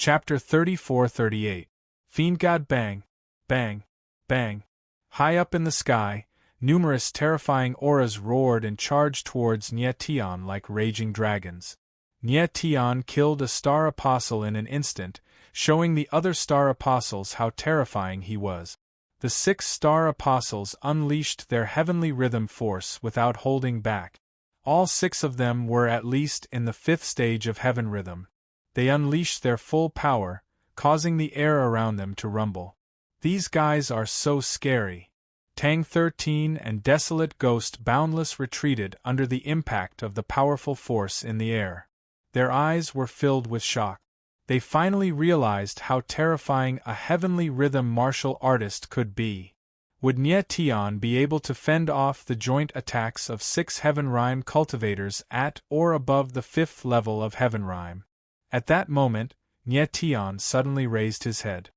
Chapter 34-38. Fiend God. Bang, bang, bang. High up in the sky, numerous terrifying auras roared and charged towards Nyetian like raging dragons. Nyetian killed a star apostle in an instant, showing the other star apostles how terrifying he was. The 6 star apostles unleashed their heavenly rhythm force without holding back. All 6 of them were at least in the 5th stage of heaven rhythm. They unleashed their full power, causing the air around them to rumble. These guys are so scary. Tang 13 and Desolate Ghost Boundless retreated under the impact of the powerful force in the air. Their eyes were filled with shock. They finally realized how terrifying a heavenly rhythm martial artist could be. Would Nyetian be able to fend off the joint attacks of 6 Heaven Rhyme cultivators at or above the 5th level of Heaven Rhyme? At that moment, Nyetian suddenly raised his head.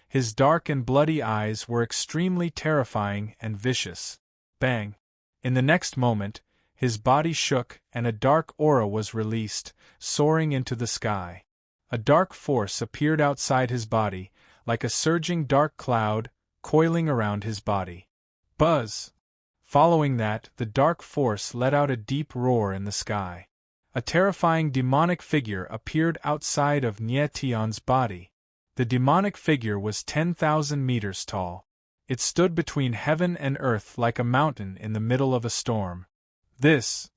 His dark and bloody eyes were extremely terrifying and vicious. Bang! In the next moment, his body shook and a dark aura was released, soaring into the sky. A dark force appeared outside his body, like a surging dark cloud, coiling around his body. Buzz! Following that, the dark force let out a deep roar in the sky. A terrifying demonic figure appeared outside of Nyetian's body. The demonic figure was 10,000 meters tall. It stood between heaven and earth like a mountain in the middle of a storm. This!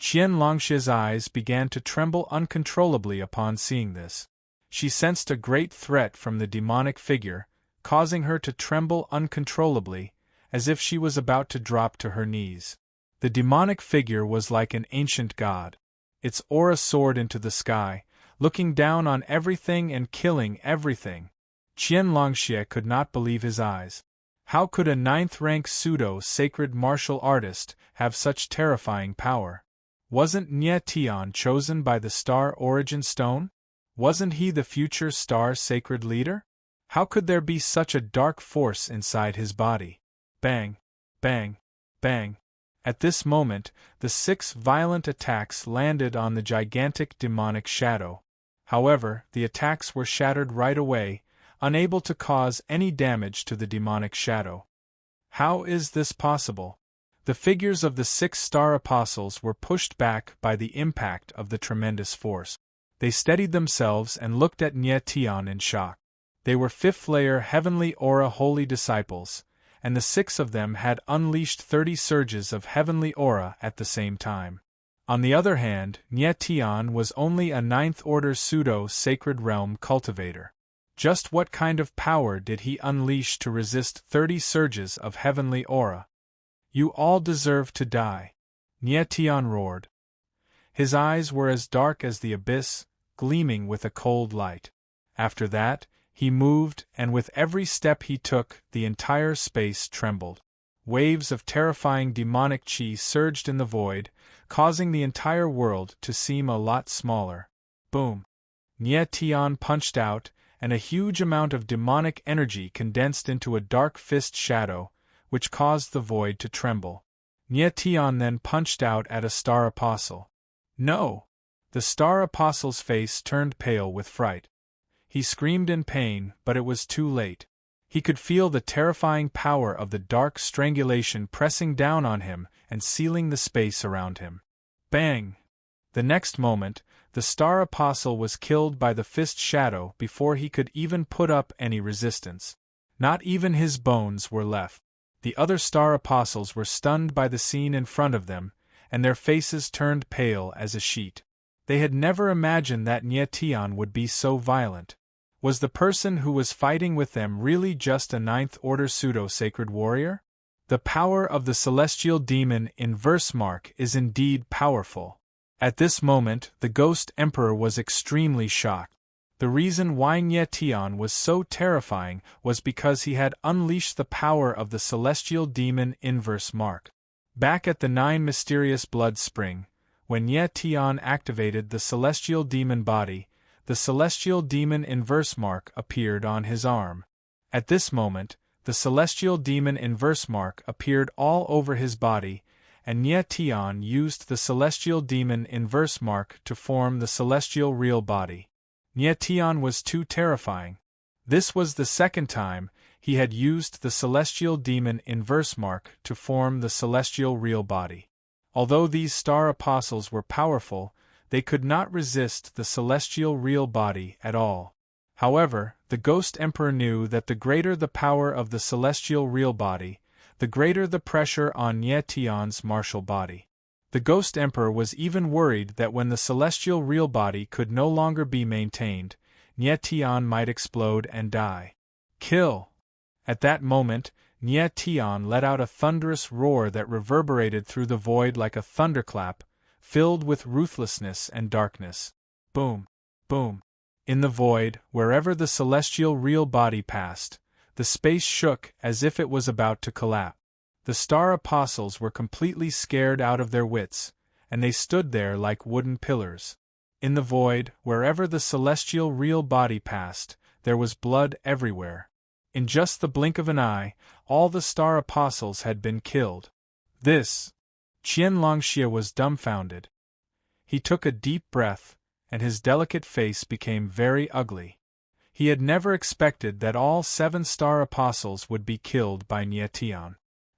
Qian Longshi's eyes began to tremble uncontrollably upon seeing this. She sensed a great threat from the demonic figure, causing her to tremble uncontrollably, as if she was about to drop to her knees. The demonic figure was like an ancient god. Its aura soared into the sky, looking down on everything and killing everything. Qian Longxie could not believe his eyes. How could a 9th-rank pseudo-sacred martial artist have such terrifying power? Wasn't Nyetian chosen by the Star Origin Stone? Wasn't he the future Star Sacred Leader? How could there be such a dark force inside his body? Bang, bang, bang. At this moment, the 6 violent attacks landed on the gigantic demonic shadow. However, the attacks were shattered right away, unable to cause any damage to the demonic shadow. How is this possible? The figures of the 6 star apostles were pushed back by the impact of the tremendous force. They steadied themselves and looked at Nyetian in shock. They were 5th-layer Heavenly Aura Holy Disciples, and the 6 of them had unleashed 30 surges of Heavenly Aura at the same time. On the other hand, Nyetian was only a 9th-order pseudo-sacred realm cultivator. Just what kind of power did he unleash to resist 30 surges of Heavenly Aura? You all deserve to die, Nyetian roared. His eyes were as dark as the abyss, gleaming with a cold light. After that, he moved, and with every step he took, the entire space trembled. Waves of terrifying demonic chi surged in the void, causing the entire world to seem a lot smaller. Boom! Nyetian punched out, and a huge amount of demonic energy condensed into a dark fist shadow, which caused the void to tremble. Nyetian then punched out at a star apostle. No! The star apostle's face turned pale with fright. He screamed in pain, but it was too late. He could feel the terrifying power of the dark strangulation pressing down on him and sealing the space around him. Bang! The next moment, the star apostle was killed by the fist shadow before he could even put up any resistance. Not even his bones were left. The other star apostles were stunned by the scene in front of them, and their faces turned pale as a sheet. They had never imagined that Nyetian would be so violent. Was the person who was fighting with them really just a 9th-order pseudo-sacred warrior? The power of the celestial demon in verse mark is indeed powerful. At this moment, the Ghost Emperor was extremely shocked. The reason why Nyetian was so terrifying was because he had unleashed the power of the celestial demon inverse mark. Back at the 9 mysterious blood spring, when Nyetian activated the celestial demon body, the celestial demon inverse mark appeared on his arm. At this moment, the celestial demon inverse mark appeared all over his body, and Nyetian used the celestial demon inverse mark to form the celestial real body. Nietian was too terrifying. This was the second time he had used the celestial demon inverse mark to form the celestial real body. Although these star apostles were powerful, they could not resist the celestial real body at all. However, the Ghost Emperor knew that the greater the power of the celestial real body, the greater the pressure on Nietian's martial body. The Ghost Emperor was even worried that when the celestial real body could no longer be maintained, Nietian might explode and die. Kill! At that moment, Nietian let out a thunderous roar that reverberated through the void like a thunderclap, filled with ruthlessness and darkness. Boom! Boom! In the void, wherever the celestial real body passed, the space shook as if it was about to collapse. The star apostles were completely scared out of their wits, and they stood there like wooden pillars. In the void, wherever the celestial real body passed, there was blood everywhere. In just the blink of an eye, all the star apostles had been killed. This! Qian Longxie was dumbfounded. He took a deep breath, and his delicate face became very ugly. He had never expected that all 7 star apostles would be killed by Nietian.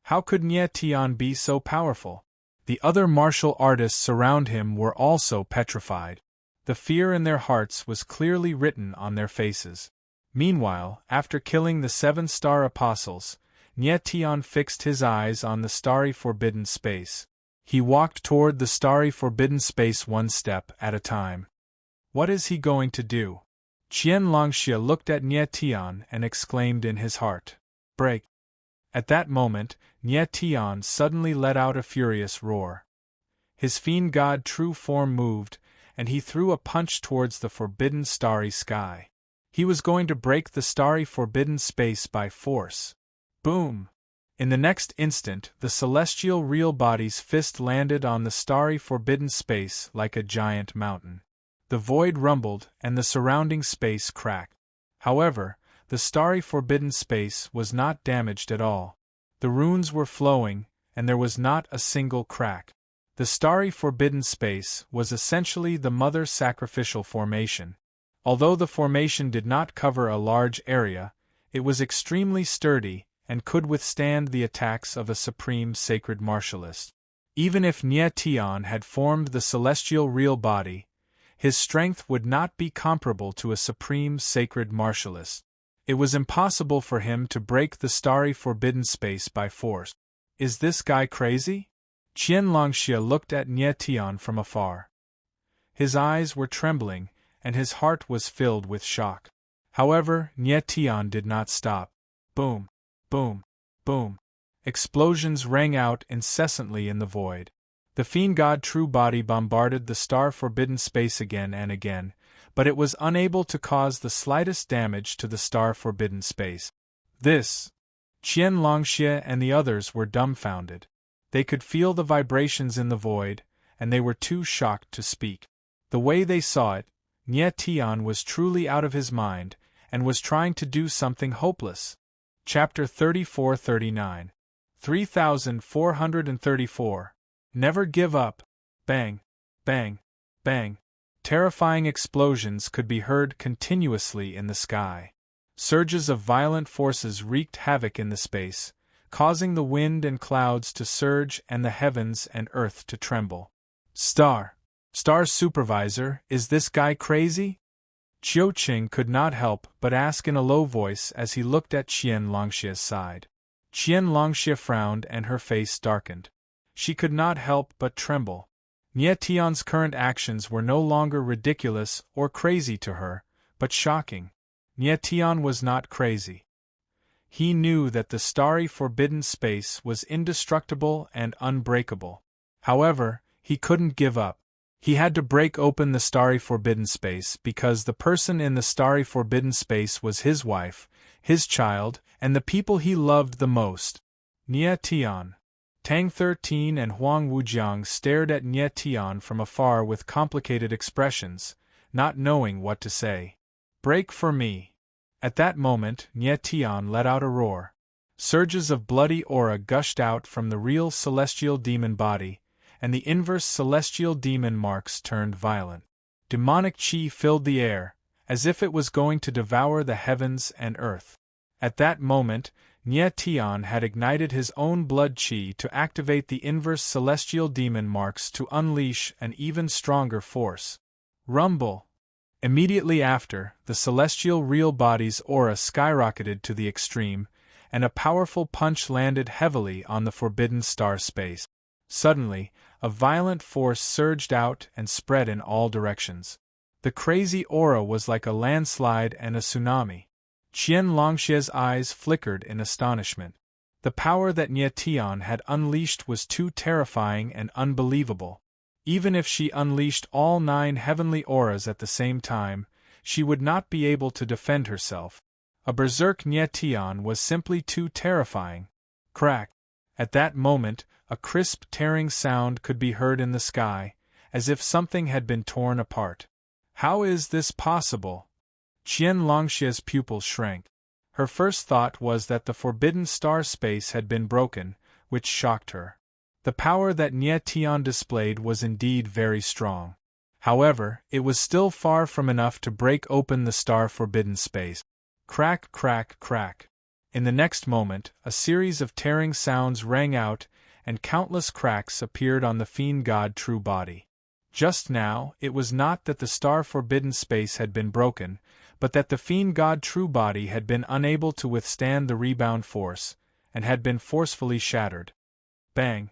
How could Nietian be so powerful? The other martial artists around him were also petrified. The fear in their hearts was clearly written on their faces. Meanwhile, after killing the 7 star apostles, Nietian fixed his eyes on the starry forbidden space. He walked toward the starry forbidden space one step at a time. What is he going to do? Qian Longxie looked at Nietian and exclaimed in his heart, "Break!" At that moment, Nietian suddenly let out a furious roar. His fiend god true form moved, and he threw a punch towards the forbidden starry sky. He was going to break the starry forbidden space by force. Boom! In the next instant, the celestial real body's fist landed on the starry forbidden space like a giant mountain. The void rumbled, and the surrounding space cracked. However, the starry forbidden space was not damaged at all. The runes were flowing, and there was not a single crack. The starry forbidden space was essentially the mother sacrificial formation. Although the formation did not cover a large area, it was extremely sturdy and could withstand the attacks of a supreme sacred martialist. Even if Nietian had formed the celestial real body, his strength would not be comparable to a supreme sacred martialist. It was impossible for him to break the starry forbidden space by force. Is this guy crazy? Qian Longxie looked at Nietian from afar. His eyes were trembling, and his heart was filled with shock. However, Nietian did not stop. Boom! Boom! Boom! Explosions rang out incessantly in the void. The fiend god true body bombarded the star forbidden space again and again, but it was unable to cause the slightest damage to the star forbidden space. This! Qian Longxie and the others were dumbfounded. They could feel the vibrations in the void, and they were too shocked to speak. The way they saw it, Nietian was truly out of his mind, and was trying to do something hopeless. Chapter 34-39. 3434. Never give up. Bang, bang, bang. Terrifying explosions could be heard continuously in the sky. Surges of violent forces wreaked havoc in the space, causing the wind and clouds to surge and the heavens and earth to tremble. Star Supervisor, is this guy crazy? Qiuqing could not help but ask in a low voice as he looked at Qian Longxie's side. Qian Longxie frowned and her face darkened. She could not help but tremble. Nietian's current actions were no longer ridiculous or crazy to her, but shocking. Nietian was not crazy. He knew that the starry forbidden space was indestructible and unbreakable. However, he couldn't give up. He had to break open the starry forbidden space because the person in the starry forbidden space was his wife, his child, and the people he loved the most. Nietian. Tang 13 and Huang Wujiang stared at Nietian from afar with complicated expressions, not knowing what to say. Break for me. At that moment, Nietian let out a roar. Surges of bloody aura gushed out from the real celestial demon body, and the inverse celestial demon marks turned violent. Demonic chi filled the air, as if it was going to devour the heavens and earth. At that moment, Nye Tian had ignited his own blood chi to activate the inverse celestial demon marks to unleash an even stronger force. Rumble! Immediately after, the celestial real body's aura skyrocketed to the extreme, and a powerful punch landed heavily on the forbidden star space. Suddenly, a violent force surged out and spread in all directions. The crazy aura was like a landslide and a tsunami. Qian Longxie's eyes flickered in astonishment. The power that Nye Tian had unleashed was too terrifying and unbelievable. Even if she unleashed all 9 heavenly auras at the same time, she would not be able to defend herself. A berserk Nye Tian was simply too terrifying. Crack! At that moment, a crisp tearing sound could be heard in the sky, as if something had been torn apart. How is this possible? Qian Longxie's pupils shrank. Her first thought was that the forbidden star space had been broken, which shocked her. The power that Nye Tian displayed was indeed very strong. However, it was still far from enough to break open the star-forbidden space. Crack, crack, crack. In the next moment, a series of tearing sounds rang out, and countless cracks appeared on the fiend god true body. Just now, it was not that the star-forbidden space had been broken, but that the fiend god true body had been unable to withstand the rebound force, and had been forcefully shattered. Bang!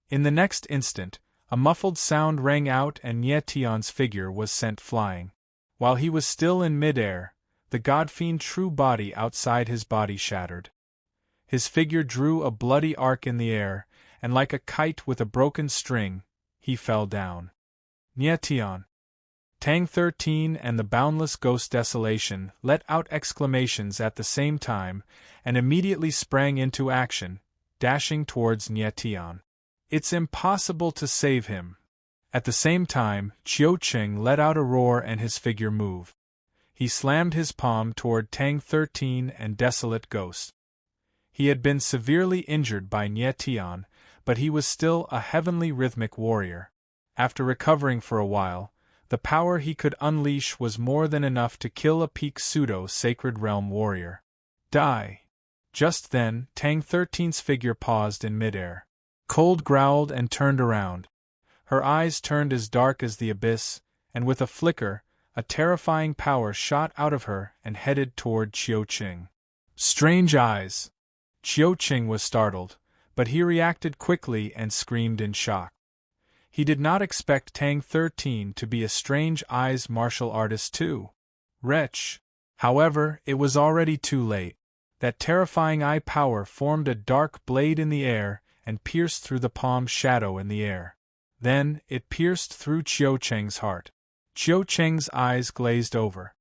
In the next instant, a muffled sound rang out and Nye Tian's figure was sent flying. While he was still in mid-air, the god-fiend true body outside his body shattered. His figure drew a bloody arc in the air, and like a kite with a broken string, he fell down. Nye Tian. Tang 13 and the boundless ghost Desolation let out exclamations at the same time, and immediately sprang into action, dashing towards Nye Tian. It's impossible to save him. At the same time, Qiu Qing let out a roar and his figure moved. He slammed his palm toward Tang 13 and Desolate Ghost. He had been severely injured by Nye Tian, but he was still a heavenly rhythmic warrior. After recovering for a while, the power he could unleash was more than enough to kill a peak pseudo-sacred realm warrior. Die! Just then, Tang 13's figure paused in midair. Cold growled and turned around. Her eyes turned as dark as the abyss, and with a flicker, a terrifying power shot out of her and headed toward Qiu Qing. Strange eyes! Qiu Qing was startled, but he reacted quickly and screamed in shock. He did not expect Tang 13 to be a strange eyes martial artist too. Wretch! However, it was already too late. That terrifying eye power formed a dark blade in the air and pierced through the palm's shadow in the air. Then, it pierced through Qiu Qing's heart. Qiu Qing's eyes glazed over.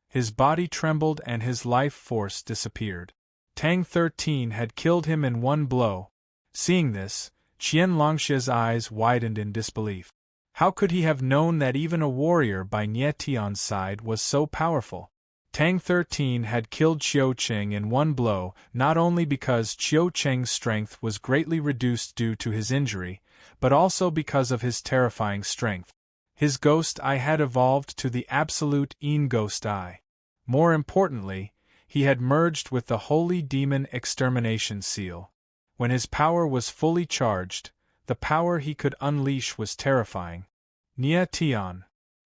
His body trembled and his life force disappeared. Tang 13 had killed him in one blow. Seeing this, Qian Longxie's eyes widened in disbelief. How could he have known that even a warrior by Nye Tian's side was so powerful? Tang 13 had killed Qiu Qing in one blow, not only because Qiu Qing's strength was greatly reduced due to his injury, but also because of his terrifying strength. His ghost eye had evolved to the absolute Yin ghost eye. More importantly, he had merged with the holy demon extermination seal. When his power was fully charged, the power he could unleash was terrifying. Nye Tian.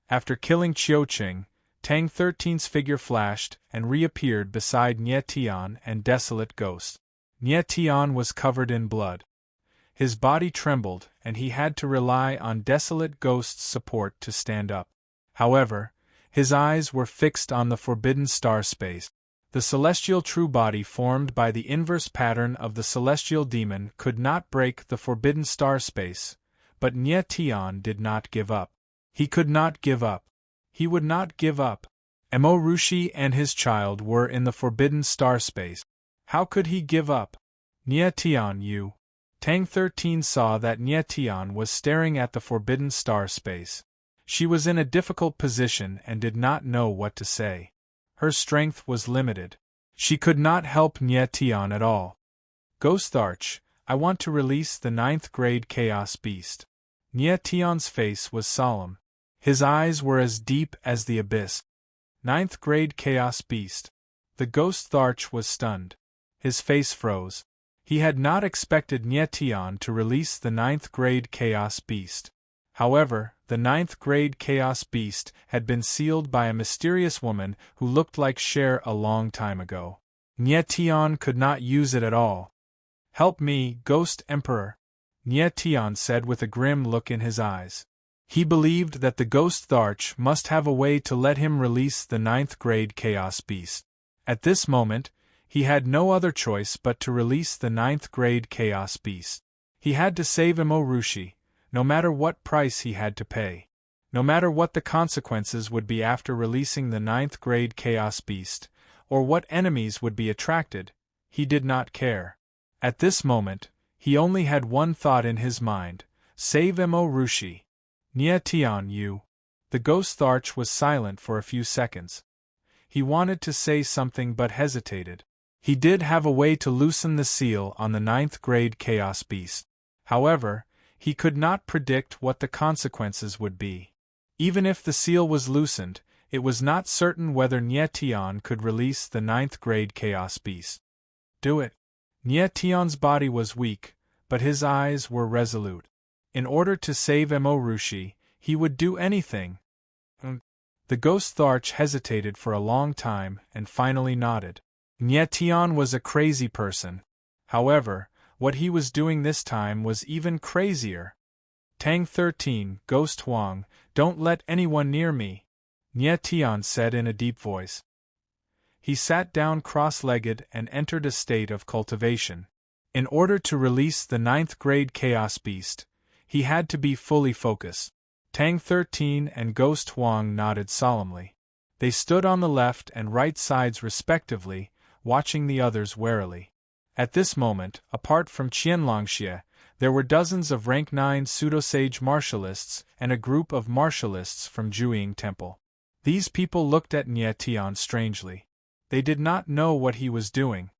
After killing Qiu Qing, Tang 13's figure flashed and reappeared beside Nye Tian and Desolate Ghost. Nye Tian was covered in blood. His body trembled, and he had to rely on Desolate Ghost's support to stand up. However, his eyes were fixed on the forbidden star space. The celestial true body formed by the inverse pattern of the celestial demon could not break the forbidden star space, but Nye Tian did not give up. He could not give up. He would not give up. Mo Rushi and his child were in the forbidden star space. How could he give up? Nye Tian, you. Tang 13 saw that Nye Tian was staring at the forbidden star space. She was in a difficult position and did not know what to say. Her strength was limited. She could not help Nye Tian at all. Ghost Arch, I want to release the 9th grade Chaos Beast. Nye Tian's face was solemn. His eyes were as deep as the abyss. Ninth grade Chaos Beast. The Ghost Tharch was stunned. His face froze. He had not expected Nyetian to release the ninth grade Chaos Beast. However, the ninth grade Chaos Beast had been sealed by a mysterious woman who looked like Cher a long time ago. Nyetian could not use it at all. "Help me, Ghost Emperor," Nyetian said with a grim look in his eyes. He believed that the Ghost Tharch must have a way to let him release the ninth grade Chaos Beast. At this moment, he had no other choice but to release the ninth grade Chaos Beast. He had to save Imorushi, no matter what price he had to pay. No matter what the consequences would be after releasing the ninth grade Chaos Beast, or what enemies would be attracted, he did not care. At this moment, he only had one thought in his mind: save Imorushi. Nyetian, you. The Ghost Tharch was silent for a few seconds. He wanted to say something but hesitated. He did have a way to loosen the seal on the ninth grade Chaos Beast. However, he could not predict what the consequences would be. Even if the seal was loosened, it was not certain whether Nyetian could release the ninth grade Chaos Beast. Do it. Nyetian's body was weak, but his eyes were resolute. In order to save Imorushi, he would do anything. The Ghost Tharch hesitated for a long time and finally nodded. Nyetian was a crazy person. However, what he was doing this time was even crazier. "Tang 13, Ghost Huang, don't let anyone near me," Nyetian said in a deep voice. He sat down cross-legged and entered a state of cultivation. In order to release the ninth grade Chaos Beast, he had to be fully focused. Tang 13 and Ghost Huang nodded solemnly. They stood on the left and right sides respectively, watching the others warily. At this moment, apart from Qianlongxie, there were dozens of rank 9 pseudo-sage martialists and a group of martialists from Zhuiying Temple. These people looked at Nyetian strangely. They did not know what he was doing.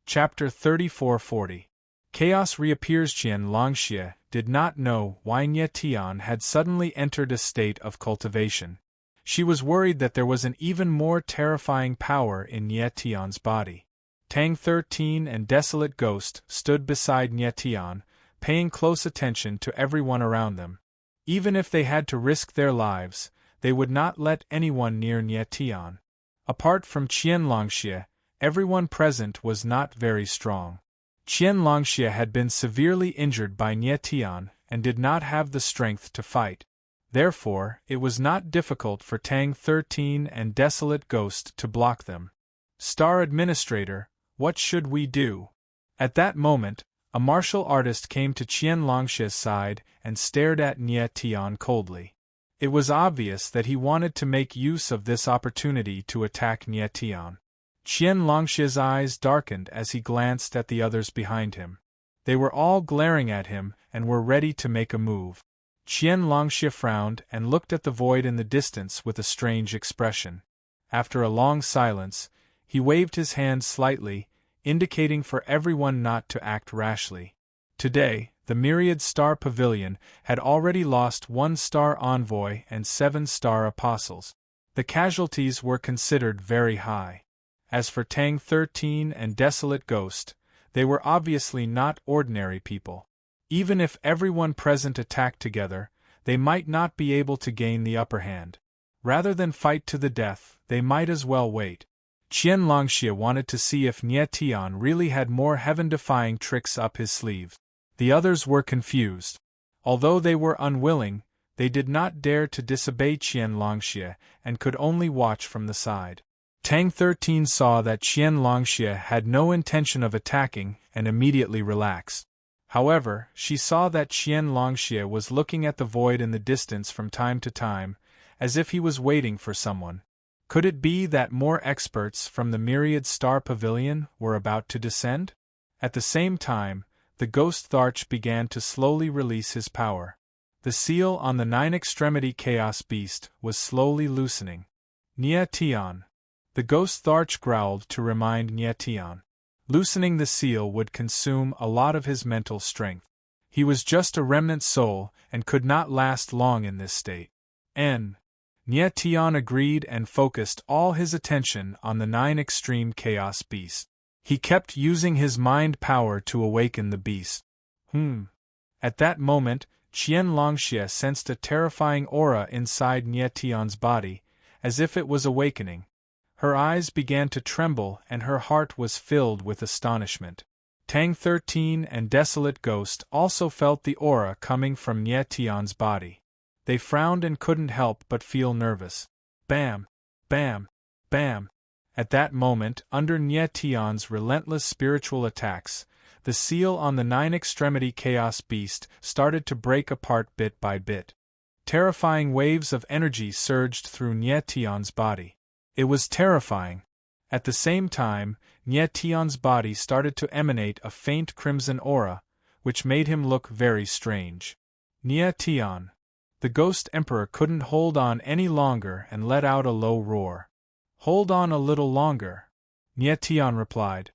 Chapter 3440. Chaos reappears. Qianlongxie did not know why Nyetian had suddenly entered a state of cultivation. She was worried that there was an even more terrifying power in Nyetian's body. Tang 13 and Desolate Ghost stood beside Nyetian, paying close attention to everyone around them. Even if they had to risk their lives, they would not let anyone near Nyetian. Apart from Qianlongxie, everyone present was not very strong. Qianlongxie had been severely injured by Nyetian and did not have the strength to fight. Therefore, it was not difficult for Tang 13 and Desolate Ghost to block them. "Star Administrator, what should we do?" At that moment, a martial artist came to Qianlongxie's side and stared at Nyetian coldly. It was obvious that he wanted to make use of this opportunity to attack Nyetian. Qianlongxie's eyes darkened as he glanced at the others behind him. They were all glaring at him and were ready to make a move. Qianlongxie frowned and looked at the void in the distance with a strange expression. After a long silence, he waved his hand slightly, indicating for everyone not to act rashly. Today, the Myriad Star Pavilion had already lost 1 star envoy and 7 star apostles. The casualties were considered very high. As for Tang 13 and Desolate Ghost, they were obviously not ordinary people. Even if everyone present attacked together, they might not be able to gain the upper hand. Rather than fight to the death, they might as well wait. Qianlongxie wanted to see if Nyetian really had more heaven-defying tricks up his sleeve. The others were confused. Although they were unwilling, they did not dare to disobey Qianlongxie and could only watch from the side. Tang 13 saw that Qianlongxie had no intention of attacking and immediately relaxed. However, she saw that Qianlongxie was looking at the void in the distance from time to time, as if he was waiting for someone. Could it be that more experts from the Myriad Star Pavilion were about to descend? At the same time, the Ghost Tharch began to slowly release his power. The seal on the 9-extremity Chaos Beast was slowly loosening. Nyetian. The Ghost Tharch growled to remind Nyetian. Loosening the seal would consume a lot of his mental strength. He was just a remnant soul and could not last long in this state. Nietian agreed and focused all his attention on the 9 extreme chaos beasts. He kept using his mind power to awaken the beast. At that moment, Qian Longxie sensed a terrifying aura inside Nietian's body, as if it was awakening. Her eyes began to tremble and her heart was filled with astonishment. Tang 13 and Desolate Ghost also felt the aura coming from Nietian's body. They frowned and couldn't help but feel nervous. Bam! Bam! Bam! At that moment, under Nietian's relentless spiritual attacks, the seal on the 9 extremity chaos beast started to break apart bit by bit. Terrifying waves of energy surged through Nietian's body. It was terrifying. At the same time, Nietian's body started to emanate a faint crimson aura, which made him look very strange. Nietian. The Ghost Emperor couldn't hold on any longer and let out a low roar. Hold on a little longer, Nietian replied.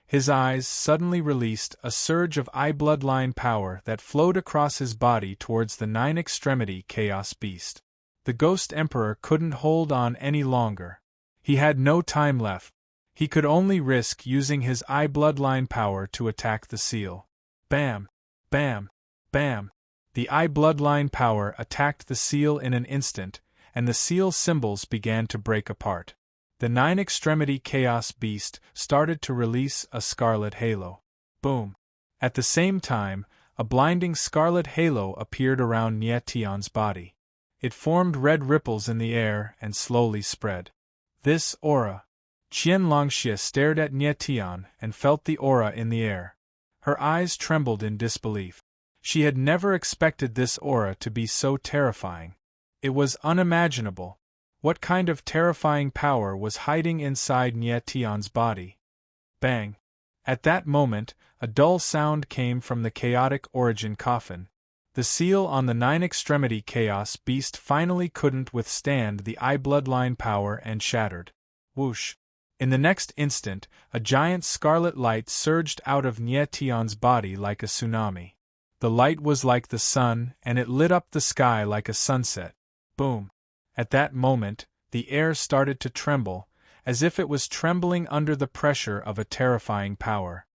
His eyes suddenly released a surge of eye bloodline power that flowed across his body towards the 9 extremity chaos beast. The Ghost Emperor couldn't hold on any longer. He had no time left. He could only risk using his eye bloodline power to attack the seal. Bam! Bam! Bam! The eye bloodline power attacked the seal in an instant, and the seal symbols began to break apart. The 9 extremity chaos beast started to release a scarlet halo. Boom! At the same time, a blinding scarlet halo appeared around Nietian's body. It formed red ripples in the air and slowly spread. This aura. Qian Longxie stared at Nietian and felt the aura in the air. Her eyes trembled in disbelief. She had never expected this aura to be so terrifying. It was unimaginable. What kind of terrifying power was hiding inside Nietian's body? Bang! At that moment, a dull sound came from the chaotic origin coffin. The seal on the 9 extremity chaos beast finally couldn't withstand the eye bloodline power and shattered. Whoosh! In the next instant, a giant scarlet light surged out of Nietian's body like a tsunami. The light was like the sun, and it lit up the sky like a sunset. Boom! At that moment, the air started to tremble, as if it was trembling under the pressure of a terrifying power.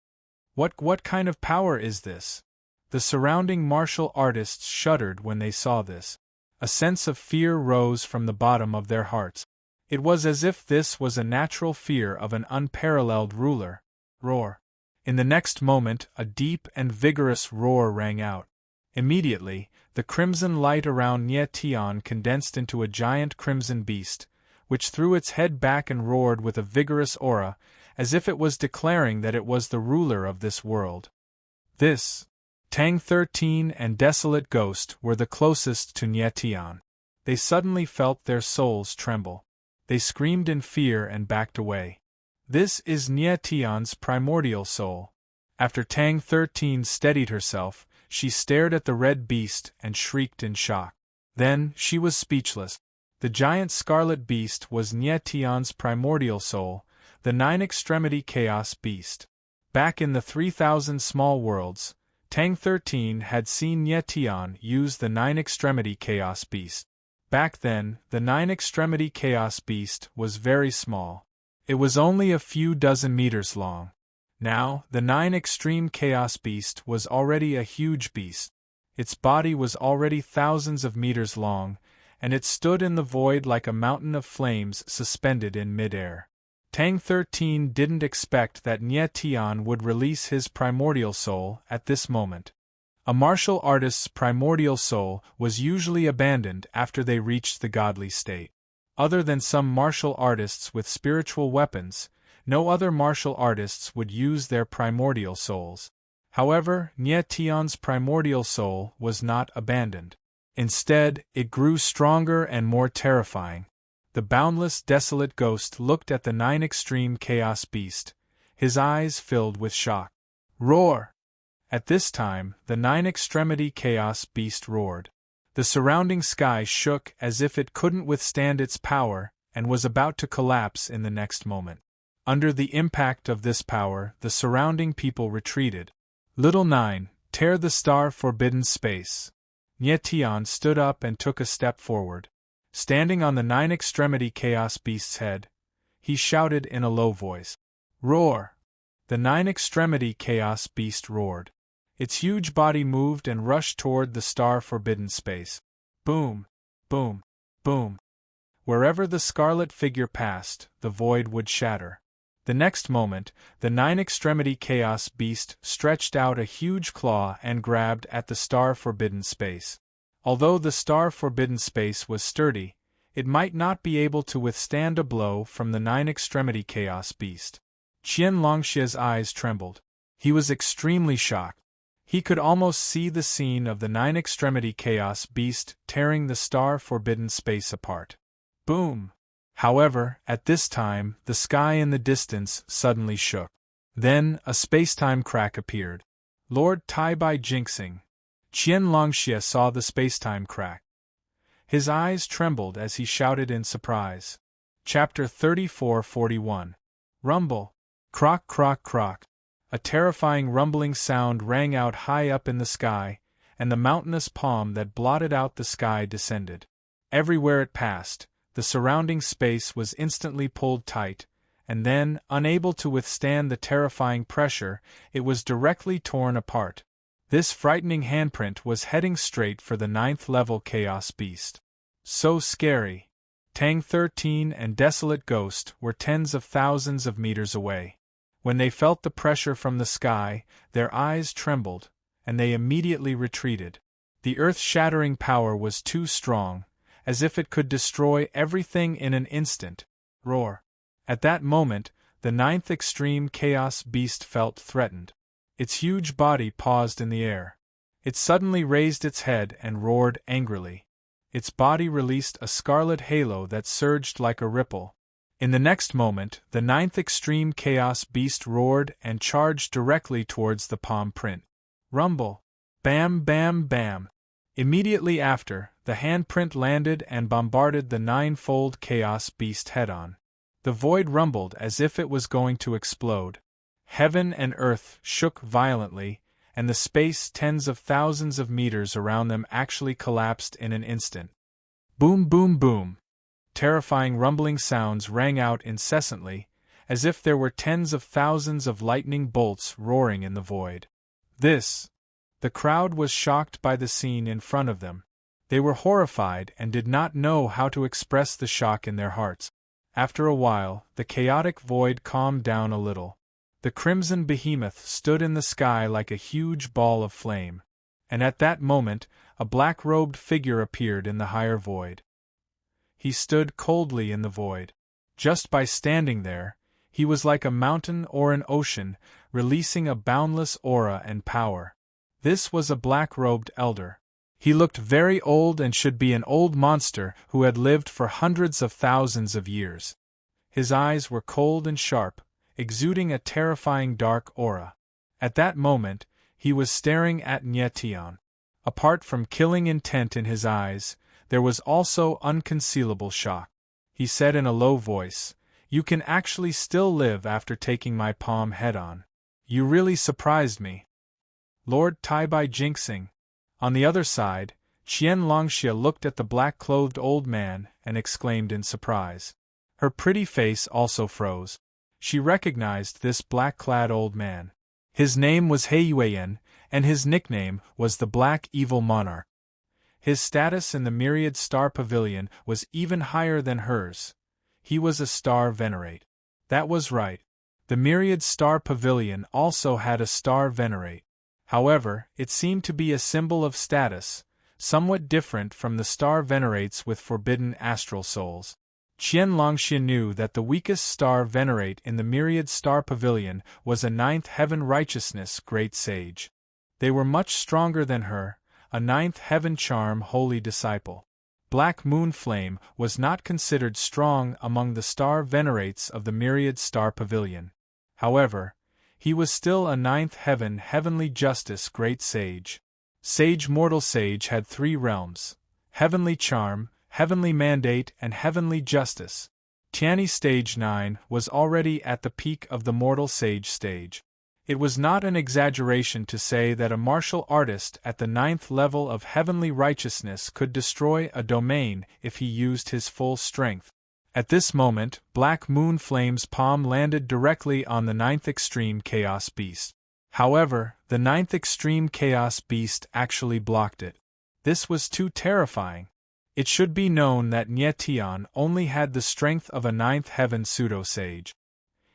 What kind of power is this? The surrounding martial artists shuddered when they saw this. A sense of fear rose from the bottom of their hearts. It was as if this was a natural fear of an unparalleled ruler. Roar! In the next moment, a deep and vigorous roar rang out. Immediately, the crimson light around Nietian condensed into a giant crimson beast, which threw its head back and roared with a vigorous aura, as if it was declaring that it was the ruler of this world. Tang 13 and Desolate Ghost were the closest to Nietian. They suddenly felt their souls tremble. They screamed in fear and backed away. This is Nietian's primordial soul. After Tang 13 steadied herself, she stared at the red beast and shrieked in shock. Then, she was speechless. The giant scarlet beast was Nietian's primordial soul, the 9 extremity chaos beast. Back in the 3,000 small worlds, Tang 13 had seen Nietian use the 9 extremity chaos beast. Back then, the 9 extremity chaos beast was very small. It was only a few dozen meters long. Now, the 9 extreme chaos beast was already a huge beast. Its body was already thousands of meters long, and it stood in the void like a mountain of flames suspended in midair. Tang 13 didn't expect that Nietian would release his primordial soul at this moment. A martial artist's primordial soul was usually abandoned after they reached the godly state. Other than some martial artists with spiritual weapons, no other martial artists would use their primordial souls. However, Nietian's primordial soul was not abandoned. Instead, it grew stronger and more terrifying. The boundless Desolate Ghost looked at the 9 extreme chaos beast, his eyes filled with shock. Roar! At this time, the 9 extremity chaos beast roared. The surrounding sky shook as if it couldn't withstand its power and was about to collapse in the next moment. Under the impact of this power, the surrounding people retreated. Little 9, tear the star forbidden space. Nietian stood up and took a step forward. Standing on the nine-extremity chaos beast's head, he shouted in a low voice. Roar! The nine-extremity chaos beast roared. Its huge body moved and rushed toward the star-forbidden space. Boom! Boom! Boom! Wherever the scarlet figure passed, the void would shatter. The next moment, the nine-extremity chaos beast stretched out a huge claw and grabbed at the star-forbidden space. Although the star-forbidden space was sturdy, it might not be able to withstand a blow from the nine-extremity chaos beast. Qian Longxia's eyes trembled. He was extremely shocked. He could almost see the scene of the nine-extremity chaos beast tearing the star-forbidden space apart. Boom! However, at this time, the sky in the distance suddenly shook. Then, a spacetime crack appeared. Lord Tai Bai Jinxing. Qian Longxia saw the spacetime crack. His eyes trembled as he shouted in surprise. Chapter 34-41. Rumble. Croc croc croc. A terrifying rumbling sound rang out high up in the sky, and the mountainous palm that blotted out the sky descended. Everywhere it passed, the surrounding space was instantly pulled tight, and then, unable to withstand the terrifying pressure, it was directly torn apart. This frightening handprint was heading straight for the 9th-level Chaos Beast. So scary. Tang 13 and Desolate Ghost were tens of thousands of meters away. When they felt the pressure from the sky, their eyes trembled, and they immediately retreated. The earth-shattering power was too strong, as if it could destroy everything in an instant. Roar! At that moment, the 9th extreme Chaos Beast felt threatened. Its huge body paused in the air. It suddenly raised its head and roared angrily. Its body released a scarlet halo that surged like a ripple. In the next moment, the 9th extreme Chaos Beast roared and charged directly towards the palm print. Rumble! Bam bam bam! Immediately after, the handprint landed and bombarded the 9-fold Chaos Beast head-on. The void rumbled as if it was going to explode. Heaven and earth shook violently, and the space tens of thousands of meters around them actually collapsed in an instant. Boom boom boom! Terrifying rumbling sounds rang out incessantly, as if there were tens of thousands of lightning bolts roaring in the void. The crowd was shocked by the scene in front of them. They were horrified and did not know how to express the shock in their hearts. After a while, the chaotic void calmed down a little. The crimson behemoth stood in the sky like a huge ball of flame. And at that moment, a black-robed figure appeared in the higher void. He stood coldly in the void. Just by standing there, he was like a mountain or an ocean, releasing a boundless aura and power. This was a black-robed elder. He looked very old and should be an old monster who had lived for hundreds of thousands of years. His eyes were cold and sharp, exuding a terrifying dark aura. At that moment, he was staring at Nyetian. Apart from killing intent in his eyes, there was also unconcealable shock. He said in a low voice, "You can actually still live after taking my palm head-on. You really surprised me." Lord Tai Bai Jinxing. On the other side, Qian Longxia looked at the black-clothed old man and exclaimed in surprise. Her pretty face also froze. She recognized this black-clad old man. His name was He Yuan, and his nickname was the Black Evil Monarch. His status in the Myriad Star Pavilion was even higher than hers. He was a Star Venerate. That was right. The Myriad Star Pavilion also had a Star Venerate. However, it seemed to be a symbol of status, somewhat different from the Star Venerates with forbidden astral souls. Qian Longxia knew that the weakest Star Venerate in the Myriad Star Pavilion was a 9th Heaven Righteousness Great Sage. They were much stronger than her, a 9th Heaven Charm Holy Disciple. Black Moon Flame was not considered strong among the Star Venerates of the Myriad Star Pavilion. However, he was still a 9th Heaven Heavenly Justice Great Sage. Sage Mortal Sage had 3 realms: Heavenly Charm, Heavenly Mandate and Heavenly Justice. Tianyi Stage 9 was already at the peak of the Mortal Sage stage. It was not an exaggeration to say that a martial artist at the 9th level of heavenly righteousness could destroy a domain if he used his full strength. At this moment, Black Moon Flame's palm landed directly on the 9th Extreme Chaos Beast. However, the 9th Extreme Chaos Beast actually blocked it. This was too terrifying. It should be known that Nyetian only had the strength of a 9th Heaven pseudo-sage.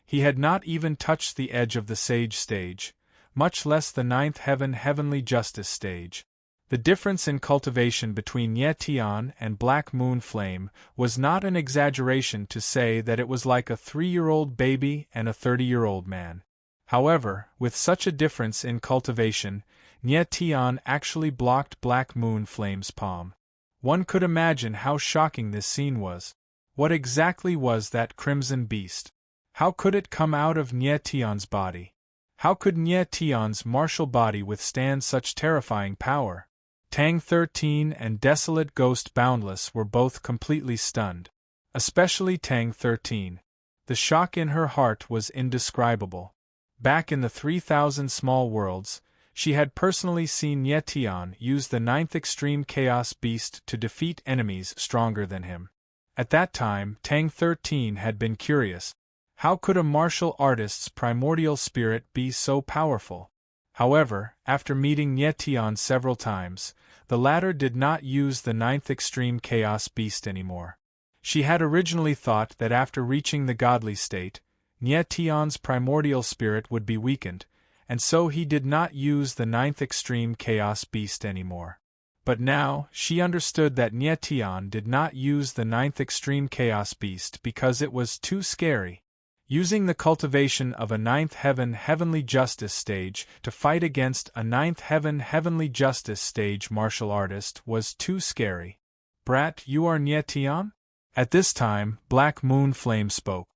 He had not even touched the edge of the Sage stage, much less the 9th Heaven Heavenly Justice stage. The difference in cultivation between Nyetian and Black Moon Flame was not an exaggeration to say that it was like a 3-year-old baby and a 30-year-old man. However, with such a difference in cultivation, Nyetian actually blocked Black Moon Flame's palm. One could imagine how shocking this scene was. What exactly was that crimson beast? How could it come out of Nyetian's body? How could Nyetian's martial body withstand such terrifying power? Tang 13 and Desolate Ghost Boundless were both completely stunned. Especially Tang 13. The shock in her heart was indescribable. Back in the 3000 Small Worlds, she had personally seen Nyetian use the 9th Extreme Chaos Beast to defeat enemies stronger than him. At that time, Tang 13 had been curious. How could a martial artist's primordial spirit be so powerful? However, after meeting Nyetian several times, the latter did not use the 9th Extreme Chaos Beast anymore. She had originally thought that after reaching the godly state, Nyetian's primordial spirit would be weakened, and so he did not use the 9th Extreme Chaos Beast anymore. But now, she understood that Nyetian did not use the 9th Extreme Chaos Beast because it was too scary. Using the cultivation of a 9th Heaven Heavenly Justice stage to fight against a 9th Heaven Heavenly Justice stage martial artist was too scary. "Brat, you are Nyetian?" At this time, Black Moon Flame spoke.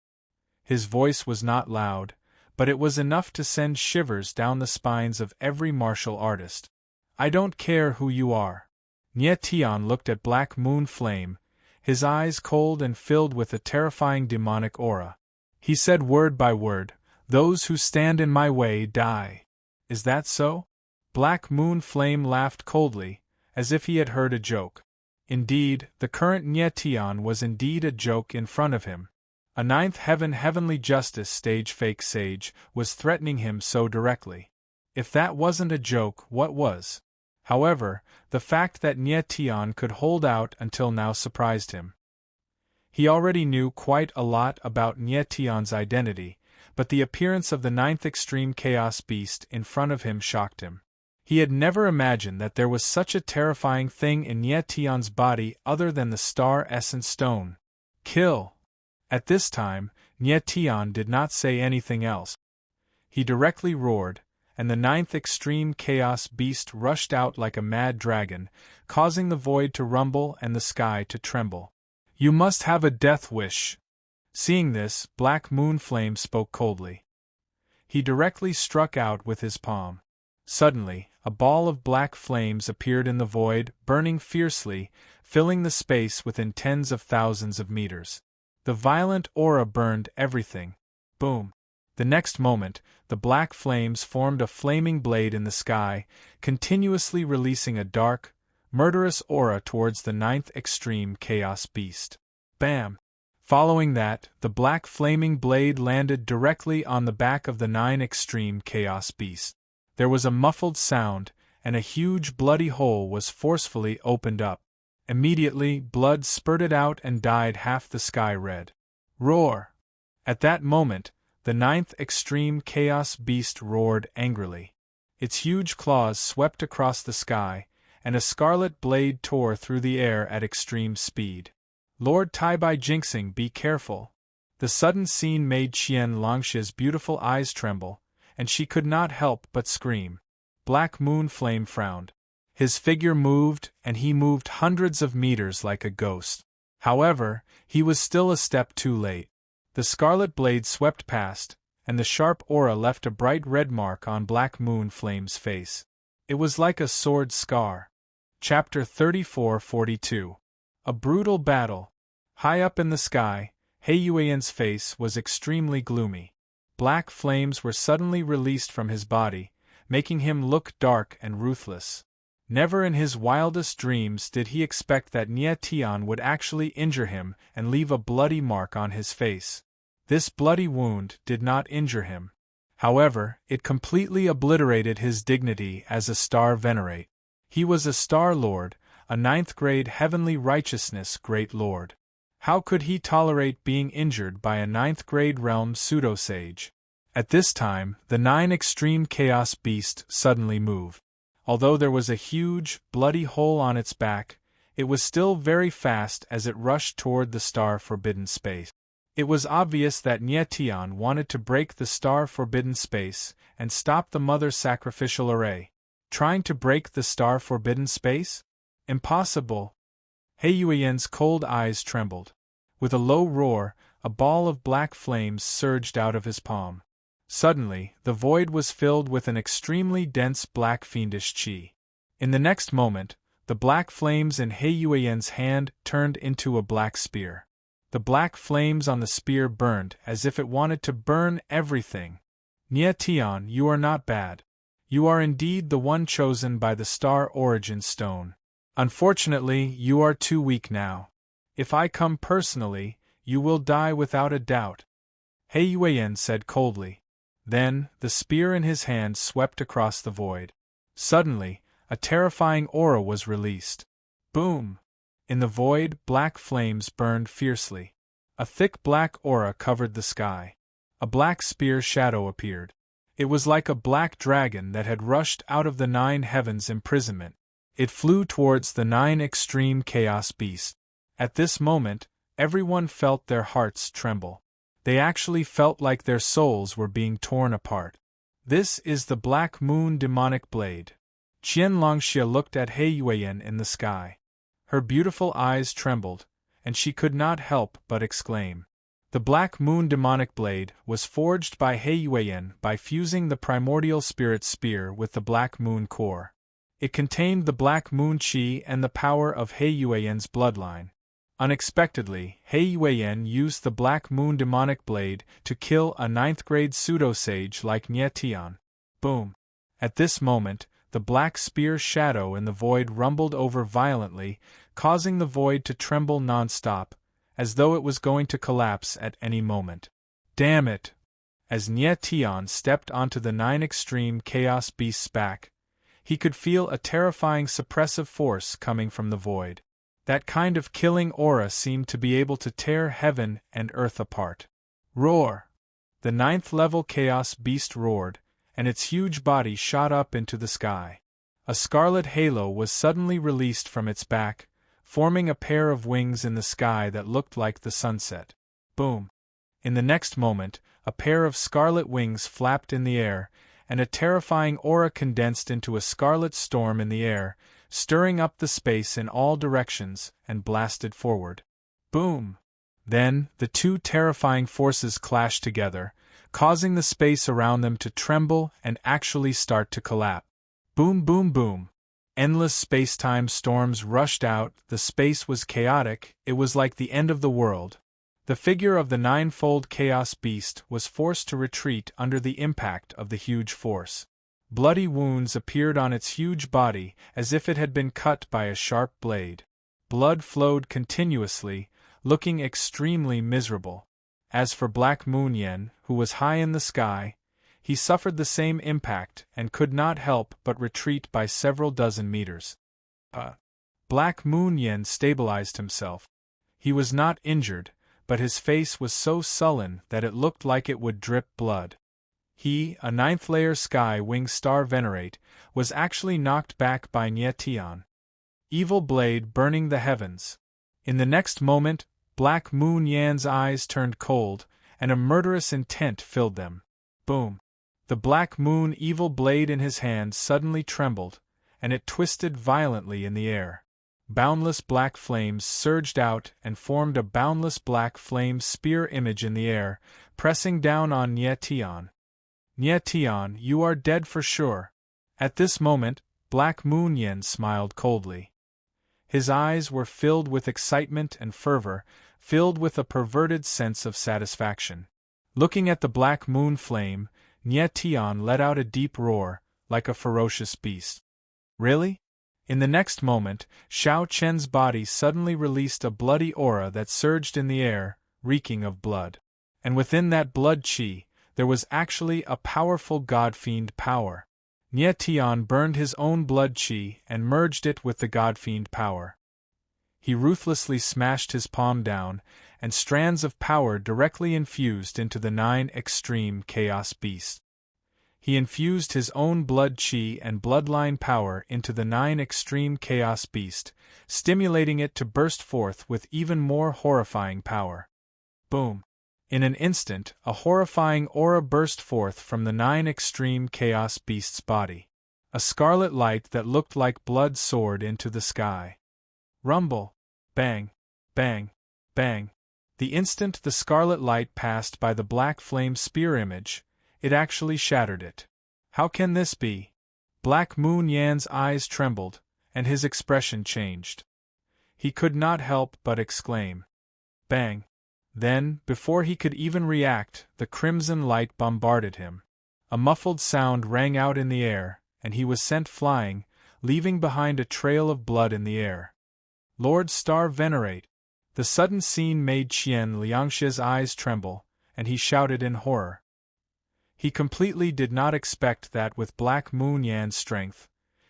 His voice was not loud, but it was enough to send shivers down the spines of every martial artist. "I don't care who you are." Nyetian looked at Black Moon Flame, his eyes cold and filled with a terrifying demonic aura. He said word by word, "Those who stand in my way die." "Is that so?" Black Moon Flame laughed coldly, as if he had heard a joke. Indeed, the current Nyetian was indeed a joke in front of him. A 9th Heaven Heavenly Justice stage fake sage was threatening him so directly. If that wasn't a joke, what was? However, the fact that Nyetian could hold out until now surprised him. He already knew quite a lot about Nyetian's identity, but the appearance of the 9th Extreme Chaos Beast in front of him shocked him. He had never imagined that there was such a terrifying thing in Nyetian's body other than the Star Essence Stone. "Kill!" At this time, Nyetian did not say anything else. He directly roared, and the 9th Extreme Chaos Beast rushed out like a mad dragon, causing the void to rumble and the sky to tremble. "You must have a death wish." Seeing this, Black Moon Flame spoke coldly. He directly struck out with his palm. Suddenly, a ball of black flames appeared in the void, burning fiercely, filling the space within tens of thousands of meters. The violent aura burned everything. Boom! The next moment, the black flames formed a flaming blade in the sky, continuously releasing a dark, murderous aura towards the 9th Extreme Chaos Beast. Bam! Following that, the black flaming blade landed directly on the back of the 9th Extreme Chaos Beast. There was a muffled sound, and a huge bloody hole was forcefully opened up. Immediately, blood spurted out and dyed half the sky red. Roar! At that moment, the 9th Extreme Chaos Beast roared angrily. Its huge claws swept across the sky, and a scarlet blade tore through the air at extreme speed. "Lord Taibai Jinxing, be careful!" The sudden scene made Qian Longshi's beautiful eyes tremble, and she could not help but scream. Black Moon Flame frowned. His figure moved, and he moved hundreds of meters like a ghost. However, he was still a step too late. The scarlet blade swept past, and the sharp aura left a bright red mark on Black Moon Flame's face. It was like a sword scar. Chapter 34-42. A brutal battle. High up in the sky, He Yuan's face was extremely gloomy. black flames were suddenly released from his body, making him look dark and ruthless. Never in his wildest dreams did he expect that Nietian would actually injure him and leave a bloody mark on his face. This bloody wound did not injure him. However, it completely obliterated his dignity as a star venerate. He was a star lord, a 9th-grade heavenly righteousness great lord. How could he tolerate being injured by a 9th-grade realm pseudo-sage? At this time, the 9 extreme chaos beast suddenly moved. Although there was a huge, bloody hole on its back, it was still very fast as it rushed toward the star-forbidden space. It was obvious that Nietian wanted to break the star-forbidden space and stop the mother sacrificial array. Trying to break the star-forbidden space? Impossible! Heiyuian's cold eyes trembled. With a low roar, a ball of black flames surged out of his palm. Suddenly, the void was filled with an extremely dense black fiendish qi. In the next moment, the black flames in Heiyuian's hand turned into a black spear. The black flames on the spear burned as if it wanted to burn everything. Nietian, you are not bad. You are indeed the one chosen by the star origin stone. Unfortunately, you are too weak now. If I come personally, you will die without a doubt. Heiyuian said coldly. Then, the spear in his hand swept across the void. Suddenly, a terrifying aura was released. Boom! In the void, black flames burned fiercely. A thick black aura covered the sky. A black spear shadow appeared. It was like a black dragon that had rushed out of the 9 heavens' imprisonment. It flew towards the 9 extreme chaos beasts. At this moment, everyone felt their hearts tremble. They actually felt like their souls were being torn apart. This is the Black Moon demonic blade. Qian Longxia looked at Heiyuian in the sky. Her beautiful eyes trembled, and she could not help but exclaim. The Black Moon demonic blade was forged by Heiyuian by fusing the primordial spirit spear with the Black Moon core. It contained the Black Moon Qi and the power of Heiyuian's bloodline. Unexpectedly, Heiyuian used the Black Moon demonic blade to kill a 9th-grade pseudo-sage like Nietian. Boom! At this moment, the black spear shadow in the void rumbled over violently, causing the void to tremble non-stop, as though it was going to collapse at any moment. Damn it! As Nietian stepped onto the 9 extreme chaos beast's back, he could feel a terrifying suppressive force coming from the void. That kind of killing aura seemed to be able to tear heaven and earth apart. Roar! The 9th-level chaos beast roared, and its huge body shot up into the sky. A scarlet halo was suddenly released from its back, forming a pair of wings in the sky that looked like the sunset. Boom! In the next moment, a pair of scarlet wings flapped in the air, and a terrifying aura condensed into a scarlet storm in the air, stirring up the space in all directions, and blasted forward. Boom! Then, the two terrifying forces clashed together, causing the space around them to tremble and actually start to collapse. Boom boom boom! Endless space-time storms rushed out, the space was chaotic, it was like the end of the world. The figure of the 9-fold chaos beast was forced to retreat under the impact of the huge force. Bloody wounds appeared on its huge body as if it had been cut by a sharp blade. Blood flowed continuously, looking extremely miserable. As for Black Moon Yen, who was high in the sky, he suffered the same impact and could not help but retreat by several dozen meters. Black Moon Yen stabilized himself. He was not injured, but his face was so sullen that it looked like it would drip blood. He, a 9th-layer Sky Wing Star Venerate, was actually knocked back by Nietian. Evil blade burning the heavens. In the next moment, Black Moon Yan's eyes turned cold, and a murderous intent filled them. Boom! The Black Moon evil blade in his hand suddenly trembled, and it twisted violently in the air. Boundless black flames surged out and formed a boundless black flame spear image in the air, pressing down on Nietian. Nietian, you are dead for sure. At this moment, Black Moon Yen smiled coldly. His eyes were filled with excitement and fervor, filled with a perverted sense of satisfaction. Looking at the black moon flame, Nye Tian let out a deep roar, like a ferocious beast. Really? In the next moment, Xiao Chen's body suddenly released a bloody aura that surged in the air, reeking of blood. And within that blood qi, there was actually a powerful god-fiend power. Nye Tian burned his own blood qi and merged it with the god-fiend power. He ruthlessly smashed his palm down, and strands of power directly infused into the 9 extreme chaos beasts. He infused his own blood qi and bloodline power into the 9 extreme chaos beast, stimulating it to burst forth with even more horrifying power. Boom! In an instant, a horrifying aura burst forth from the 9 extreme chaos beast's body. A scarlet light that looked like blood soared into the sky. Rumble! Bang! Bang! Bang! The instant the scarlet light passed by the black flame spear image, it actually shattered it. How can this be? Black Moon Yan's eyes trembled, and his expression changed. He could not help but exclaim. Bang! Then, before he could even react, the crimson light bombarded him. A muffled sound rang out in the air, and he was sent flying, leaving behind a trail of blood in the air. Lord Star Venerate! The sudden scene made Qian Liangshi's eyes tremble, and he shouted in horror. He completely did not expect that with Black Moon Yan's strength,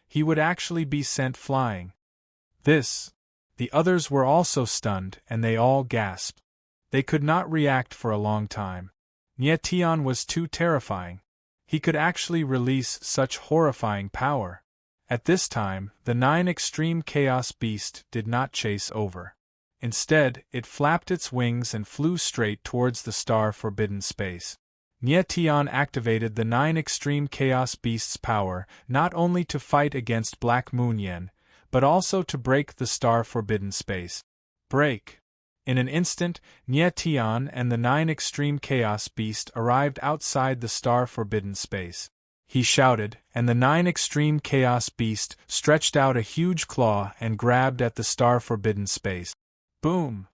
he would actually be sent flying. The others were also stunned, and they all gasped. They could not react for a long time. Nye Tian was too terrifying. He could actually release such horrifying power. At this time, the 9 extreme chaos beast did not chase over. Instead, it flapped its wings and flew straight towards the star-forbidden space. Nye Tian activated the 9 extreme chaos beast's power not only to fight against Black Moon Yan, but also to break the star-forbidden space. Break! In an instant, Nye Tian and the 9 extreme chaos beast arrived outside the star-forbidden space. He shouted, and the 9 extreme chaos beast stretched out a huge claw and grabbed at the star-forbidden space. Boom!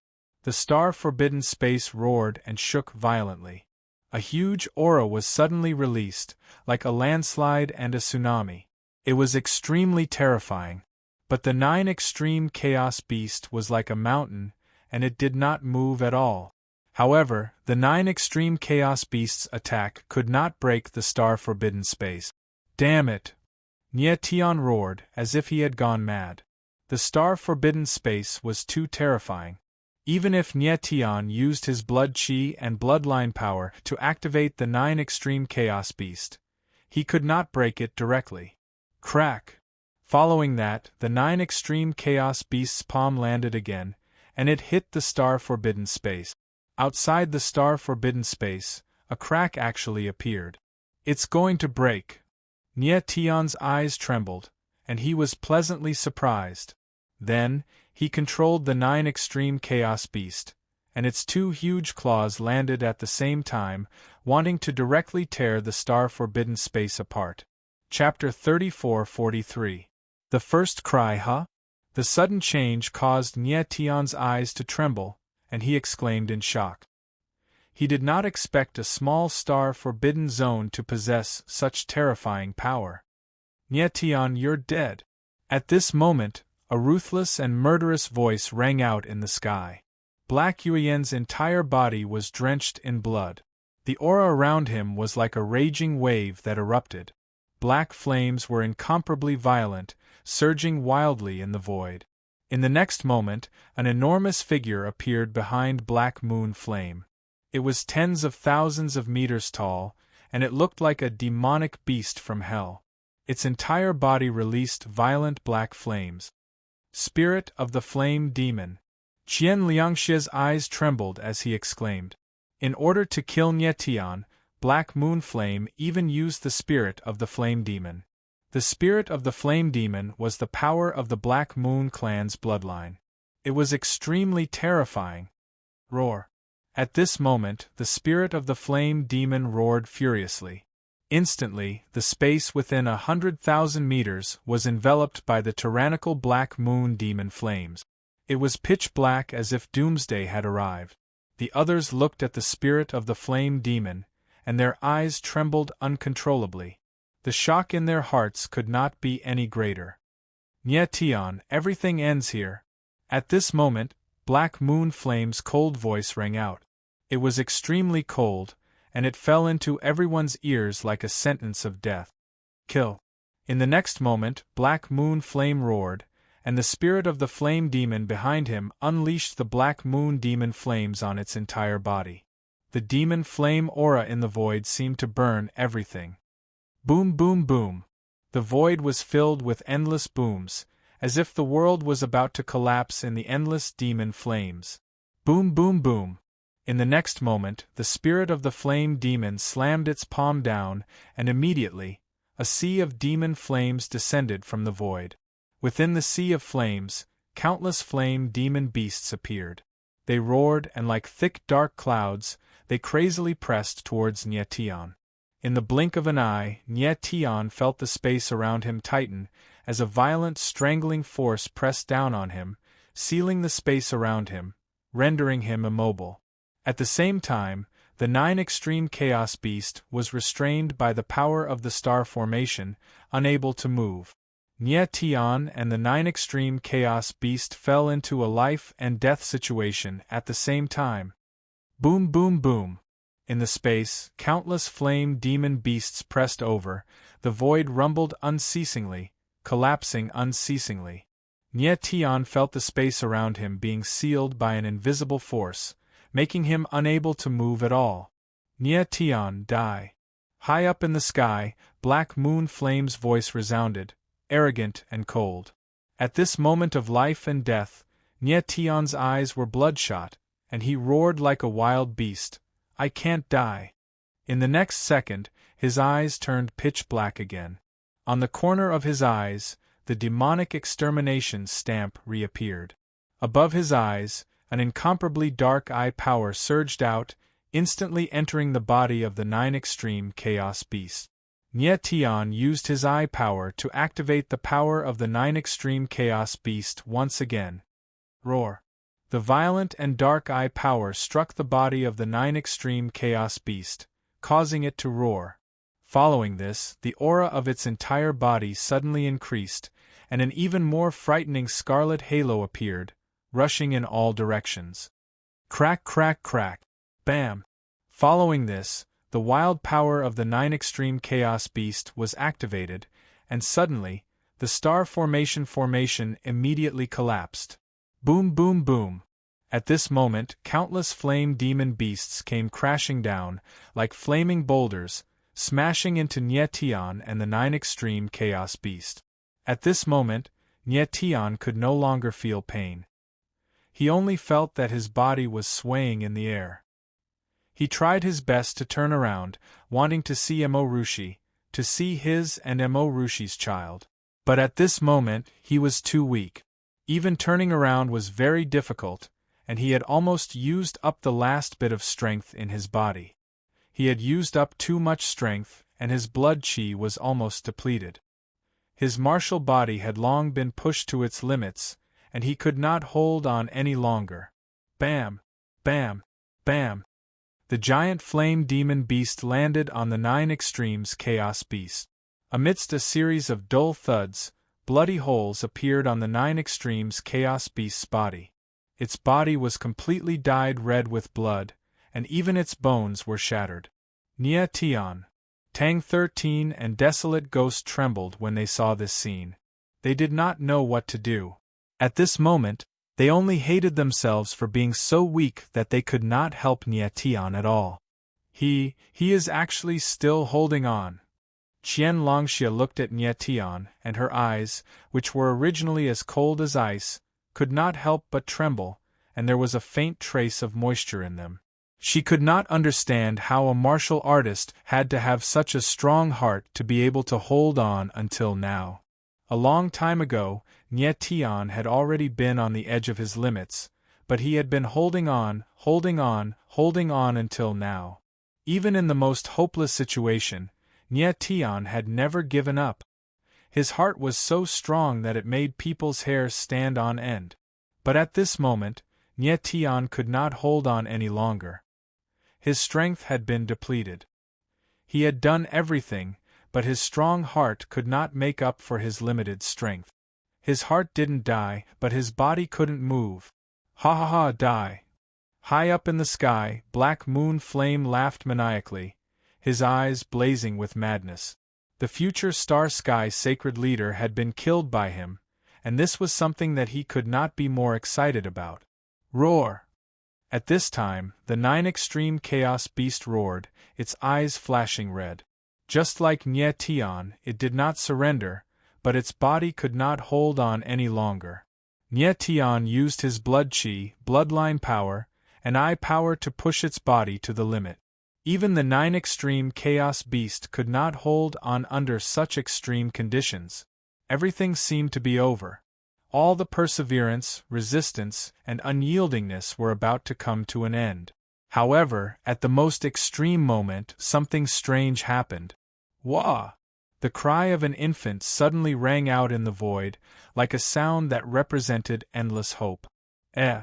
The star-forbidden space roared and shook violently. A huge aura was suddenly released, like a landslide and a tsunami. It was extremely terrifying. But the 9 extreme chaos beast was like a mountain, and it did not move at all. However, the 9 extreme chaos beast's attack could not break the star-forbidden space. Damn it! Nye Tian roared, as if he had gone mad. The star-forbidden space was too terrifying. Even if Nye Tian used his blood qi and bloodline power to activate the 9 extreme chaos beast, he could not break it directly. Crack! Following that, the 9 extreme chaos beast's palm landed again, and it hit the star-forbidden space. Outside the star-forbidden space, a crack actually appeared. It's going to break. Nye Tian's eyes trembled, and he was pleasantly surprised. Then, he controlled the 9 extreme chaos beast, and its 2 huge claws landed at the same time, wanting to directly tear the star-forbidden space apart. Chapter 34-43. The first cry, huh? The sudden change caused Nye Tian's eyes to tremble, and he exclaimed in shock. He did not expect a small star-forbidden zone to possess such terrifying power. Nye Tian, you're dead. At this moment, a ruthless and murderous voice rang out in the sky. Black Yuyan's entire body was drenched in blood. The aura around him was like a raging wave that erupted. Black flames were incomparably violent, surging wildly in the void. In the next moment, an enormous figure appeared behind Black Moon Flame. It was tens of thousands of meters tall, and it looked like a demonic beast from hell. Its entire body released violent black flames. Spirit of the Flame Demon! Qian Liangshi's eyes trembled as he exclaimed. In order to kill Nye Tian, Black Moon Flame even used the Spirit of the Flame Demon. The Spirit of the Flame Demon was the power of the Black Moon clan's bloodline. It was extremely terrifying. Roar! At this moment, the Spirit of the Flame Demon roared furiously. Instantly, the space within 100,000 meters was enveloped by the tyrannical Black Moon Demon flames. It was pitch black as if doomsday had arrived. the others looked at the spirit of the flame demon, and their eyes trembled uncontrollably. The shock in their hearts could not be any greater. Nyetian, everything ends here. At this moment, Black Moon Flame's cold voice rang out. It was extremely cold, and it fell into everyone's ears like a sentence of death. Kill. In the next moment, Black Moon Flame roared, and the spirit of the flame demon behind him unleashed the Black Moon demon flames on its entire body. The demon flame aura in the void seemed to burn everything. Boom, boom, boom. The void was filled with endless booms, as if the world was about to collapse in the endless demon flames. Boom, boom, boom. In the next moment, the spirit of the flame demon slammed its palm down, and immediately, a sea of demon flames descended from the void. Within the sea of flames, countless flame demon beasts appeared. They roared, and like thick dark clouds, they crazily pressed towards Nyetian. In the blink of an eye, Nyetian felt the space around him tighten, as a violent strangling force pressed down on him, sealing the space around him, rendering him immobile. At the same time, the 9 Extreme Chaos Beast was restrained by the power of the star formation, unable to move. Nyetian and the 9 Extreme Chaos Beast fell into a life and death situation at the same time. Boom, boom, boom. In the space, countless flame demon beasts pressed over, the void rumbled unceasingly, collapsing unceasingly. Nyetian felt the space around him being sealed by an invisible force, making him unable to move at all. Nyetian, die. High up in the sky, Black Moon Flame's voice resounded, arrogant and cold. At this moment of life and death, Nyetian's eyes were bloodshot, and he roared like a wild beast, I can't die. In the next second, his eyes turned pitch black again. On the corner of his eyes, the demonic extermination stamp reappeared. Above his eyes, an incomparably dark eye power surged out, instantly entering the body of the 9 Extreme Chaos Beast. Nyetian used his eye power to activate the power of the 9 Extreme Chaos Beast once again. Roar. The violent and dark eye power struck the body of the 9 Extreme Chaos Beast, causing it to roar. Following this, the aura of its entire body suddenly increased, and an even more frightening scarlet halo appeared, rushing in all directions. Crack, crack, crack. Bam. Following this, the wild power of the 9 Extreme Chaos Beast was activated, and suddenly, the star formation immediately collapsed. Boom, boom, boom. At this moment, countless flame demon beasts came crashing down, like flaming boulders, smashing into Nyetian and the 9 Extreme Chaos Beast. At this moment, Nyetian could no longer feel pain. He only felt that his body was swaying in the air. He tried his best to turn around, wanting to see Emorushi, to see his and Emorushi's child. But at this moment, he was too weak. Even turning around was very difficult, and he had almost used up the last bit of strength in his body. He had used up too much strength, and his blood chi was almost depleted. His martial body had long been pushed to its limits, and he could not hold on any longer. Bam! Bam! Bam! The giant flame demon beast landed on the 9 Extremes Chaos Beast. Amidst a series of dull thuds, bloody holes appeared on the 9 Extremes Chaos Beast's body. Its body was completely dyed red with blood, and even its bones were shattered. Nyetian, Tang 13 and Desolate Ghost trembled when they saw this scene. They did not know what to do. At this moment, they only hated themselves for being so weak that they could not help Nyetian at all. He is actually still holding on. Qian Longxia looked at Nyetian, and her eyes, which were originally as cold as ice, could not help but tremble, and there was a faint trace of moisture in them. She could not understand how a martial artist had to have such a strong heart to be able to hold on until now. A long time ago, Nyetian had already been on the edge of his limits, but he had been holding on until now. Even in the most hopeless situation, Nyetian had never given up. His heart was so strong that it made people's hair stand on end. But at this moment, Nye Tian could not hold on any longer. His strength had been depleted. He had done everything, but his strong heart could not make up for his limited strength. His heart didn't die, but his body couldn't move. Ha ha ha, die! High up in the sky, Black Moon Flame laughed maniacally, his eyes blazing with madness. The future Star Sky Sacred Leader had been killed by him, and this was something that he could not be more excited about. Roar! At this time, the 9 Extreme Chaos Beast roared, its eyes flashing red. Just like Nye Tian, it did not surrender, but its body could not hold on any longer. Nye Tian used his blood chi, bloodline power, and eye power to push its body to the limit. Even the 9 Extreme Chaos Beast could not hold on under such extreme conditions. Everything seemed to be over. All the perseverance, resistance, and unyieldingness were about to come to an end. However, at the most extreme moment, something strange happened. Wah! The cry of an infant suddenly rang out in the void, like a sound that represented endless hope. Eh!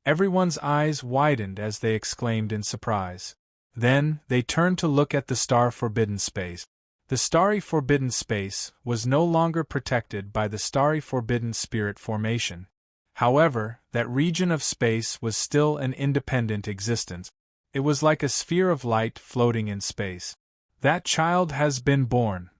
Everyone's eyes widened as they exclaimed in surprise. Then, they turned to look at the star Forbidden Space. The starry Forbidden Space was no longer protected by the starry Forbidden Spirit formation. However, that region of space was still an independent existence. It was like a sphere of light floating in space. That child has been born.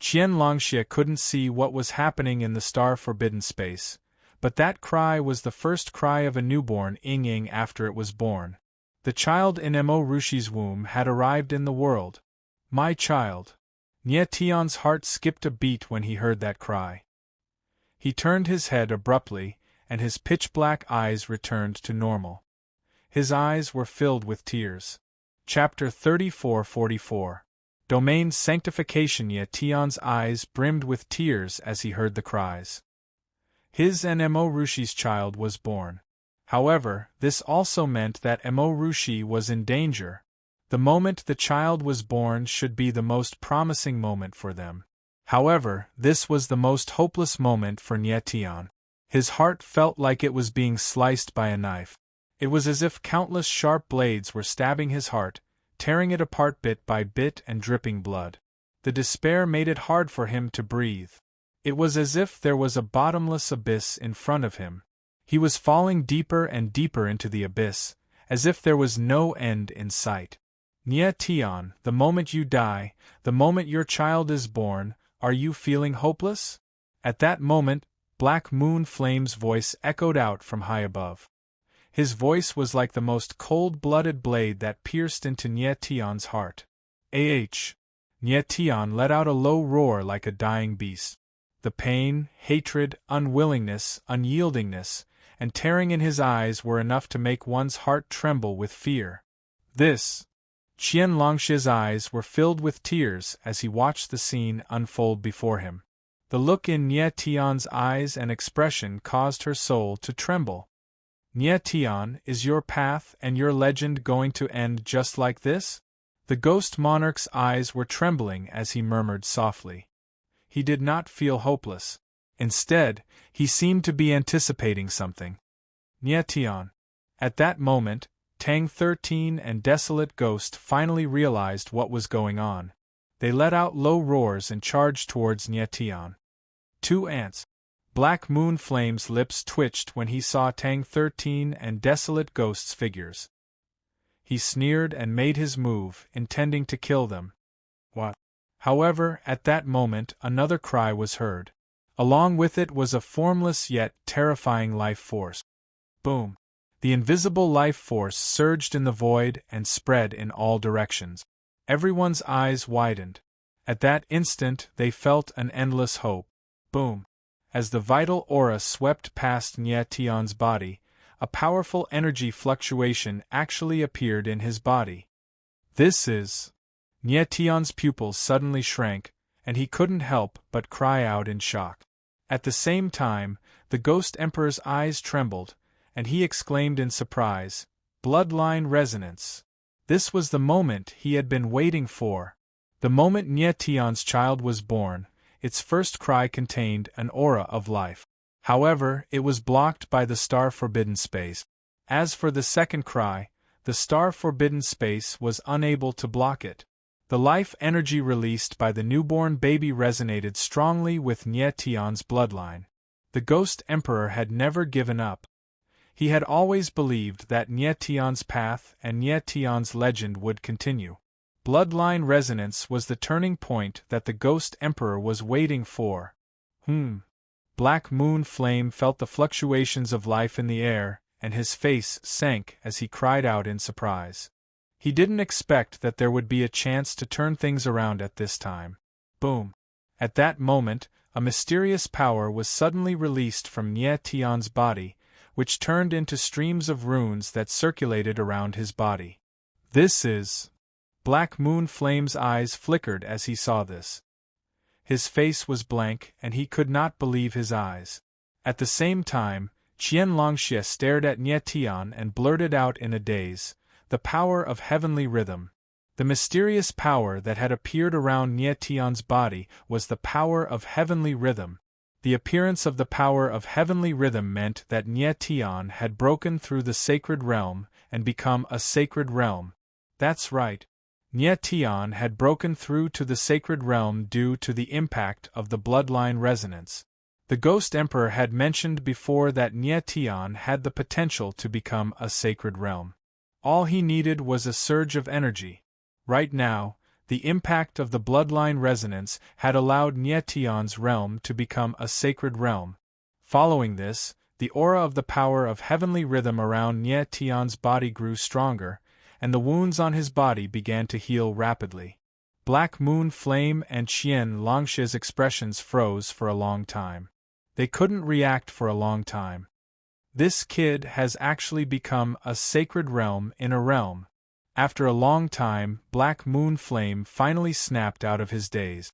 Qian Longxie couldn't see what was happening in the star Forbidden Space, but that cry was the first cry of a newborn Ying after it was born. The child in Mo Rushi's womb had arrived in the world. My child. Nye Tian's heart skipped a beat when he heard that cry. He turned his head abruptly, and his pitch-black eyes returned to normal. His eyes were filled with tears. Chapter 34-44. Domain Sanctification. Nye Tian's eyes brimmed with tears as he heard the cries. His and Mo Rushi's child was born. However, this also meant that Mo Rushi was in danger. The moment the child was born should be the most promising moment for them. However, this was the most hopeless moment for Nye Tian. His heart felt like it was being sliced by a knife. It was as if countless sharp blades were stabbing his heart, tearing it apart bit by bit and dripping blood. The despair made it hard for him to breathe. It was as if there was a bottomless abyss in front of him. He was falling deeper and deeper into the abyss, as if there was no end in sight. Nye Tian, the moment you die, the moment your child is born, are you feeling hopeless? At that moment, Black Moon Flame's voice echoed out from high above. His voice was like the most cold-blooded blade that pierced into Nye Tian's heart. Nye Tian let out a low roar like a dying beast. The pain, hatred, unwillingness, unyieldingness, and tearing in his eyes were enough to make one's heart tremble with fear. Qian Longxie's eyes were filled with tears as he watched the scene unfold before him. The look in Nye Tian's eyes and expression caused her soul to tremble. Nye Tian, is your path and your legend going to end just like this? The ghost monarch's eyes were trembling as he murmured softly. He did not feel hopeless. Instead, he seemed to be anticipating something. Nye Tian. At that moment, Tang 13 and Desolate Ghost finally realized what was going on. They let out low roars and charged towards Nye Tian. 2 ants. Black Moon Flame's lips twitched when he saw Tang 13 and Desolate Ghost's figures. He sneered and made his move, intending to kill them. What? However, at that moment, another cry was heard. Along with it was a formless yet terrifying life force. Boom! The invisible life force surged in the void and spread in all directions. Everyone's eyes widened. At that instant, they felt an endless hope. Boom! As the vital aura swept past Nye Tian's body, a powerful energy fluctuation actually appeared in his body. This is... Nye Tian's pupils suddenly shrank, and he couldn't help but cry out in shock. At the same time, the Ghost Emperor's eyes trembled, and he exclaimed in surprise, "Bloodline resonance!" This was the moment he had been waiting for. The moment Nye Tian's child was born, its first cry contained an aura of life. However, it was blocked by the star Forbidden Space. As for the second cry, the star-forbidden space was unable to block it. The life energy released by the newborn baby resonated strongly with Nye Tian's bloodline. The Ghost Emperor had never given up. He had always believed that Nye Tian's path and Nye Tian's legend would continue. Bloodline resonance was the turning point that the Ghost Emperor was waiting for. Black Moon Flame felt the fluctuations of life in the air, and his face sank as he cried out in surprise. He didn't expect that there would be a chance to turn things around at this time. Boom! At that moment, a mysterious power was suddenly released from Nye Tian's body, which turned into streams of runes that circulated around his body. This is... Black Moon Flame's eyes flickered as he saw this. His face was blank, and he could not believe his eyes. At the same time, Qian Longxie stared at Nye Tian and blurted out in a daze, "The power of heavenly rhythm." The mysterious power that had appeared around Nye Tian's body was the power of heavenly rhythm. The appearance of the power of heavenly rhythm meant that Nye Tian had broken through the sacred realm and become a sacred realm. That's right. Nye Tian had broken through to the sacred realm due to the impact of the bloodline resonance. The Ghost Emperor had mentioned before that Nye Tian had the potential to become a sacred realm. All he needed was a surge of energy. Right now, the impact of the bloodline resonance had allowed Nye Tian's realm to become a sacred realm. Following this, the aura of the power of heavenly rhythm around Nye Tian's body grew stronger, and the wounds on his body began to heal rapidly. Black Moon Flame and Qian Longxie's expressions froze for a long time. They couldn't react for a long time. This kid has actually become a sacred realm in a realm. After a long time, Black Moon Flame finally snapped out of his daze.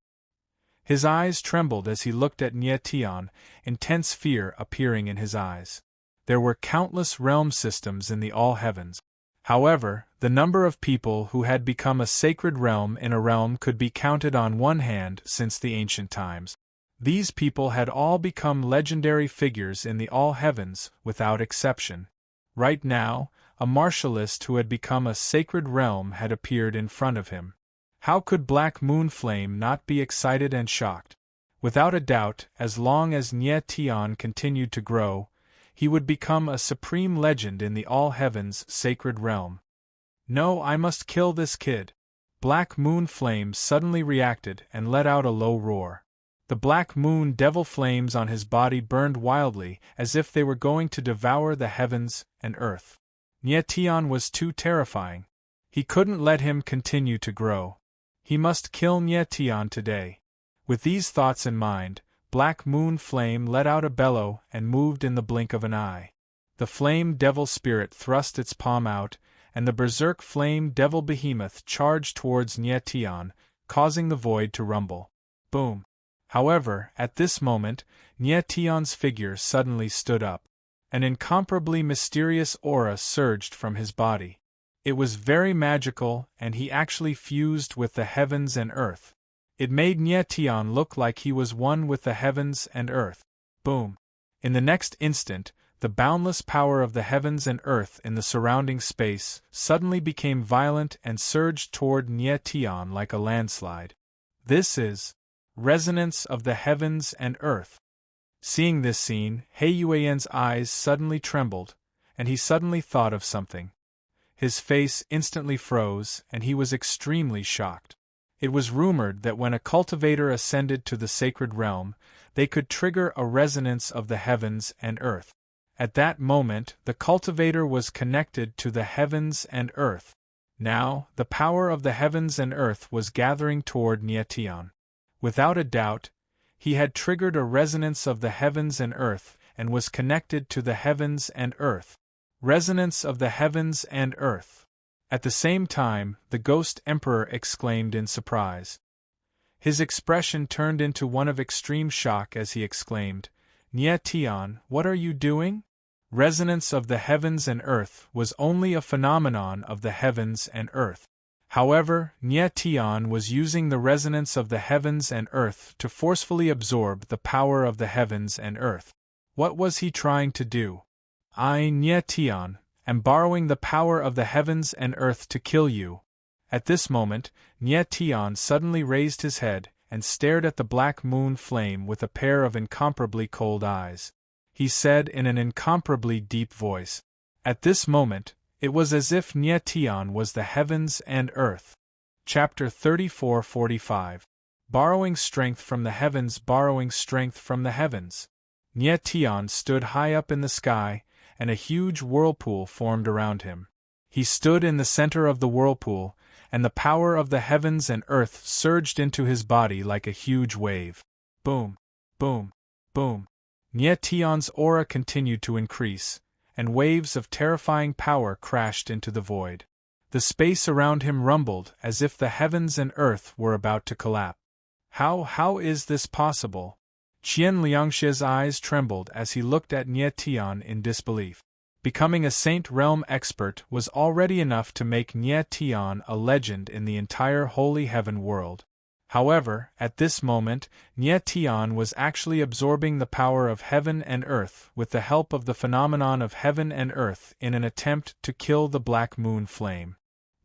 His eyes trembled as he looked at Nye Tian, intense fear appearing in his eyes. There were countless realm systems in the all heavens. However, the number of people who had become a sacred realm in a realm could be counted on one hand since the ancient times. These people had all become legendary figures in the all heavens, without exception. Right now, a martialist who had become a sacred realm had appeared in front of him. How could Black Moon Flame not be excited and shocked? Without a doubt, as long as Nye Tian continued to grow, he would become a supreme legend in the all heavens sacred realm. No, I must kill this kid. Black Moon Flame suddenly reacted and let out a low roar. The black moon devil flames on his body burned wildly as if they were going to devour the heavens and earth. Nye Tian was too terrifying. He couldn't let him continue to grow. He must kill Nye Tian today. With these thoughts in mind, Black Moon Flame let out a bellow and moved in the blink of an eye. The flame devil spirit thrust its palm out, and the berserk flame devil behemoth charged towards Nye Tian, causing the void to rumble. Boom! However, at this moment, Nye Tian's figure suddenly stood up. An incomparably mysterious aura surged from his body. It was very magical, and he actually fused with the heavens and earth. It made Nye Tian look like he was one with the heavens and earth. Boom! In the next instant, the boundless power of the heavens and earth in the surrounding space suddenly became violent and surged toward Nye Tian like a landslide. This is resonance of the heavens and earth. Seeing this scene, He Yuan's eyes suddenly trembled, and he suddenly thought of something. His face instantly froze, and he was extremely shocked. It was rumored that when a cultivator ascended to the sacred realm, they could trigger a resonance of the heavens and earth. At that moment, the cultivator was connected to the heavens and earth. Now, the power of the heavens and earth was gathering toward Nye Tian. Without a doubt, he had triggered a resonance of the heavens and earth and was connected to the heavens and earth. Resonance of the heavens and earth. At the same time, the Ghost Emperor exclaimed in surprise. His expression turned into one of extreme shock as he exclaimed, "Nye Tian, what are you doing?" Resonance of the heavens and earth was only a phenomenon of the heavens and earth. However, Nye Tian was using the resonance of the heavens and earth to forcefully absorb the power of the heavens and earth. What was he trying to do? Nye Tian, am borrowing the power of the heavens and earth to kill you." At this moment, Nye Tian suddenly raised his head and stared at the black moon flame with a pair of incomparably cold eyes. He said in an incomparably deep voice. At this moment, it was as if Nye Tian was the heavens and earth. Chapter 34-45. Borrowing strength from the heavens. Borrowing strength from the heavens. Nye Tian stood high up in the sky, and a huge whirlpool formed around him. He stood in the center of the whirlpool, and the power of the heavens and earth surged into his body like a huge wave. Boom, boom, boom. Nye Tian's aura continued to increase, and waves of terrifying power crashed into the void. The space around him rumbled as if the heavens and earth were about to collapse. How is this possible? Qian Liangxie's eyes trembled as he looked at Nye Tian in disbelief. Becoming a Saint Realm expert was already enough to make Nye Tian a legend in the entire Holy Heaven world. However, at this moment, Nye Tian was actually absorbing the power of heaven and earth with the help of the phenomenon of heaven and earth in an attempt to kill the Black Moon Flame.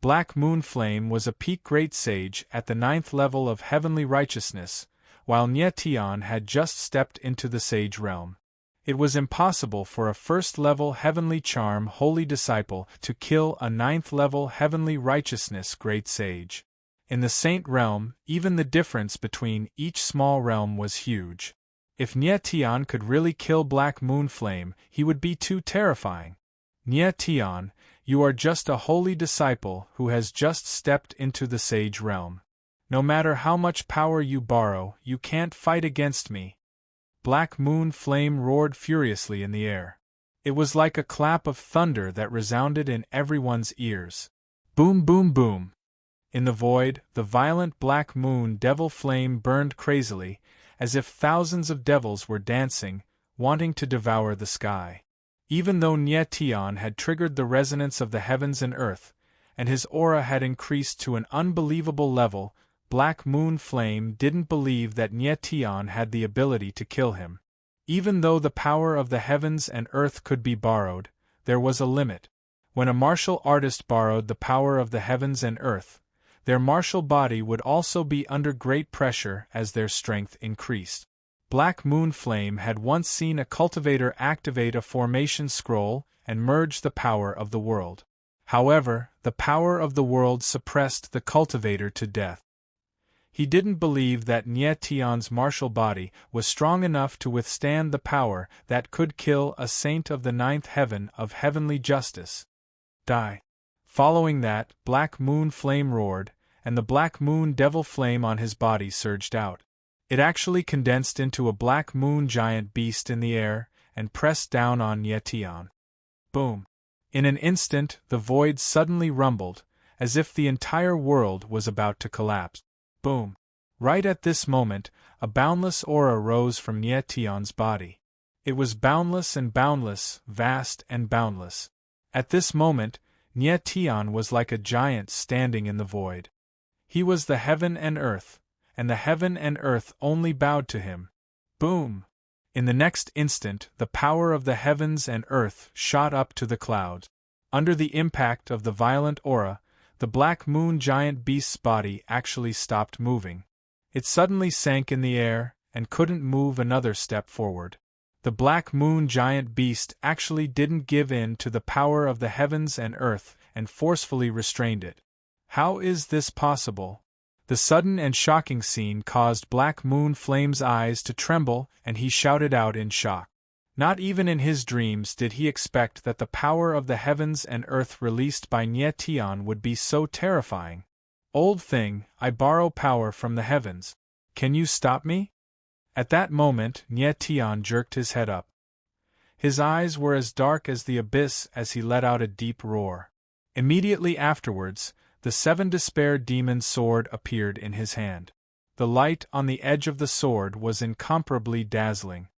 Black Moon Flame was a peak great sage at the 9th level of heavenly righteousness, while Nye Tian had just stepped into the sage realm. It was impossible for a first-level heavenly charm holy disciple to kill a 9th-level heavenly righteousness great sage. In the saint realm, even the difference between each small realm was huge. If Nye Tian could really kill Black Moon Flame, he would be too terrifying. Nye Tian, you are just a holy disciple who has just stepped into the sage realm. No matter how much power you borrow, you can't fight against me. Black Moon Flame roared furiously in the air. It was like a clap of thunder that resounded in everyone's ears. Boom, boom, boom. In the void, the violent Black Moon Devil Flame burned crazily, as if thousands of devils were dancing, wanting to devour the sky. Even though Nye Tian had triggered the resonance of the heavens and earth, and his aura had increased to an unbelievable level, Black Moon Flame didn't believe that Nye Tian had the ability to kill him. Even though the power of the heavens and earth could be borrowed, there was a limit. When a martial artist borrowed the power of the heavens and earth, their martial body would also be under great pressure as their strength increased. Black Moon Flame had once seen a cultivator activate a formation scroll and merge the power of the world. However, the power of the world suppressed the cultivator to death. He didn't believe that Nye Tian's martial body was strong enough to withstand the power that could kill a saint of the 9th heaven of heavenly justice. Die. Following that, Black Moon Flame roared, and the Black Moon Devil Flame on his body surged out. It actually condensed into a Black Moon giant beast in the air and pressed down on Nye Tian. Boom. In an instant, the void suddenly rumbled, as if the entire world was about to collapse. Boom. Right at this moment, a boundless aura rose from Nye Tian's body. It was boundless and boundless, vast and boundless. At this moment, Nye Tian was like a giant standing in the void. He was the heaven and earth, and the heaven and earth only bowed to him. Boom! In the next instant, the power of the heavens and earth shot up to the clouds. Under the impact of the violent aura, the Black Moon giant beast's body actually stopped moving. It suddenly sank in the air and couldn't move another step forward. The Black Moon giant beast actually didn't give in to the power of the heavens and earth and forcefully restrained it. How is this possible? The sudden and shocking scene caused Black Moon Flame's eyes to tremble, and he shouted out in shock. Not even in his dreams did he expect that the power of the heavens and earth released by Nye Tian would be so terrifying. Old thing, I borrow power from the heavens. Can you stop me? At that moment, Nye Tian jerked his head up. His eyes were as dark as the abyss as he let out a deep roar. Immediately afterwards, the 7 Despair Demon sword appeared in his hand. The light on the edge of the sword was incomparably dazzling.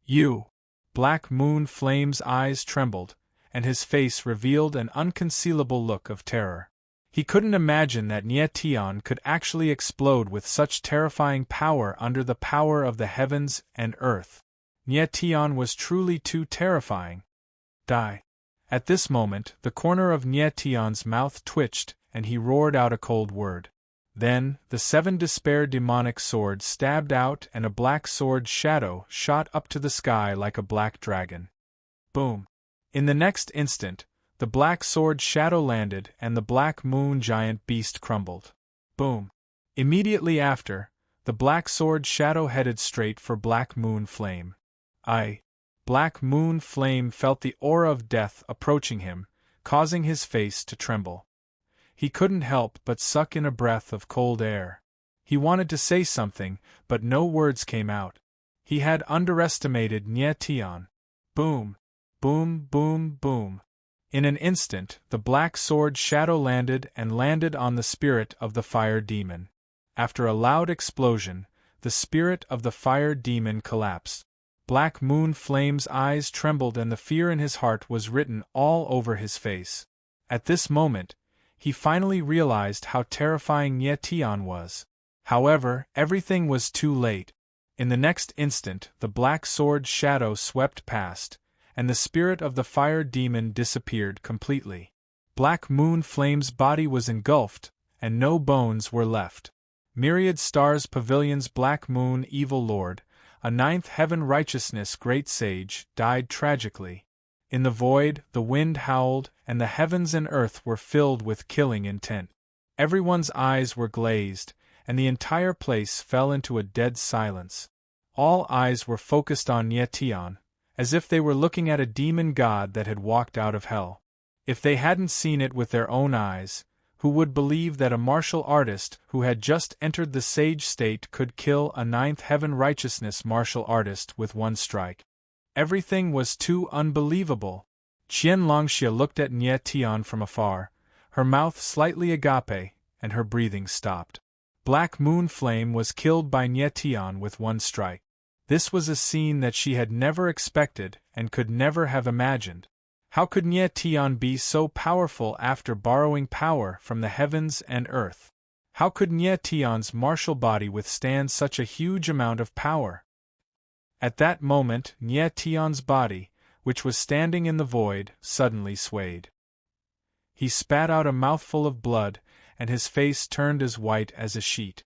You! Black Moon Flame's eyes trembled, and his face revealed an unconcealable look of terror. He couldn't imagine that Nye Tian could actually explode with such terrifying power under the power of the heavens and earth. Nye Tian was truly too terrifying. Die. At this moment, the corner of Nyetian's mouth twitched, and he roared out a cold word. Then, the 7 despair demonic swords stabbed out and a black sword shadow shot up to the sky like a black dragon. Boom! In the next instant, the black sword shadow landed and the black moon giant beast crumbled. Boom! Immediately after, the black sword shadow headed straight for Black Moon Flame. Black Moon Flame felt the aura of death approaching him, causing his face to tremble. He couldn't help but suck in a breath of cold air. He wanted to say something, but no words came out. He had underestimated Nyetian. Boom! Boom! Boom! Boom! In an instant, the black sword shadow landed on the spirit of the fire demon. After a loud explosion, the spirit of the fire demon collapsed. Black Moon Flame's eyes trembled and the fear in his heart was written all over his face. At this moment, he finally realized how terrifying Nyetian was. However, everything was too late. In the next instant, the black sword shadow swept past, and the spirit of the fire demon disappeared completely. Black Moon Flame's body was engulfed, and no bones were left. Myriad Stars Pavilion's Black Moon Evil Lord, a 9th Heaven Righteousness Great Sage, died tragically. In the void, the wind howled, and the heavens and earth were filled with killing intent. Everyone's eyes were glazed, and the entire place fell into a dead silence. All eyes were focused on Nyetian, as if they were looking at a demon god that had walked out of hell. If they hadn't seen it with their own eyes, who would believe that a martial artist who had just entered the sage state could kill a 9th Heaven Righteousness martial artist with one strike? Everything was too unbelievable. Qian Longxia looked at Nyetian from afar, her mouth slightly agape, and her breathing stopped. Black Moon Flame was killed by Nyetian with one strike. This was a scene that she had never expected and could never have imagined. How could Nyetian be so powerful after borrowing power from the heavens and earth? How could Nyetian's martial body withstand such a huge amount of power? At that moment, Nyetian's body, which was standing in the void, suddenly swayed. He spat out a mouthful of blood, and his face turned as white as a sheet.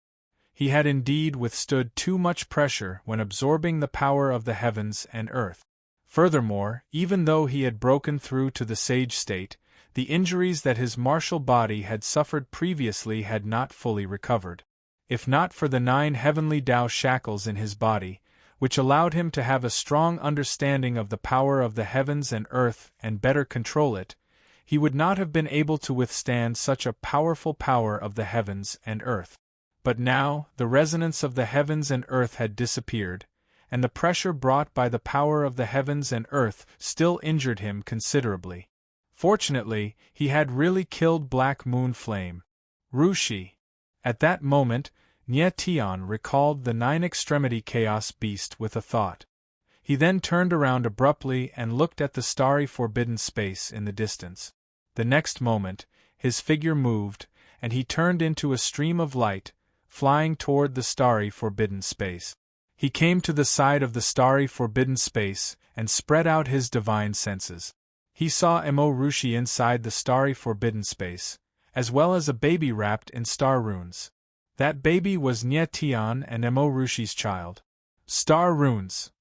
He had indeed withstood too much pressure when absorbing the power of the heavens and earth. Furthermore, even though he had broken through to the sage state, the injuries that his martial body had suffered previously had not fully recovered. If not for the 9 heavenly Tao shackles in his body, which allowed him to have a strong understanding of the power of the heavens and earth and better control it, he would not have been able to withstand such a powerful power of the heavens and earth. But now, the resonance of the heavens and earth had disappeared, and the pressure brought by the power of the heavens and earth still injured him considerably. Fortunately, he had really killed Black Moon Flame. Rushi. At that moment, Nyetian recalled the 9-extremity chaos beast with a thought. He then turned around abruptly and looked at the starry forbidden space in the distance. The next moment, his figure moved, and he turned into a stream of light, flying toward the starry forbidden space. He came to the side of the starry forbidden space and spread out his divine senses. He saw Emo Rushi inside the starry forbidden space, as well as a baby wrapped in star runes. That baby was Nyetian and Emo Rushi's child. Star runes!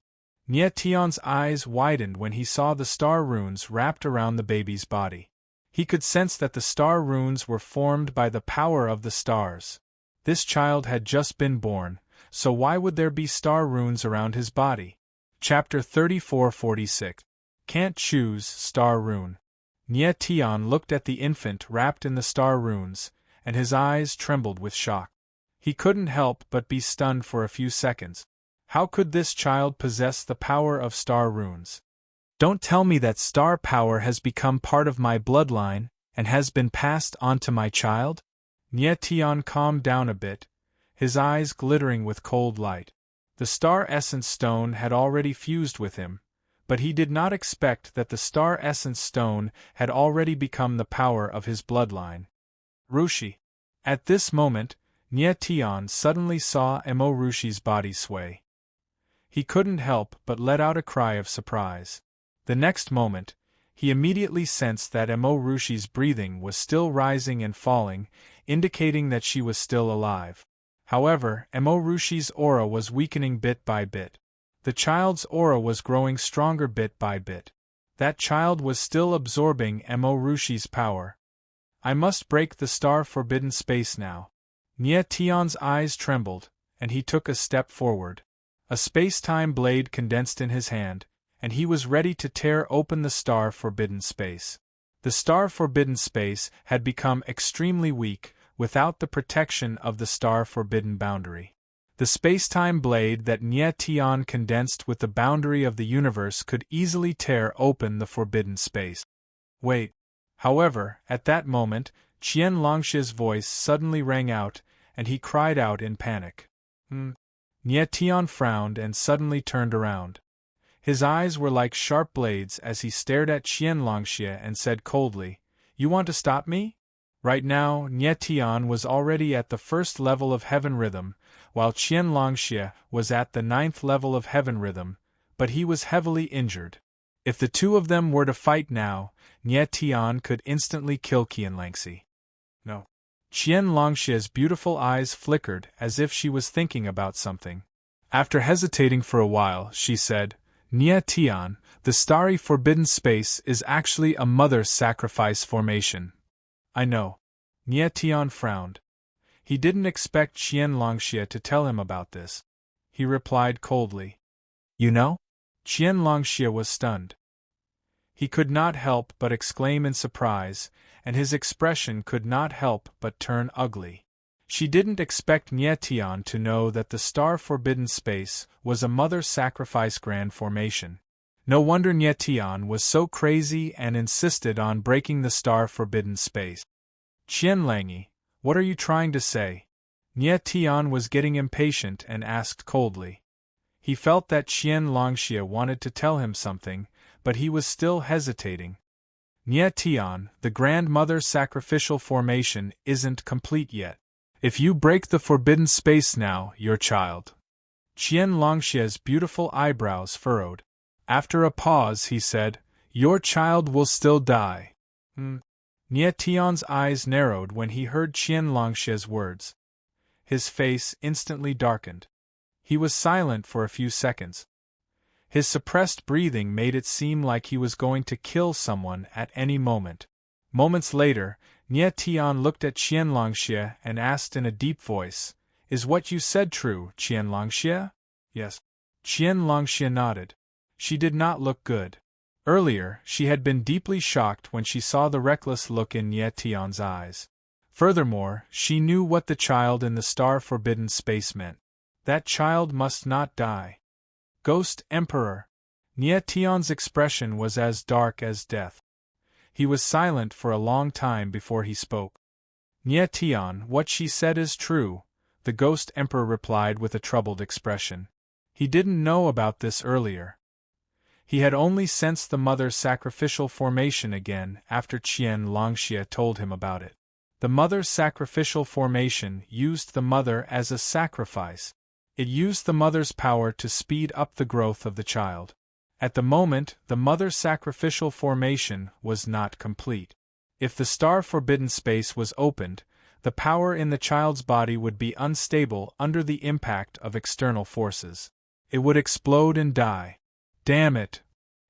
Nyetian's eyes widened when he saw the star runes wrapped around the baby's body. He could sense that the star runes were formed by the power of the stars. This child had just been born, so why would there be star runes around his body? Chapter 34-46. Can't choose star rune. Nyetian looked at the infant wrapped in the star runes, and his eyes trembled with shock. He couldn't help but be stunned for a few seconds. How could this child possess the power of star runes? Don't tell me that star power has become part of my bloodline, and has been passed on to my child? Nyetian calmed down a bit, his eyes glittering with cold light. The star essence stone had already fused with him, but he did not expect that the star essence stone had already become the power of his bloodline. Rushi. At this moment, Nyetian suddenly saw Emo Rushi's body sway. He couldn't help but let out a cry of surprise. The next moment, He immediately sensed that Mo Rushi's breathing was still rising and falling, indicating that she was still alive. However, Mo Rushi's aura was weakening bit by bit. The child's aura was growing stronger bit by bit. That child was still absorbing Mo Rushi's power. I must break the star-forbidden space now. Nie Tian's eyes trembled, and he took a step forward. A space-time blade condensed in his hand, and he was ready to tear open the star-forbidden space. The star-forbidden space had become extremely weak, without the protection of the star-forbidden boundary. The space-time blade that Nie Tian condensed with the boundary of the universe could easily tear open the forbidden space. Wait. However, at that moment, Qian Longxia's voice suddenly rang out, and he cried out in panic. Nie Tian frowned and suddenly turned around. His eyes were like sharp blades as he stared at Qian Longxia and said coldly, "You want to stop me?" Right now, Nie Tian was already at the first level of heaven rhythm, while Qian Longxia was at the 9th level of heaven rhythm, but he was heavily injured. If the two of them were to fight now, Nie Tian could instantly kill Qian Longxia. No. Qian Longxia's beautiful eyes flickered as if she was thinking about something. After hesitating for a while, she said, "Nie Tian, the starry forbidden space is actually a mother sacrifice formation." "I know." Nie Tian frowned. He didn't expect Qian Longxia to tell him about this. He replied coldly, "You know?" Qian Longxia was stunned. He could not help but exclaim in surprise, and his expression could not help but turn ugly. She didn't expect Nie Tian to know that the star-forbidden space was a mother sacrifice grand formation. No wonder Nie Tian was so crazy and insisted on breaking the star-forbidden space. "Qian Longxia, what are you trying to say?" Nie Tian was getting impatient and asked coldly. He felt that Qian Longxia wanted to tell him something, but he was still hesitating. "Nie Tian, the Grand Mother sacrificial formation isn't complete yet. If you break the forbidden space now, your child." Qian Longxia's beautiful eyebrows furrowed. After a pause he said, "Your child will still die." Nie Tian's eyes narrowed when he heard Qian Longxia's words. His face instantly darkened. He was silent for a few seconds. His suppressed breathing made it seem like he was going to kill someone at any moment. Moments later, Nie Tian looked at Qian Longxia and asked in a deep voice, "Is what you said true, Qian Longxia?" "Yes." Qian Longxia nodded. She did not look good. Earlier, she had been deeply shocked when she saw the reckless look in Nie Tian's eyes. Furthermore, she knew what the child in the star-forbidden space meant. That child must not die. Ghost Emperor. Nie Tian's expression was as dark as death. He was silent for a long time before he spoke. "Nie Tian, what she said is true," the Ghost Emperor replied with a troubled expression. He didn't know about this earlier. He had only sensed the mother sacrificial formation again after Qian Longxia told him about it. The mother sacrificial formation used the mother as a sacrifice. It used the mother's power to speed up the growth of the child. At the moment, the mother sacrificial formation was not complete. If the star-forbidden space was opened, the power in the child's body would be unstable under the impact of external forces. It would explode and die. Damn it!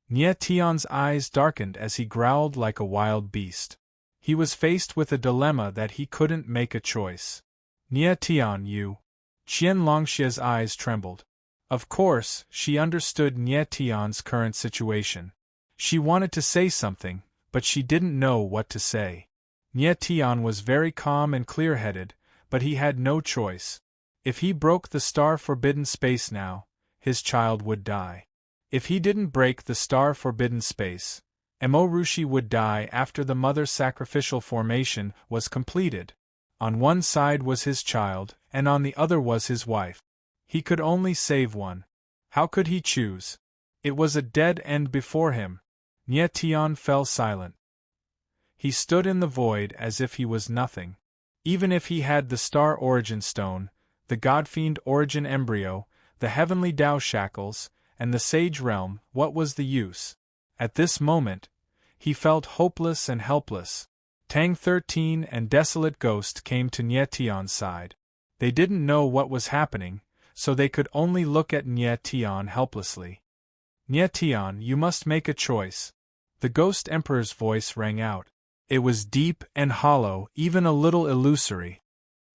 Nie Tian's eyes darkened as he growled like a wild beast. He was faced with a dilemma that he couldn't make a choice. "Nie Tian, you..." Qian Longxia's eyes trembled. Of course, she understood Nie Tian's current situation. She wanted to say something, but she didn't know what to say. Nie Tian was very calm and clear-headed, but he had no choice. If he broke the star-forbidden space now, his child would die. If he didn't break the star-forbidden space, Mo Rushi would die after the mother sacrificial formation was completed. On one side was his child, and on the other was his wife. He could only save one. How could he choose? It was a dead end before him. Nie Tian fell silent. He stood in the void as if he was nothing. Even if he had the Star Origin Stone, the Godfiend Origin Embryo, the Heavenly Tao Shackles, and the Sage Realm, what was the use? At this moment, He felt hopeless and helpless. Tang 13 and Desolate Ghost came to Nye Tion's side. They didn't know what was happening, so they could only look at Nye Tion helplessly. Nye Tion, you must make a choice. The Ghost Emperor's voice rang out. It was deep and hollow, even a little illusory.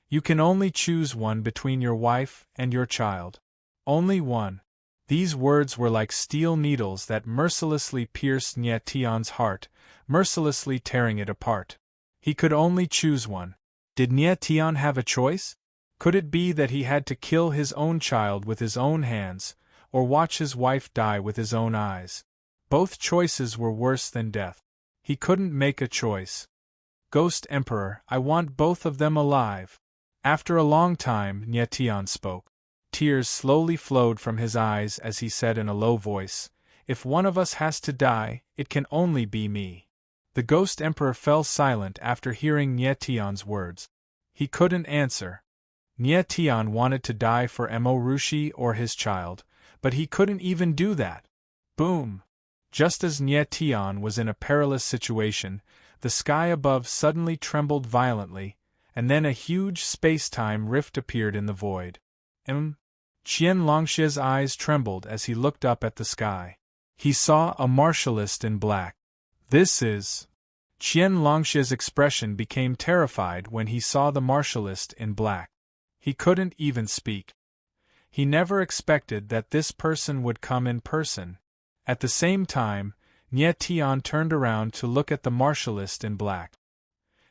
You can only choose one between your wife and your child. Only one. These words were like steel needles that mercilessly pierced Nye Tion's heart, mercilessly tearing it apart. He could only choose one. Did Nye Tion have a choice? Could it be that he had to kill his own child with his own hands, or watch his wife die with his own eyes? Both choices were worse than death. He couldn't make a choice. Ghost Emperor, I want both of them alive. After a long time, Nye Tion spoke. Tears slowly flowed from his eyes as he said in a low voice, if one of us has to die, it can only be me. The Ghost Emperor fell silent after hearing Nye Tion's words. He couldn't answer. Nye Tion wanted to die for Mo Rushi or his child, but he couldn't even do that. Boom! Just as Nye Tion was in a perilous situation, the sky above suddenly trembled violently, and then a huge space-time rift appeared in the void. Qian Longxie's eyes trembled as he looked up at the sky. He saw a martialist in black. This is... Qian Longxie's expression became terrified when he saw the martialist in black. He couldn't even speak. He never expected that this person would come in person. At the same time, Nye Tion turned around to look at the martialist in black.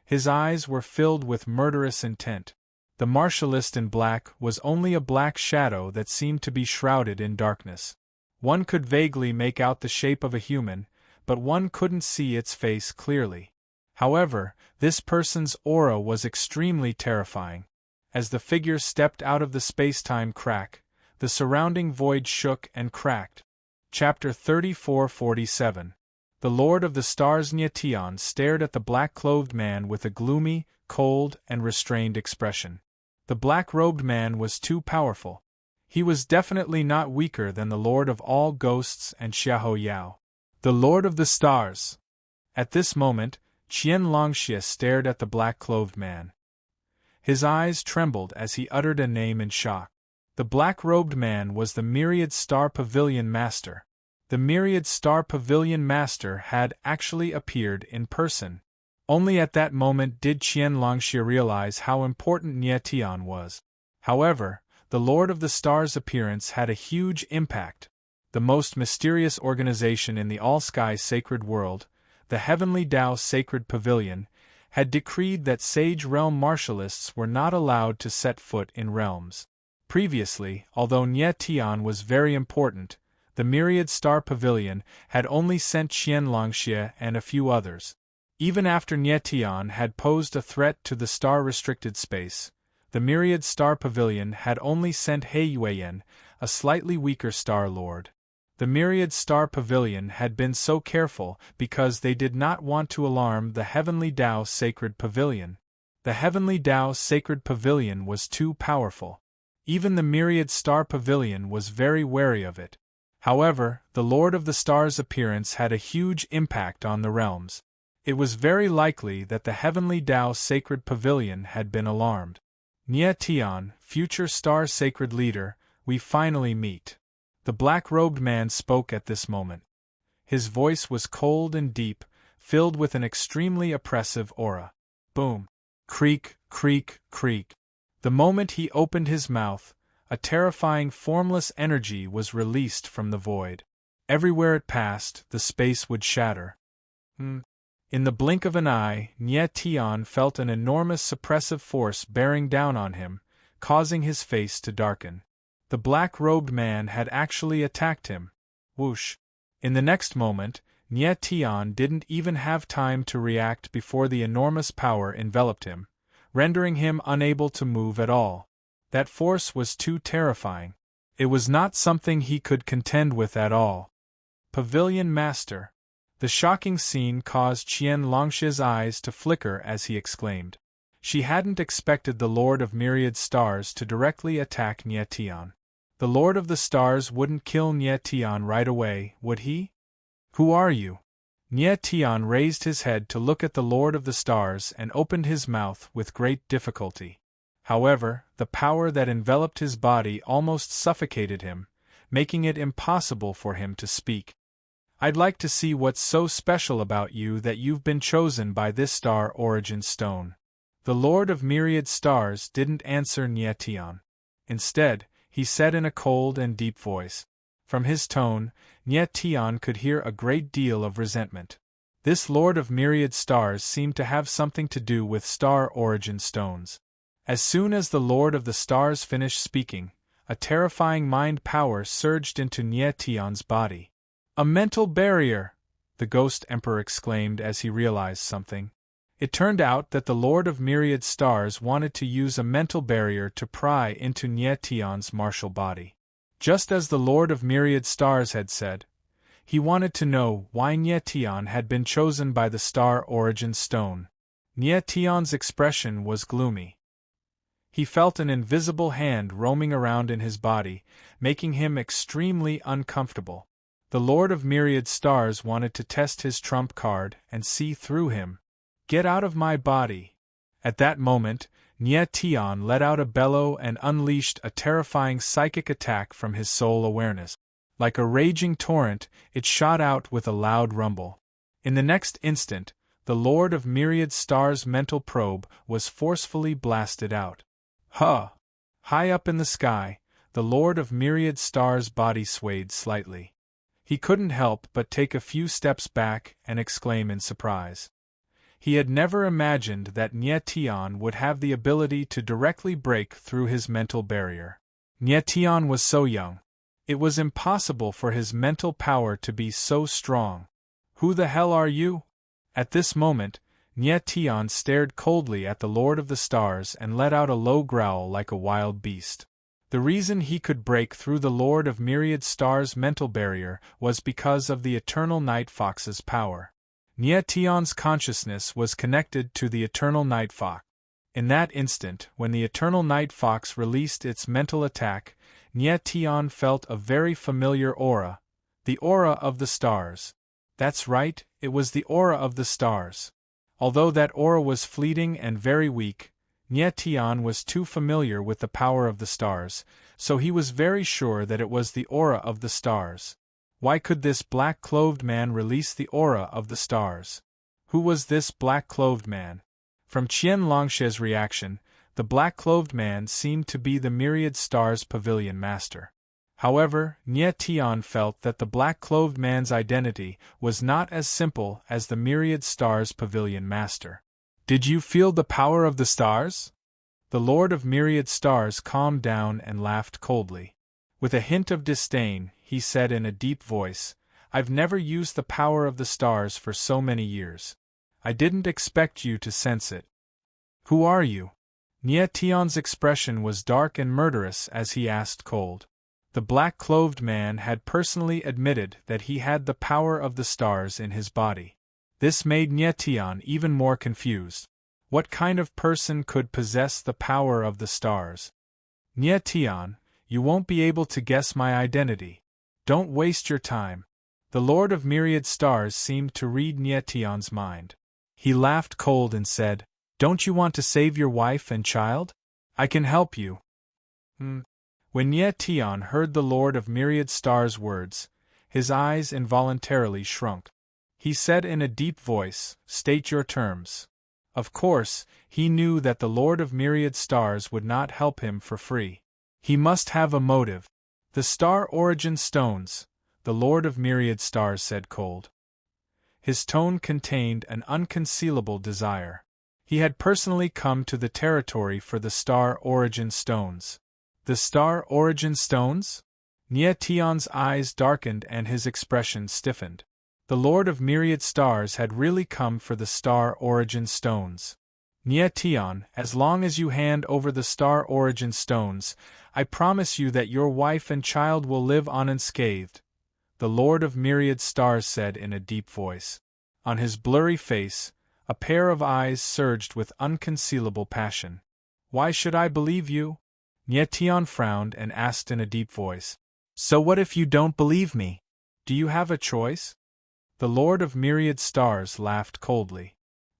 His eyes were filled with murderous intent. The martialist in black was only a black shadow that seemed to be shrouded in darkness. One could vaguely make out the shape of a human, but one couldn't see its face clearly. However, this person's aura was extremely terrifying. As the figure stepped out of the space-time crack, the surrounding void shook and cracked. Chapter 34-47. The Lord of the Stars Nye Tion stared at the black-clothed man with a gloomy, cold, and restrained expression. The black-robed man was too powerful. He was definitely not weaker than the Lord of all Ghosts and Xiahou Yao. The Lord of the Stars. At this moment, Qian Longxie stared at the black-clothed man. His eyes trembled as he uttered a name in shock. The black-robed man was the Myriad Star Pavilion Master. The Myriad Star Pavilion Master had actually appeared in person. Only at that moment did Qian Longxie realize how important Nye Tion was. However, the Lord of the Stars' appearance had a huge impact. The most mysterious organization in the all-sky sacred world, the Heavenly Tao Sacred Pavilion, had decreed that Sage Realm martialists were not allowed to set foot in realms. Previously, although Nye Tion was very important, the Myriad Star Pavilion had only sent Qian Longxie and a few others. Even after Nye Tion had posed a threat to the star-restricted space, the Myriad Star Pavilion had only sent He Yueyan, a slightly weaker Star Lord. The Myriad Star Pavilion had been so careful because they did not want to alarm the Heavenly Tao Sacred Pavilion. The Heavenly Tao Sacred Pavilion was too powerful. Even the Myriad Star Pavilion was very wary of it. However, the Lord of the Stars' appearance had a huge impact on the realms. It was very likely that the Heavenly Tao Sacred Pavilion had been alarmed. Nye Tion, future Star Sacred Leader, we finally meet. The black-robed man spoke at this moment. His voice was cold and deep, filled with an extremely oppressive aura. Boom! Creak, creak, creak. The moment he opened his mouth, a terrifying formless energy was released from the void. Everywhere it passed, the space would shatter. In the blink of an eye, Nye Tion felt an enormous suppressive force bearing down on him, causing his face to darken. The black-robed man had actually attacked him. Whoosh! In the next moment, Nye Tion didn't even have time to react before the enormous power enveloped him, rendering him unable to move at all. That force was too terrifying. It was not something he could contend with at all. Pavilion Master. The shocking scene caused Qian Longxie's eyes to flicker as he exclaimed. She hadn't expected the Lord of Myriad Stars to directly attack Nye Tion. The Lord of the Stars wouldn't kill Nye Tion right away, would he? Who are you? Nyetian raised his head to look at the Lord of the Stars and opened his mouth with great difficulty. However, the power that enveloped his body almost suffocated him, making it impossible for him to speak. "I'd like to see what's so special about you that you've been chosen by this star origin stone." The Lord of Myriad Stars didn't answer Nyetian. Instead, he said in a cold and deep voice. From his tone, Nyetian could hear a great deal of resentment. This Lord of Myriad Stars seemed to have something to do with star origin stones. As soon as the Lord of the Stars finished speaking, a terrifying mind power surged into Nyetian's body. "A mental barrier!" the Ghost Emperor exclaimed as he realized something. It turned out that the Lord of Myriad Stars wanted to use a mental barrier to pry into Nyetian's martial body. Just as the Lord of Myriad Stars had said, he wanted to know why Nyetian had been chosen by the star origin stone. Nyetian's expression was gloomy. He felt an invisible hand roaming around in his body, making him extremely uncomfortable. The Lord of Myriad Stars wanted to test his trump card and see through him. "Get out of my body!" At that moment, Nyetian let out a bellow and unleashed a terrifying psychic attack from his soul awareness. Like a raging torrent, it shot out with a loud rumble. In the next instant, the Lord of Myriad Stars' mental probe was forcefully blasted out. Huh! High up in the sky, the Lord of Myriad Stars' body swayed slightly. He couldn't help but take a few steps back and exclaim in surprise. He had never imagined that Nyetian would have the ability to directly break through his mental barrier. Nyetian was so young. It was impossible for his mental power to be so strong. "Who the hell are you?" At this moment, Nyetian stared coldly at the Lord of the Stars and let out a low growl like a wild beast. The reason he could break through the Lord of Myriad Stars' mental barrier was because of the Eternal Night Fox's power. Nyetian's consciousness was connected to the Eternal Night Fox. In that instant, when the Eternal Night Fox released its mental attack, Nyetian felt a very familiar aura, the aura of the stars. That's right, it was the aura of the stars. Although that aura was fleeting and very weak, Nyetian was too familiar with the power of the stars, so he was very sure that it was the aura of the stars. Why could this black-clothed man release the aura of the stars? Who was this black-clothed man? From Qian Longshe's reaction, the black-clothed man seemed to be the Myriad Stars Pavilion Master. However, Nyetian felt that the black-clothed man's identity was not as simple as the Myriad Stars Pavilion Master. "Did you feel the power of the stars?" The Lord of Myriad Stars calmed down and laughed coldly. With a hint of disdain, he said in a deep voice, "I've never used the power of the stars for so many years. I didn't expect you to sense it." "Who are you?" Nyetian's expression was dark and murderous as he asked cold. The black-clothed man had personally admitted that he had the power of the stars in his body. This made Nyetian even more confused. What kind of person could possess the power of the stars? "Nyetian, you won't be able to guess my identity. Don't waste your time." The Lord of Myriad Stars seemed to read Nyetian's mind. He laughed cold and said, "Don't you want to save your wife and child? I can help you." When Nyetian heard the Lord of Myriad Stars' words, his eyes involuntarily shrunk. He said in a deep voice, "State your terms." Of course, he knew that the Lord of Myriad Stars would not help him for free. He must have a motive. "The star origin stones," the Lord of Myriad Stars said cold. His tone contained an unconcealable desire. He had personally come to the territory for the star origin stones. The star origin stones? Nyetian's eyes darkened and his expression stiffened. The Lord of Myriad Stars had really come for the star origin stones. "Nyetian, as long as you hand over the star origin stones, I promise you that your wife and child will live on unscathed," the Lord of Myriad Stars said in a deep voice. On his blurry face, a pair of eyes surged with unconcealable passion. "Why should I believe you?" Nyetian frowned and asked in a deep voice. "So what if you don't believe me? Do you have a choice?" The Lord of Myriad Stars laughed coldly.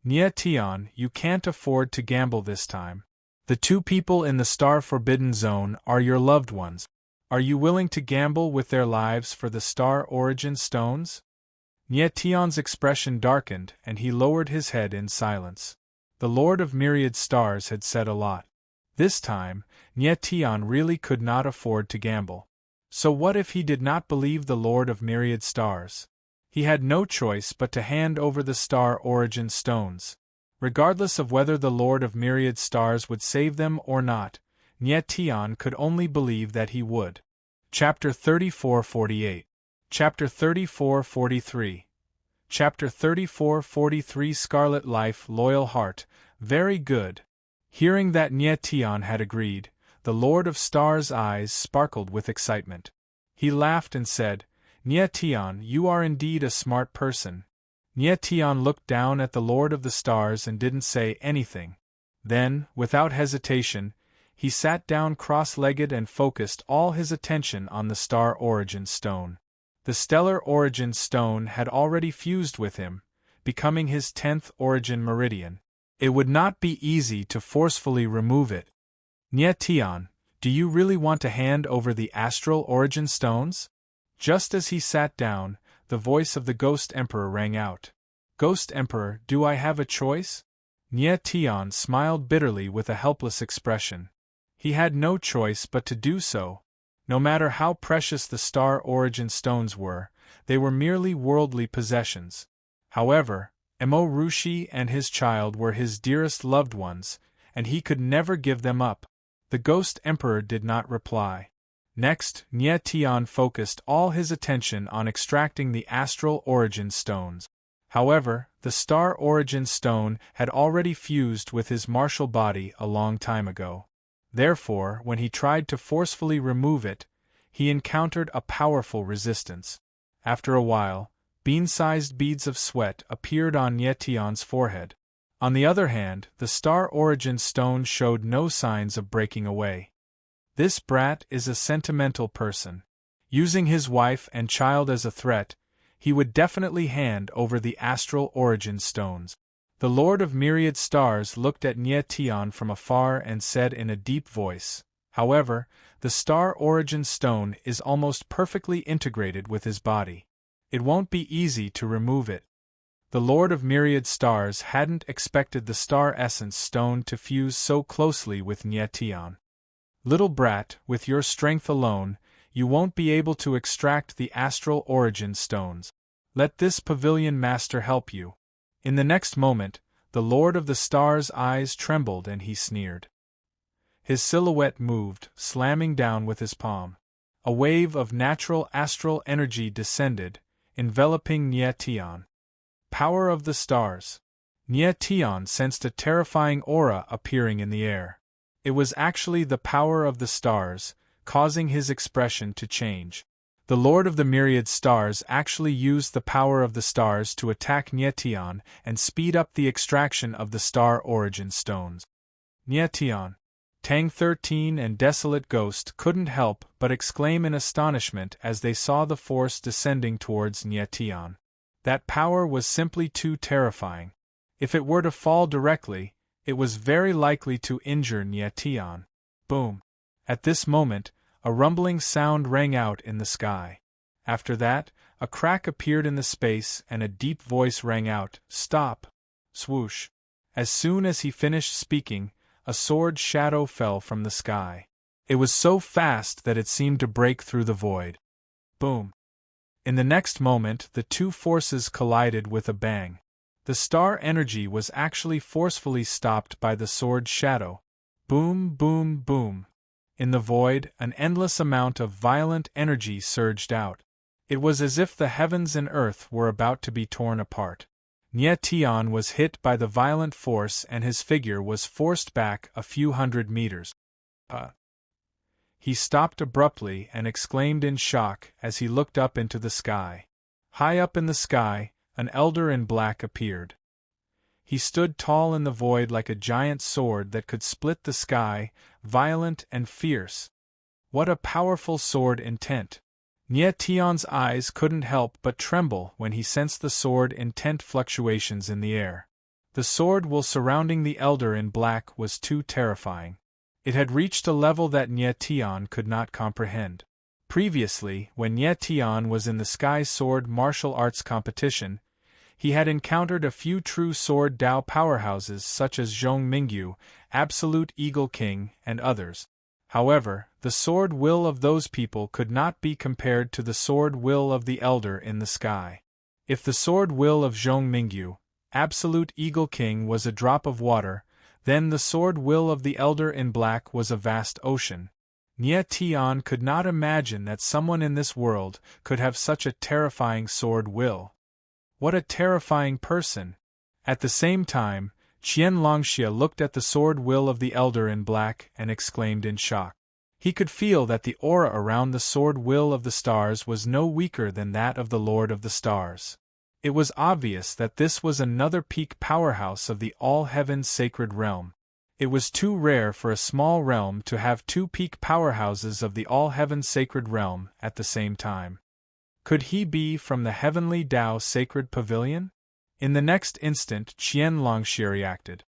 Tion, you can't afford to gamble this time. The two people in the star-forbidden zone are your loved ones. Are you willing to gamble with their lives for the star origin stones? Tion's expression darkened and he lowered his head in silence. The Lord of Myriad Stars had said a lot. This time, Tion really could not afford to gamble. So what if he did not believe the Lord of Myriad Stars? He had no choice but to hand over the star origin stones. Regardless of whether the Lord of Myriad Stars would save them or not, Tion could only believe that he would. Chapter 34:48. Chapter 34:43. Chapter 34:43 Scarlet Life Loyal Heart, very good. Hearing that Tion had agreed, the Lord of Stars' eyes sparkled with excitement. He laughed and said, Tion, you are indeed a smart person. Tion looked down at the Lord of the Stars and didn't say anything. Then, without hesitation, he sat down cross-legged and focused all his attention on the star origin stone. The stellar origin stone had already fused with him, becoming his 10th origin meridian. It would not be easy to forcefully remove it. Tion, do you really want to hand over the astral origin stones? Just as he sat down, the voice of the Ghost Emperor rang out. Ghost Emperor, do I have a choice? Tion smiled bitterly with a helpless expression. He had no choice but to do so. No matter how precious the star origin stones were, they were merely worldly possessions. However, Emo Rushi and his child were his dearest loved ones, and he could never give them up. The Ghost Emperor did not reply. Next, Tion focused all his attention on extracting the astral origin stones. However, the star origin stone had already fused with his martial body a long time ago. Therefore, when he tried to forcefully remove it, he encountered a powerful resistance. After a while, bean-sized beads of sweat appeared on Tion's forehead. On the other hand, the star origin stone showed no signs of breaking away. This brat is a sentimental person. Using his wife and child as a threat, he would definitely hand over the astral origin stones. The Lord of Myriad Stars looked at Tion from afar and said in a deep voice, however, the star origin stone is almost perfectly integrated with his body. It won't be easy to remove it. The Lord of Myriad Stars hadn't expected the star essence stone to fuse so closely with Tion. Little brat, with your strength alone, you won't be able to extract the astral origin stones. Let this pavilion master help you. In the next moment, the Lord of the Stars' eyes trembled and he sneered. His silhouette moved, slamming down with his palm. A wave of natural astral energy descended, enveloping Tion. Power of the Stars. Tion sensed a terrifying aura appearing in the air. It was actually the power of the stars, causing his expression to change. The Lord of the Myriad Stars actually used the power of the stars to attack Tion and speed up the extraction of the star origin stones. Tion, Tang 13 and Desolate Ghost couldn't help but exclaim in astonishment as they saw the force descending towards Tion. That power was simply too terrifying. If it were to fall directly, it was very likely to injure Tion. Boom! At this moment, a rumbling sound rang out in the sky. After that, a crack appeared in the space and a deep voice rang out, "Stop!" Swoosh! As soon as he finished speaking, a sword shadow fell from the sky. It was so fast that it seemed to break through the void. Boom! In the next moment, the two forces collided with a bang. The star energy was actually forcefully stopped by the sword shadow. Boom, boom, boom. In the void, an endless amount of violent energy surged out. It was as if the heavens and earth were about to be torn apart. Tion was hit by the violent force and his figure was forced back a few hundred meters. He stopped abruptly and exclaimed in shock as he looked up into the sky. High up in the sky, an elder in black appeared. He stood tall in the void like a giant sword that could split the sky, violent and fierce. What a powerful sword intent! Nie Tion's eyes couldn't help but tremble when he sensed the sword intent fluctuations in the air. The sword will surrounding the elder in black was too terrifying. It had reached a level that Nie Tion could not comprehend. Previously, when Nie Tion was in the Sky Sword martial arts competition, he had encountered a few true sword Dao powerhouses such as Zhong Mingyu, Absolute Eagle King, and others. However, the sword will of those people could not be compared to the sword will of the elder in the sky. If the sword will of Zhong Mingyu, Absolute Eagle King, was a drop of water, then the sword will of the elder in black was a vast ocean. Nie Tion could not imagine that someone in this world could have such a terrifying sword will. What a terrifying person! At the same time, Qian Longxie looked at the sword will of the elder in black and exclaimed in shock. He could feel that the aura around the sword will of the stars was no weaker than that of the Lord of the Stars. It was obvious that this was another peak powerhouse of the All-Heaven Sacred Realm. It was too rare for a small realm to have two peak powerhouses of the All-Heaven Sacred Realm at the same time. Could he be from the Heavenly Dao Sacred Pavilion? In the next instant, Qian Longxie reacted.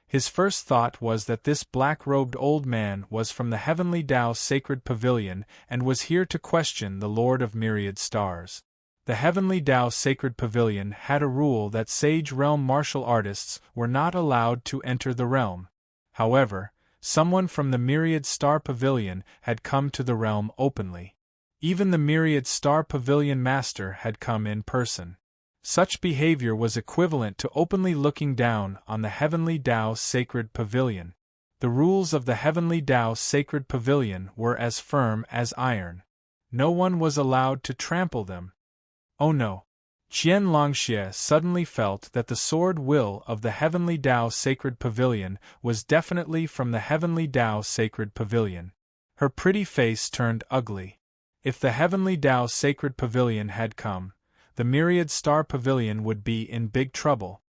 His first thought was that this black-robed old man was from the Heavenly Dao Sacred Pavilion and was here to question the Lord of Myriad Stars. The Heavenly Dao Sacred Pavilion had a rule that Sage Realm martial artists were not allowed to enter the realm. However, someone from the Myriad Star Pavilion had come to the realm openly. Even the Myriad Star Pavilion Master had come in person. Such behavior was equivalent to openly looking down on the Heavenly Dao Sacred Pavilion. The rules of the Heavenly Dao Sacred Pavilion were as firm as iron. No one was allowed to trample them. Oh no! Qian Longxie suddenly felt that the sword will of the Heavenly Dao Sacred Pavilion was definitely from the Heavenly Dao Sacred Pavilion. Her pretty face turned ugly. If the Heavenly Dao Sacred Pavilion had come, the Myriad Star Pavilion would be in big trouble.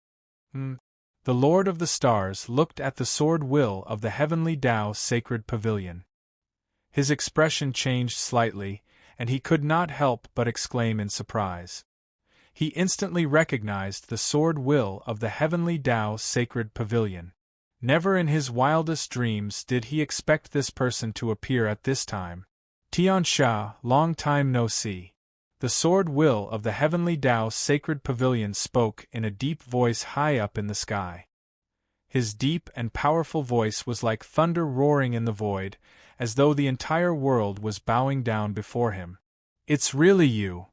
The Lord of the Stars looked at the sword will of the Heavenly Dao Sacred Pavilion. His expression changed slightly, and he could not help but exclaim in surprise. He instantly recognized the sword will of the Heavenly Dao Sacred Pavilion. Never in his wildest dreams did he expect this person to appear at this time. Tian Sha, long time no see. The sword will of the Heavenly Dao Sacred Pavilion spoke in a deep voice high up in the sky. His deep and powerful voice was like thunder roaring in the void, as though the entire world was bowing down before him. "It's really you!"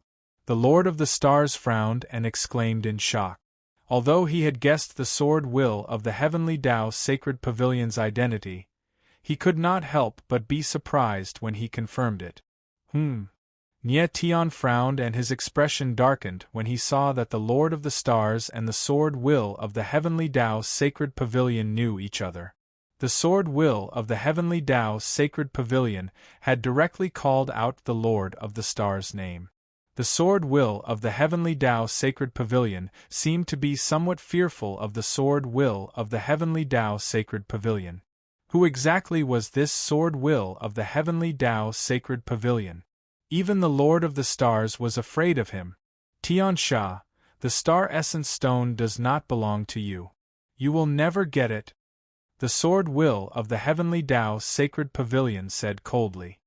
The Lord of the Stars frowned and exclaimed in shock. Although he had guessed the sword will of the Heavenly Dao Sacred Pavilion's identity, he could not help but be surprised when he confirmed it. Nie Tion frowned and his expression darkened when he saw that the Lord of the Stars and the sword will of the Heavenly Dao Sacred Pavilion knew each other. The sword will of the Heavenly Dao Sacred Pavilion had directly called out the Lord of the Stars' name. The sword will of the Heavenly Dao Sacred Pavilion seemed to be somewhat fearful of the sword will of the Heavenly Dao Sacred Pavilion. Who exactly was this sword will of the Heavenly Dao Sacred Pavilion? Even the Lord of the Stars was afraid of him. Tian Sha, the Star Essence Stone does not belong to you. You will never get it. The sword will of the Heavenly Dao Sacred Pavilion said coldly.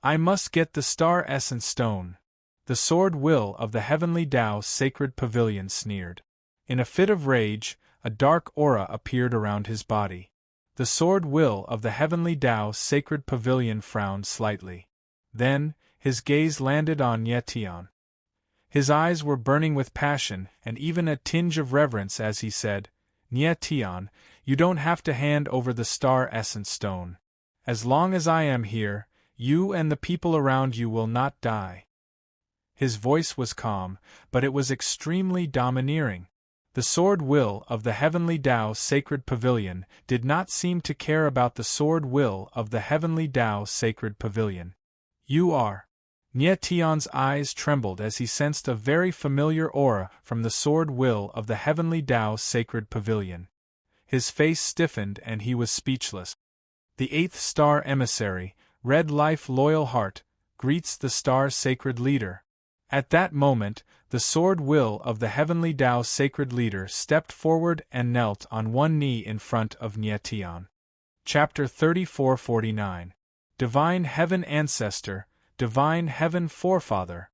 I must get the Star Essence Stone. The sword will of the Heavenly Dao Sacred Pavilion sneered. In a fit of rage, a dark aura appeared around his body. The sword will of the Heavenly Dao Sacred Pavilion frowned slightly. Then, his gaze landed on Nie Tion. His eyes were burning with passion and even a tinge of reverence as he said, Nie Tion, you don't have to hand over the Star Essence Stone. As long as I am here, you and the people around you will not die. His voice was calm, but it was extremely domineering. The sword will of the Heavenly Dao Sacred Pavilion did not seem to care about the sword will of the Heavenly Dao Sacred Pavilion. You are. Nie Tion's eyes trembled as he sensed a very familiar aura from the sword will of the Heavenly Dao Sacred Pavilion. His face stiffened and he was speechless. The 8th Star Emissary, Red Life Loyal Heart, greets the star's sacred leader. At that moment, the sword will of the heavenly Tao's sacred leader stepped forward and knelt on one knee in front of Nietian. Chapter 3449. Divine Heaven Ancestor, Divine Heaven Forefather.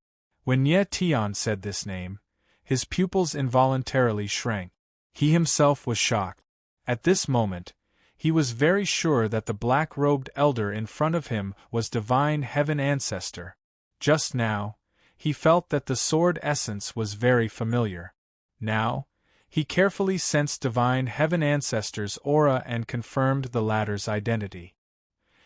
When Nietian said this name, his pupils involuntarily shrank. He himself was shocked. At this moment, he was very sure that the black-robed elder in front of him was Divine Heaven Ancestor. Just now, he felt that the sword essence was very familiar. Now, he carefully sensed Divine Heaven Ancestor's aura and confirmed the latter's identity.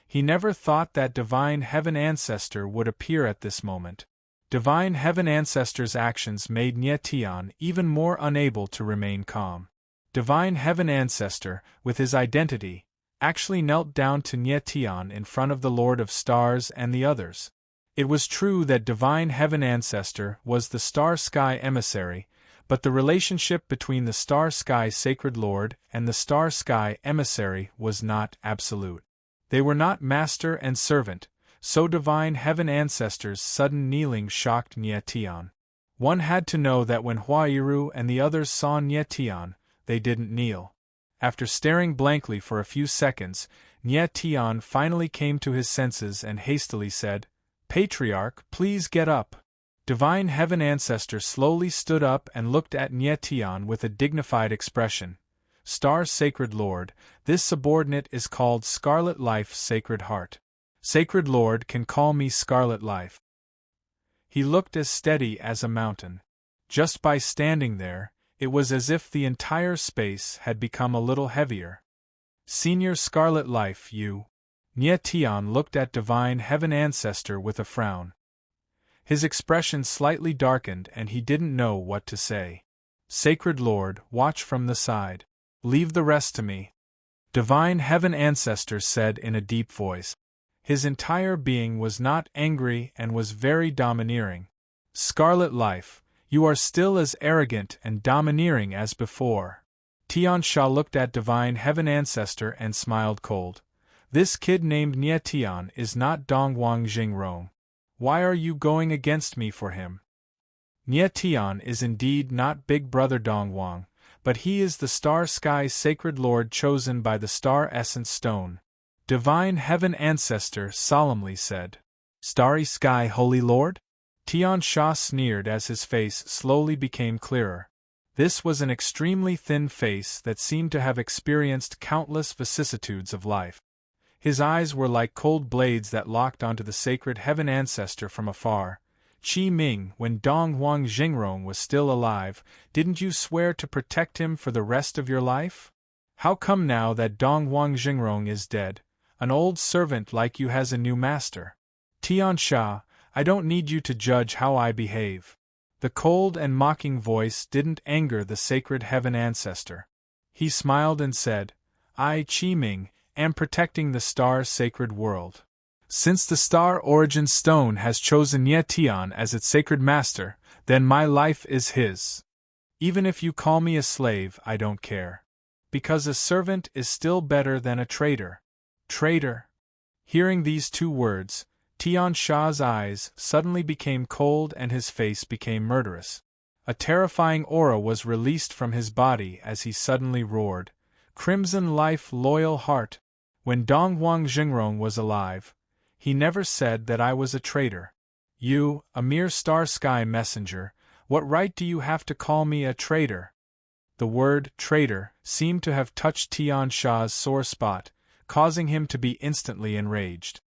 He never thought that Divine Heaven Ancestor would appear at this moment. Divine Heaven Ancestor's actions made Nietian even more unable to remain calm. Divine Heaven Ancestor, with his identity, actually knelt down to Nietian in front of the Lord of Stars and the others. It was true that Divine Heaven Ancestor was the Star Sky Emissary, but the relationship between the Star Sky Sacred Lord and the Star Sky Emissary was not absolute. They were not master and servant, so Divine Heaven Ancestor's sudden kneeling shocked Nietian. One had to know that when Huairu and the others saw Nietian, they didn't kneel. After staring blankly for a few seconds, Nietian finally came to his senses and hastily said, "Patriarch, please get up." Divine Heaven Ancestor slowly stood up and looked at Nietian with a dignified expression. "Star Sacred Lord, this subordinate is called Scarlet Life Sacred Heart. Sacred Lord can call me Scarlet Life." He looked as steady as a mountain. Just by standing there, it was as if the entire space had become a little heavier. "Senior Scarlet Life, you." Nietian looked at Divine Heaven Ancestor with a frown. His expression slightly darkened and he didn't know what to say. "Sacred Lord, watch from the side. Leave the rest to me," Divine Heaven Ancestor said in a deep voice. His entire being was not angry and was very domineering. "Scarlet Life, you are still as arrogant and domineering as before." Tian Sha looked at Divine Heaven Ancestor and smiled cold. "This kid named Nietian is not Dongwang Jingrong. Why are you going against me for him? Nietian is indeed not Big Brother Dongwang, but he is the Star Sky Sacred Lord chosen by the Star Essence Stone," Divine Heaven Ancestor solemnly said. "Starry Sky Holy Lord?" Tian Sha sneered as his face slowly became clearer. This was an extremely thin face that seemed to have experienced countless vicissitudes of life. His eyes were like cold blades that locked onto the Sacred Heaven Ancestor from afar. "Qi Ming, when Dong Huang Jingrong was still alive, didn't you swear to protect him for the rest of your life? How come now that Dong Huang Jingrong is dead, an old servant like you has a new master?" "Tian Sha, I don't need you to judge how I behave." The cold and mocking voice didn't anger the Sacred Heaven Ancestor. He smiled and said, "I, Qi Ming, am protecting the Star's sacred world. Since the Star Origin Stone has chosen Nietian as its sacred master, then my life is his. Even if you call me a slave, I don't care. Because a servant is still better than a traitor." "Traitor?" Hearing these two words, Tian Sha's eyes suddenly became cold and his face became murderous. A terrifying aura was released from his body as he suddenly roared, "Crimson Life Loyal Heart! When Dong Huang Jingrong was alive, he never said that I was a traitor. You, a mere Star Sky messenger, what right do you have to call me a traitor?" The word traitor seemed to have touched Tian Sha's sore spot, causing him to be instantly enraged.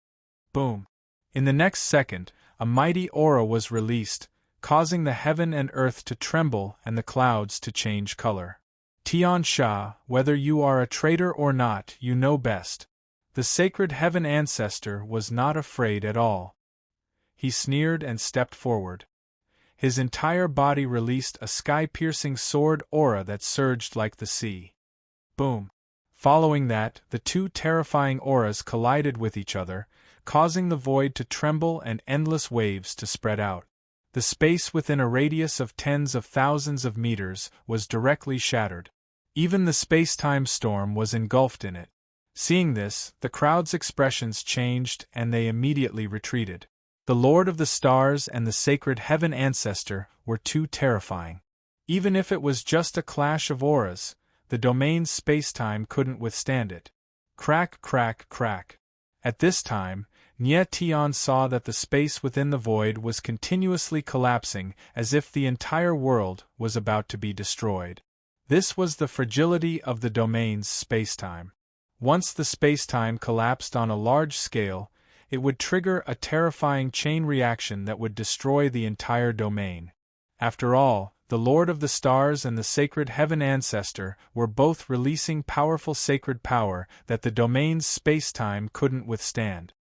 Boom! In the next second, a mighty aura was released, causing the heaven and earth to tremble and the clouds to change color. "Tian Sha, whether you are a traitor or not, you know best." The Sacred Heaven Ancestor was not afraid at all. He sneered and stepped forward. His entire body released a sky-piercing sword aura that surged like the sea. Boom! Following that, the two terrifying auras collided with each other, causing the void to tremble and endless waves to spread out. The space within a radius of tens of thousands of meters was directly shattered. Even the space-time storm was engulfed in it. Seeing this, the crowd's expressions changed and they immediately retreated. The Lord of the Stars and the sacred Heaven Ancestor were too terrifying. Even if it was just a clash of auras, the domain's spacetime couldn't withstand it. Crack, crack, crack. At this time, Nye Tian saw that the space within the void was continuously collapsing as if the entire world was about to be destroyed. This was the fragility of the domain's spacetime. Once the spacetime collapsed on a large scale, it would trigger a terrifying chain reaction that would destroy the entire domain. After all, the Lord of the Stars and the sacred Heaven Ancestor were both releasing powerful sacred power that the domain's spacetime couldn't withstand.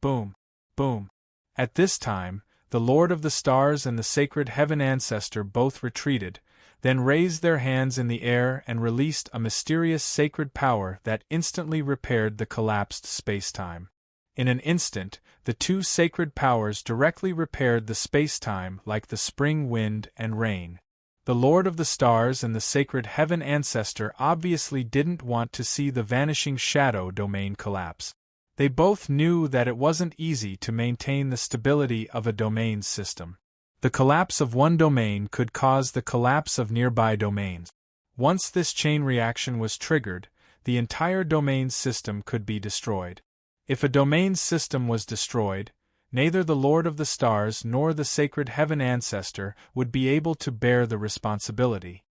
Boom, boom. At this time, the Lord of the Stars and the sacred Heaven Ancestor both retreated, then raised their hands in the air and released a mysterious sacred power that instantly repaired the collapsed spacetime. In an instant, the two sacred powers directly repaired the spacetime like the spring wind and rain. The Lord of the Stars and the sacred Heaven Ancestor obviously didn't want to see the vanishing shadow domain collapse. They both knew that it wasn't easy to maintain the stability of a domain's system. The collapse of one domain could cause the collapse of nearby domains. Once this chain reaction was triggered, the entire domain's system could be destroyed. If a domain's system was destroyed, neither the Lord of the Stars nor the sacred Heaven Ancestor would be able to bear the responsibility.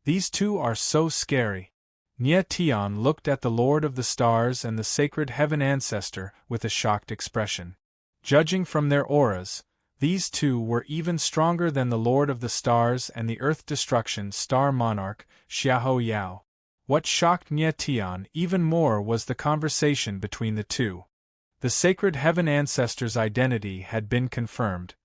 These two are so scary. Nye Tian looked at the Lord of the Stars and the sacred Heaven Ancestor with a shocked expression. Judging from their auras, these two were even stronger than the Lord of the Stars and the Earth Destruction Star Monarch, Xiahou Yao. What shocked Nye Tian even more was the conversation between the two. The sacred Heaven Ancestor's identity had been confirmed.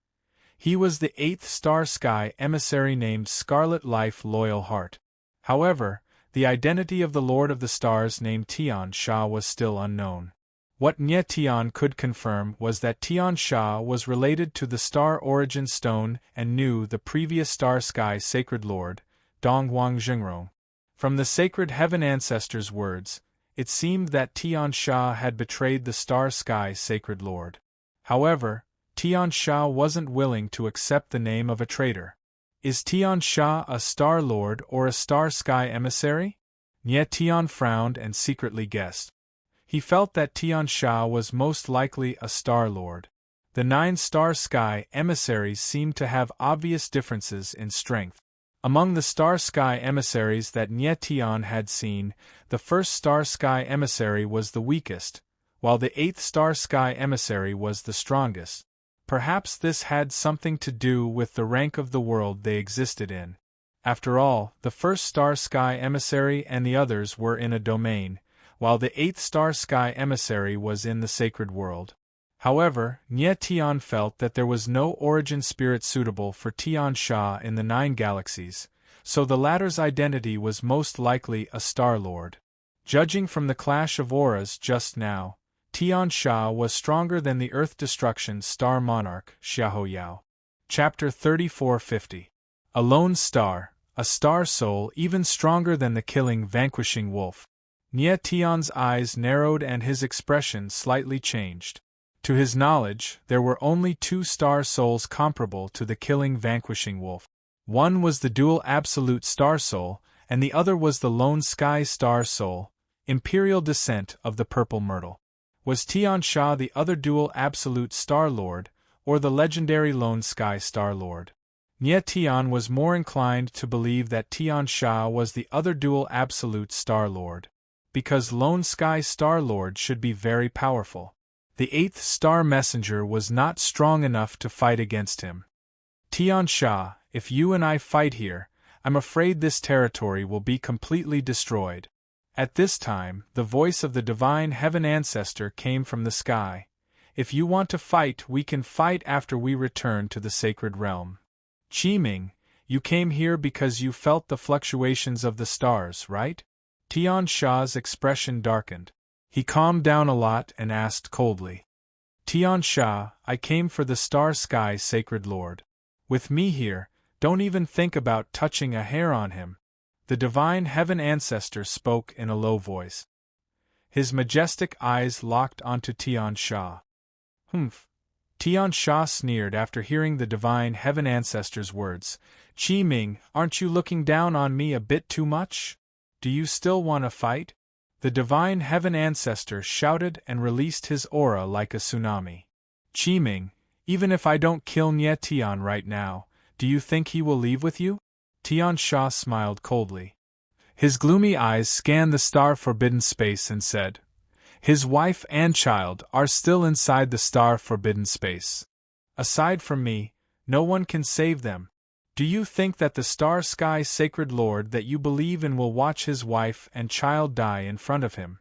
He was the 8th star sky emissary named Scarlet Life Loyal Heart. However, the identity of the Lord of the Stars named Tian Sha was still unknown. What Nye Tian could confirm was that Tian Sha was related to the Star Origin Stone and knew the previous Star Sky Sacred Lord, Donghuang Zhengrong. From the sacred Heaven Ancestor's words, it seemed that Tian Sha had betrayed the Star Sky Sacred Lord. However, Tian Sha wasn't willing to accept the name of a traitor. Is Tian Sha a Star Lord or a Star Sky emissary? Nye Tian frowned and secretly guessed. He felt that Tian Sha was most likely a Star Lord. The 9 Star Sky emissaries seemed to have obvious differences in strength. Among the Star Sky emissaries that Nye Tian had seen, the 1st Star Sky emissary was the weakest, while the 8th Star Sky emissary was the strongest. Perhaps this had something to do with the rank of the world they existed in. After all, the 1st Star Sky emissary and the others were in a domain, while the 8th Star Sky emissary was in the sacred world. However, Nye Tian felt that there was no origin spirit suitable for Tian Sha in the 9 galaxies, so the latter's identity was most likely a Star Lord. Judging from the clash of auras just now, Tian Sha was stronger than the Earth Destruction Star Monarch, Xiahou Yao. Chapter 3450. A Lone Star, a Star Soul even stronger than the killing vanquishing wolf. Nye Tian's eyes narrowed and his expression slightly changed. To his knowledge, there were only 2 Star Souls comparable to the killing vanquishing wolf. One was the dual Absolute Star Soul, and the other was the Lone Sky Star Soul, Imperial Descent of the Purple Myrtle. Was Tian Sha the other dual Absolute Star Lord, or the legendary Lone Sky Star Lord? Nye Tian was more inclined to believe that Tian Sha was the other dual Absolute Star Lord. Because Lone Sky Star Lord should be very powerful. The 8th Star Messenger was not strong enough to fight against him. Tian Sha, if you and I fight here, I'm afraid this territory will be completely destroyed. At this time, the voice of the divine Heaven Ancestor came from the sky. If you want to fight, we can fight after we return to the sacred realm. Qi Ming, you came here because you felt the fluctuations of the stars, right? Tian Sha's expression darkened. He calmed down a lot and asked coldly. Tian Sha, I came for the Star Sky Sacred Lord. With me here, don't even think about touching a hair on him. The divine Heaven Ancestor spoke in a low voice. His majestic eyes locked onto Tian Sha. Humph. Tian Sha sneered after hearing the divine heaven ancestor's words. Qi Ming, aren't you looking down on me a bit too much? Do you still want to fight? The divine heaven ancestor shouted and released his aura like a tsunami. Qi Ming, even if I don't kill Nie Tian right now, do you think he will leave with you? Tian Sha smiled coldly. His gloomy eyes scanned the star-forbidden space and said, his wife and child are still inside the star-forbidden space. Aside from me, no one can save them. Do you think that the star-sky sacred lord that you believe in will watch his wife and child die in front of him?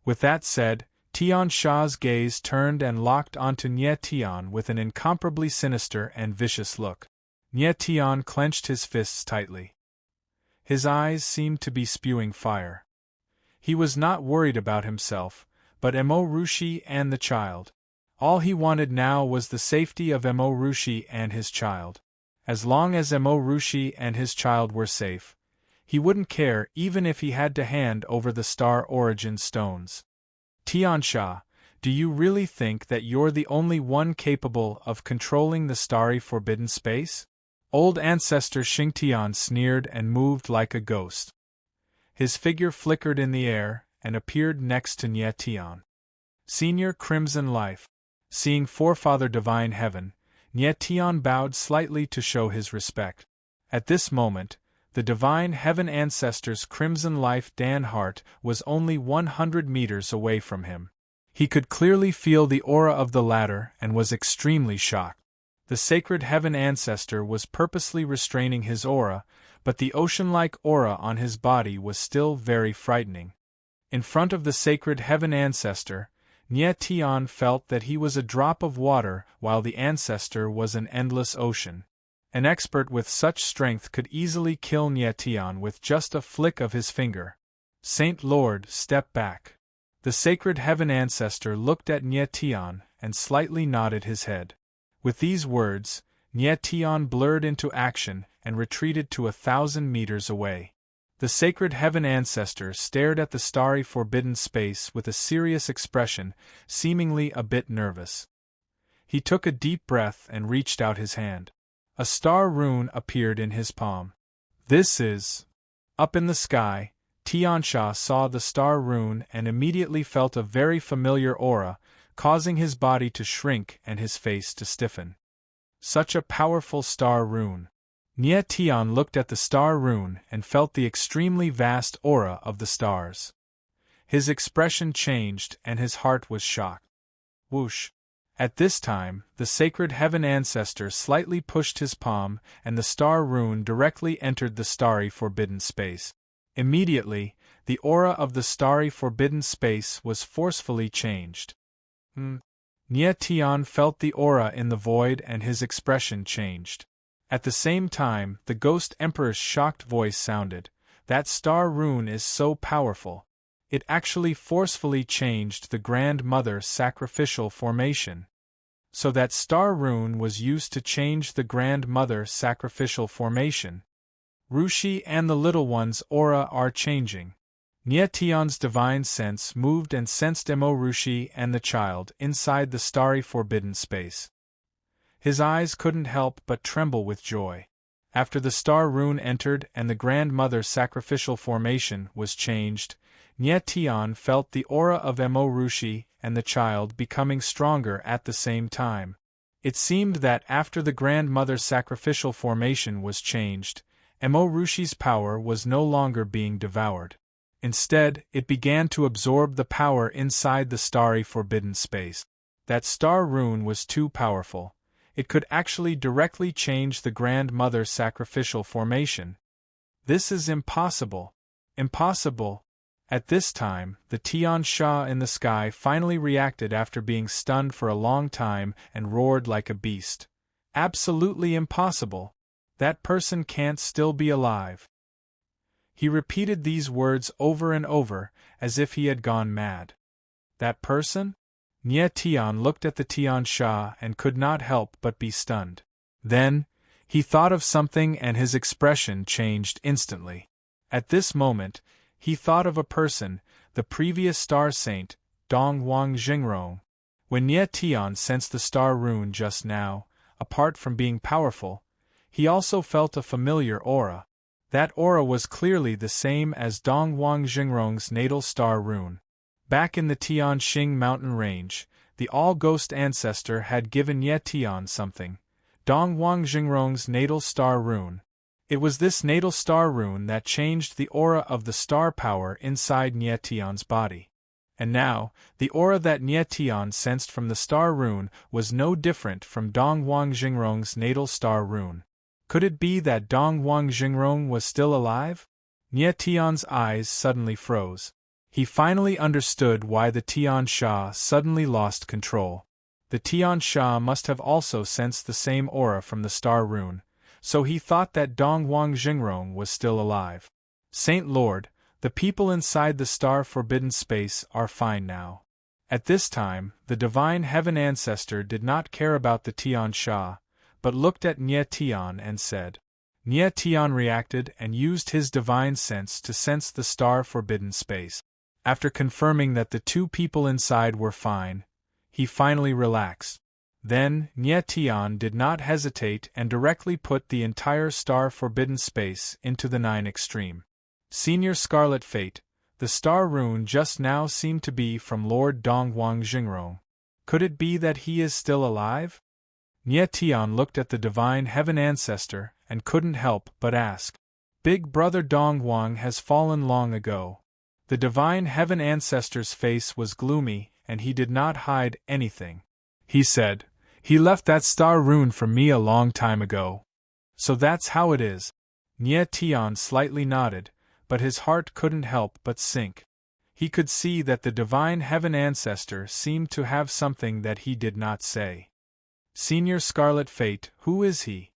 With that said, Tian Sha's gaze turned and locked onto Nie Tian with an incomparably sinister and vicious look. Nie Tian clenched his fists tightly. His eyes seemed to be spewing fire. He was not worried about himself, but Emo Rushi and the child. All he wanted now was the safety of Emo Rushi and his child. As long as Emo Rushi and his child were safe, he wouldn't care even if he had to hand over the star origin stones. Tian Sha, do you really think that you're the only one capable of controlling the starry forbidden space? Old ancestor Xingtian sneered and moved like a ghost. His figure flickered in the air and appeared next to Nie Tian. Senior Crimson Life. Seeing Forefather Divine Heaven, Nie Tian bowed slightly to show his respect. At this moment, the Divine Heaven Ancestor's Crimson Life Dan Hart was only 100 meters away from him. He could clearly feel the aura of the latter and was extremely shocked. The Sacred Heaven Ancestor was purposely restraining his aura, but the ocean-like aura on his body was still very frightening. In front of the Sacred Heaven Ancestor, Nie Tian felt that he was a drop of water while the Ancestor was an endless ocean. An expert with such strength could easily kill Nie Tian with just a flick of his finger. Saint Lord, step back. The Sacred Heaven Ancestor looked at Nie Tian and slightly nodded his head. With these words, Nie Tian blurred into action and retreated to 1,000 meters away. The Sacred Heaven Ancestor stared at the starry forbidden space with a serious expression, seemingly a bit nervous. He took a deep breath and reached out his hand. A star rune appeared in his palm. This is... Up in the sky, Tian Sha saw the star rune and immediately felt a very familiar aura, causing his body to shrink and his face to stiffen. Such a powerful star rune. Nie Tian looked at the star rune and felt the extremely vast aura of the stars. His expression changed and his heart was shocked. Whoosh! At this time, the Sacred Heaven Ancestor slightly pushed his palm and the star rune directly entered the starry forbidden space. Immediately, the aura of the starry forbidden space was forcefully changed. Nie Tian felt the aura in the void and his expression changed. At the same time, the Ghost Emperor's shocked voice sounded. That star rune is so powerful. It actually forcefully changed the Grand Mother sacrificial formation. So that star rune was used to change the Grand Mother sacrificial formation. Rushi and the little one's aura are changing. Nie Tian's divine sense moved and sensed Emo Rushi and the child inside the starry forbidden space. His eyes couldn't help but tremble with joy. After the star rune entered and the Grand Mother sacrificial formation was changed, Nie Tian felt the aura of Emo Rushi and the child becoming stronger at the same time. It seemed that after the Grand Mother sacrificial formation was changed, Emo Rushi's power was no longer being devoured. Instead, it began to absorb the power inside the starry forbidden space. That star rune was too powerful. It could actually directly change the Grand Mother sacrificial formation. This is impossible. Impossible. At this time, the Tian Sha in the sky finally reacted after being stunned for a long time and roared like a beast. Absolutely impossible. That person can't still be alive. He repeated these words over and over, as if he had gone mad. That person? Nie Tian looked at the Tian Sha and could not help but be stunned. Then, he thought of something and his expression changed instantly. At this moment, he thought of a person, the previous star saint, Dong Wang Jingrong. When Nye Tian sensed the star rune just now, apart from being powerful, he also felt a familiar aura. That aura was clearly the same as Dong Wang Jingrong's natal star rune. Back in the Tianxing mountain range, the all-ghost ancestor had given Nye Tian something, Dong Wang Jingrong's natal star rune. It was this natal star rune that changed the aura of the star power inside Nye Tian's body. And now, the aura that Nye Tian sensed from the star rune was no different from Dong Wang Jingrong's natal star rune. Could it be that Dong Wang Jingrong was still alive? Nye Tian's eyes suddenly froze. He finally understood why the Tian Sha suddenly lost control. The Tian Sha must have also sensed the same aura from the star rune, so he thought that Dong Wang Jingrong was still alive. Saint Lord, the people inside the star forbidden space are fine now. At this time, the divine heaven ancestor did not care about the Tian Sha, but looked at Nye Tian and said. Nye Tian reacted and used his divine sense to sense the star forbidden space. After confirming that the two people inside were fine, he finally relaxed. Then, Nye Tian did not hesitate and directly put the entire star forbidden space into the 9 extreme. Senior Scarlet Fate, the star rune just now seemed to be from Lord Dong Wang Jingrong. Could it be that he is still alive? Nye Tian looked at the divine heaven ancestor and couldn't help but ask. Big brother Dong Wang has fallen long ago. The divine heaven ancestor's face was gloomy and he did not hide anything. He said, "He left that star rune for me a long time ago." So that's how it is. Nye Tian slightly nodded, but his heart couldn't help but sink. He could see that the divine heaven ancestor seemed to have something that he did not say. Senior Scarlet Fate, who is he?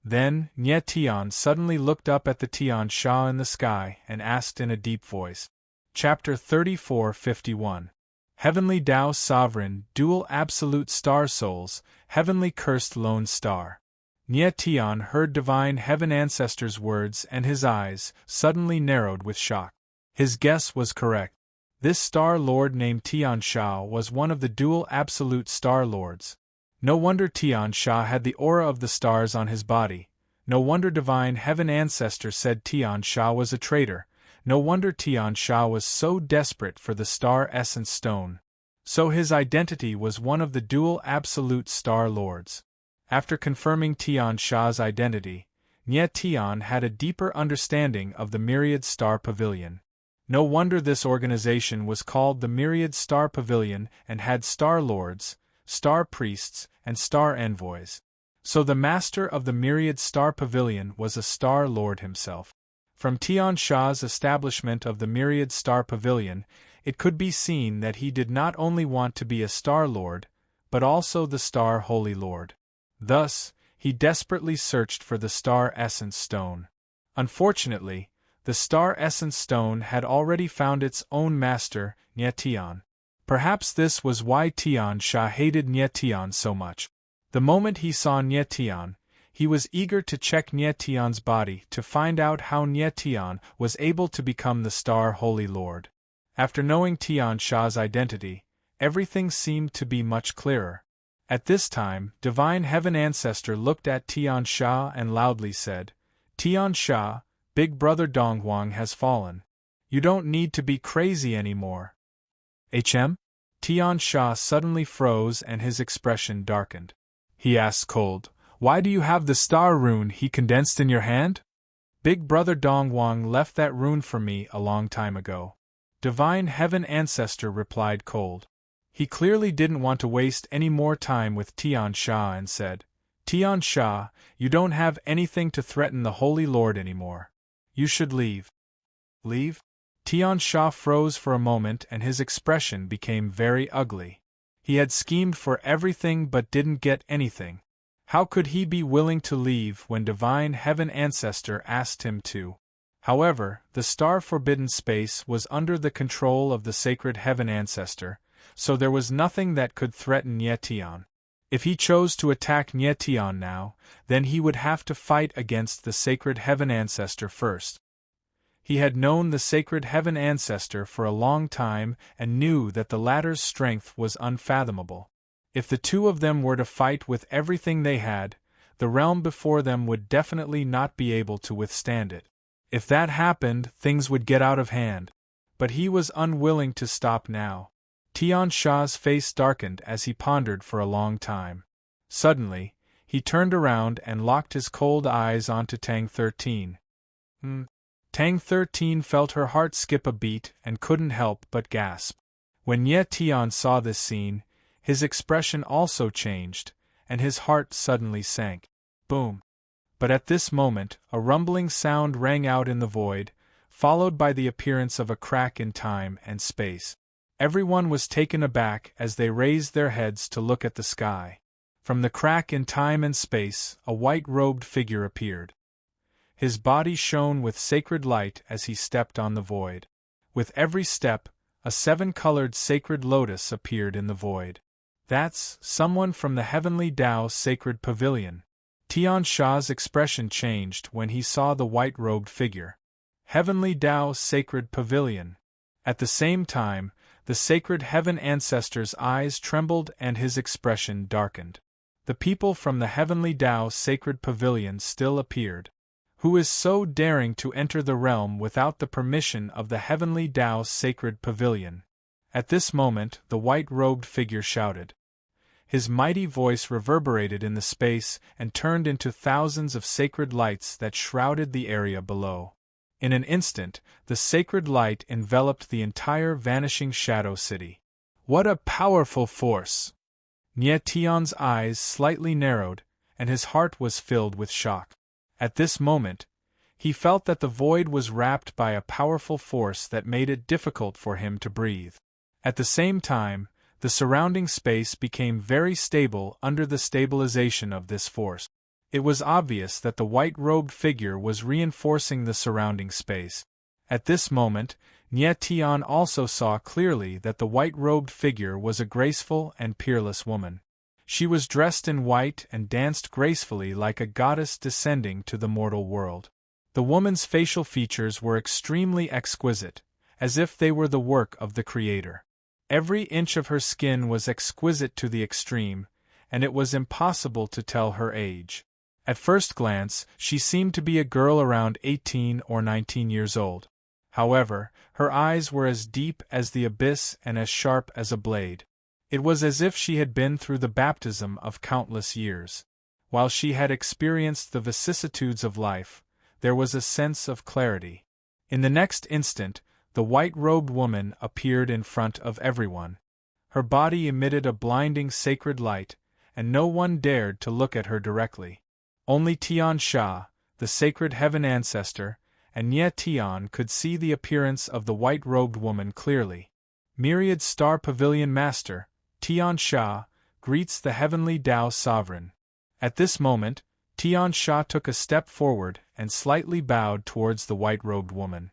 Then, Nye Tian suddenly looked up at the Tian Sha in the sky and asked in a deep voice. Chapter 34:51. Heavenly Tao Sovereign, Dual Absolute Star Souls, Heavenly Cursed Lone Star. Nye Tian heard divine heaven ancestor's words and his eyes suddenly narrowed with shock. His guess was correct. This star lord named Tian Sha was one of the dual absolute star lords. No wonder Tian Sha had the aura of the stars on his body. No wonder divine heaven ancestor said Tian Sha was a traitor. No wonder Tian Sha was so desperate for the star essence stone. So his identity was one of the dual absolute star lords. After confirming Tian Sha's identity, Nye Tian had a deeper understanding of the Myriad Star Pavilion. No wonder this organization was called the Myriad Star Pavilion and had star lords, star priests, and star envoys. So the master of the Myriad Star Pavilion was a star lord himself. From Tian Sha's establishment of the Myriad Star Pavilion, it could be seen that he did not only want to be a Star Lord, but also the Star Holy Lord. Thus, he desperately searched for the Star Essence Stone. Unfortunately, the Star Essence Stone had already found its own master, Nye Tian. Perhaps this was why Tian Sha hated Nye Tian so much. The moment he saw Nye Tian, he was eager to check Nye Tian's body to find out how Nye Tian was able to become the Star Holy Lord. After knowing Tian Sha's identity, everything seemed to be much clearer. At this time, Divine Heaven Ancestor looked at Tian Sha and loudly said, "Tian Sha, Big Brother Donghuang has fallen. You don't need to be crazy anymore." "HM?" Tian Sha suddenly froze and his expression darkened. He asked cold, "Why do you have the star rune he condensed in your hand?" "Big Brother Donghuang left that rune for me a long time ago." Divine Heaven Ancestor replied cold. He clearly didn't want to waste any more time with Tian Sha and said, "Tian Sha, you don't have anything to threaten the Holy Lord anymore. You should leave." "Leave?" Tian Sha froze for a moment and his expression became very ugly. He had schemed for everything but didn't get anything. How could he be willing to leave when Divine Heaven Ancestor asked him to? However, the star forbidden space was under the control of the Sacred Heaven Ancestor, so there was nothing that could threaten Nye Tian. If he chose to attack Nye Tian now, then he would have to fight against the Sacred Heaven Ancestor first. He had known the Sacred Heaven Ancestor for a long time and knew that the latter's strength was unfathomable. If the two of them were to fight with everything they had, the realm before them would definitely not be able to withstand it. If that happened, things would get out of hand. But he was unwilling to stop now. Tian Sha's face darkened as he pondered for a long time. Suddenly, he turned around and locked his cold eyes onto Tang 13. Tang 13 felt her heart skip a beat and couldn't help but gasp. When Ye Tian saw this scene, his expression also changed, and his heart suddenly sank. Boom! But at this moment, a rumbling sound rang out in the void, followed by the appearance of a crack in time and space. Everyone was taken aback as they raised their heads to look at the sky. From the crack in time and space, a white-robed figure appeared. His body shone with sacred light as he stepped on the void. With every step, a seven-colored sacred lotus appeared in the void. That's someone from the Heavenly Tao Sacred Pavilion. Tian Sha's expression changed when he saw the white-robed figure. Heavenly Tao Sacred Pavilion. At the same time, the sacred heaven ancestor's eyes trembled and his expression darkened. The people from the Heavenly Tao Sacred Pavilion still appeared. Who is so daring to enter the realm without the permission of the Heavenly Tao Sacred Pavilion? At this moment, the white-robed figure shouted. His mighty voice reverberated in the space and turned into thousands of sacred lights that shrouded the area below. In an instant, the sacred light enveloped the entire vanishing shadow city. What a powerful force! Nye Tian's eyes slightly narrowed, and his heart was filled with shock. At this moment, he felt that the void was wrapped by a powerful force that made it difficult for him to breathe. At the same time, the surrounding space became very stable under the stabilization of this force. It was obvious that the white-robed figure was reinforcing the surrounding space. At this moment, Nye Tian also saw clearly that the white-robed figure was a graceful and peerless woman. She was dressed in white and danced gracefully like a goddess descending to the mortal world. The woman's facial features were extremely exquisite, as if they were the work of the Creator. Every inch of her skin was exquisite to the extreme, and it was impossible to tell her age. At first glance, she seemed to be a girl around 18 or 19 years old. However, her eyes were as deep as the abyss and as sharp as a blade. It was as if she had been through the baptism of countless years. While she had experienced the vicissitudes of life, there was a sense of clarity. In the next instant, the white-robed woman appeared in front of everyone. Her body emitted a blinding sacred light, and no one dared to look at her directly. Only Tian Sha, the sacred heaven ancestor, and Nye Tian could see the appearance of the white-robed woman clearly. Myriad Star Pavilion Master, Tian Sha, greets the Heavenly Tao Sovereign. At this moment, Tian Sha took a step forward and slightly bowed towards the white-robed woman.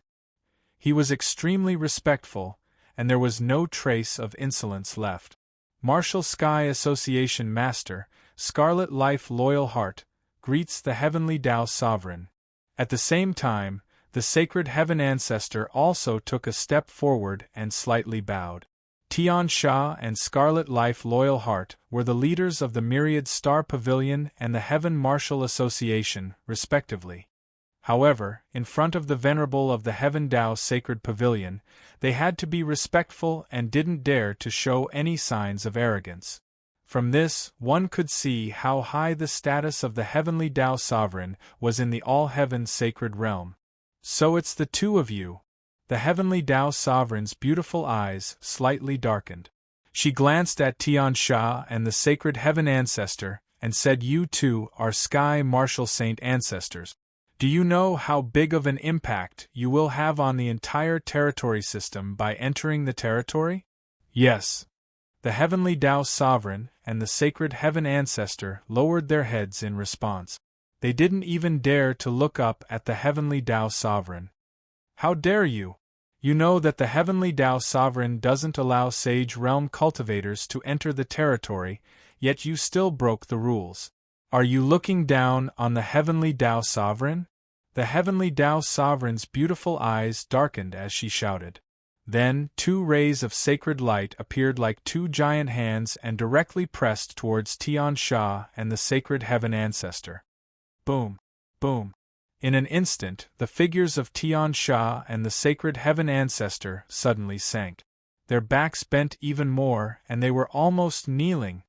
He was extremely respectful, and there was no trace of insolence left. Martial Sky Association Master, Scarlet Life Loyal Heart, greets the Heavenly Tao Sovereign. At the same time, the Sacred Heaven Ancestor also took a step forward and slightly bowed. Tian Sha and Scarlet Life Loyal Heart were the leaders of the Myriad Star Pavilion and the Heaven Martial Association, respectively. However, in front of the Venerable of the Heaven Tao Sacred Pavilion, they had to be respectful and didn't dare to show any signs of arrogance. From this, one could see how high the status of the Heavenly Tao Sovereign was in the all-heaven sacred realm. So it's the two of you. The Heavenly Tao Sovereign's beautiful eyes slightly darkened. She glanced at Tian Sha and the Sacred Heaven Ancestor, and said, "You two are Sky Martial Saint Ancestors. Do you know how big of an impact you will have on the entire territory system by entering the territory?" "Yes." The Heavenly Tao Sovereign and the Sacred Heaven Ancestor lowered their heads in response. They didn't even dare to look up at the Heavenly Tao Sovereign. "How dare you? You know that the Heavenly Tao Sovereign doesn't allow Sage Realm cultivators to enter the territory, yet you still broke the rules. Are you looking down on the Heavenly Tao Sovereign?" The Heavenly Tao Sovereign's beautiful eyes darkened as she shouted. Then, two rays of sacred light appeared like two giant hands and directly pressed towards Tian Sha and the sacred heaven ancestor. Boom! Boom! In an instant, the figures of Tian Sha and the sacred heaven ancestor suddenly sank. Their backs bent even more, and they were almost kneeling.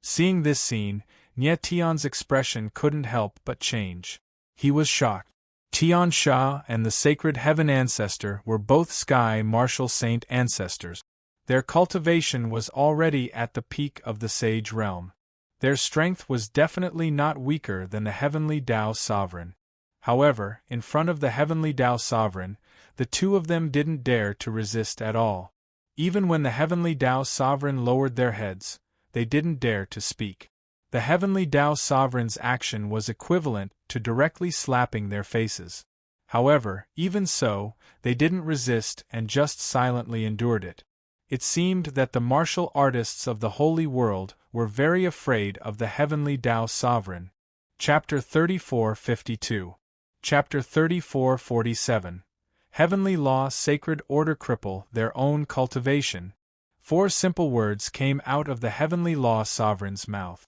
Seeing this scene, Nie Tian's expression couldn't help but change. He was shocked. Tian Sha and the sacred heaven ancestor were both sky martial saint ancestors. Their cultivation was already at the peak of the sage realm. Their strength was definitely not weaker than the heavenly Tao sovereign. However, in front of the heavenly Tao sovereign, the two of them didn't dare to resist at all. Even when the heavenly Tao sovereign lowered their heads, they didn't dare to speak. The heavenly Tao sovereign's action was equivalent to directly slapping their faces. However, even so, they didn't resist and just silently endured it. It seemed that the martial artists of the holy world were very afraid of the heavenly Tao sovereign. Chapter 34:52. Chapter 34:47. Heavenly Law Sacred Order Cripple Their Own Cultivation. 4 simple words came out of the heavenly Law sovereign's mouth.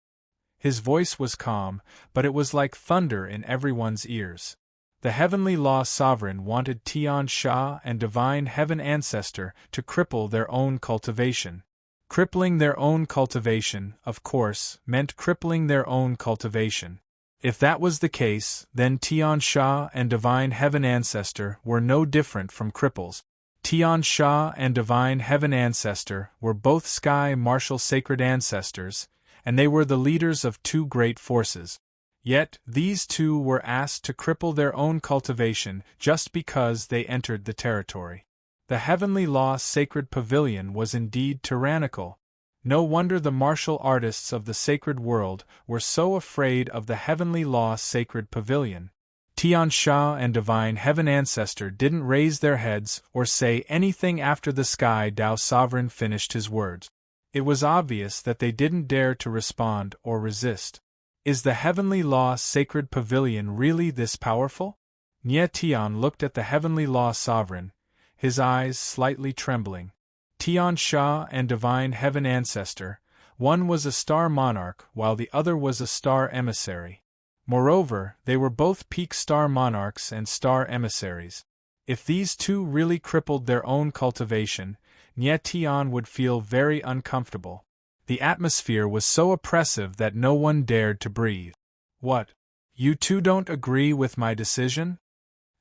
His voice was calm, but it was like thunder in everyone's ears. The heavenly Law sovereign wanted Tian Sha and divine heaven ancestor to cripple their own cultivation. Crippling their own cultivation, of course, meant crippling their own cultivation. If that was the case, then Tian Sha and divine heaven ancestor were no different from cripples. Tian Sha and divine heaven ancestor were both sky martial sacred ancestors, and they were the leaders of two great forces. Yet, these two were asked to cripple their own cultivation just because they entered the territory. The heavenly Law sacred pavilion was indeed tyrannical. No wonder the martial artists of the sacred world were so afraid of the heavenly Law sacred pavilion. Tian Sha and divine heaven ancestor didn't raise their heads or say anything after the sky Tao sovereign finished his words. It was obvious that they didn't dare to respond or resist. Is the heavenly Law sacred pavilion really this powerful? Nie Tian looked at the heavenly Law sovereign, his eyes slightly trembling. Tian Sha and divine heaven ancestor, one was a star monarch while the other was a star emissary. Moreover, they were both peak star monarchs and star emissaries. If these two really crippled their own cultivation, Nie Tian would feel very uncomfortable. The atmosphere was so oppressive that no one dared to breathe. What? You two don't agree with my decision?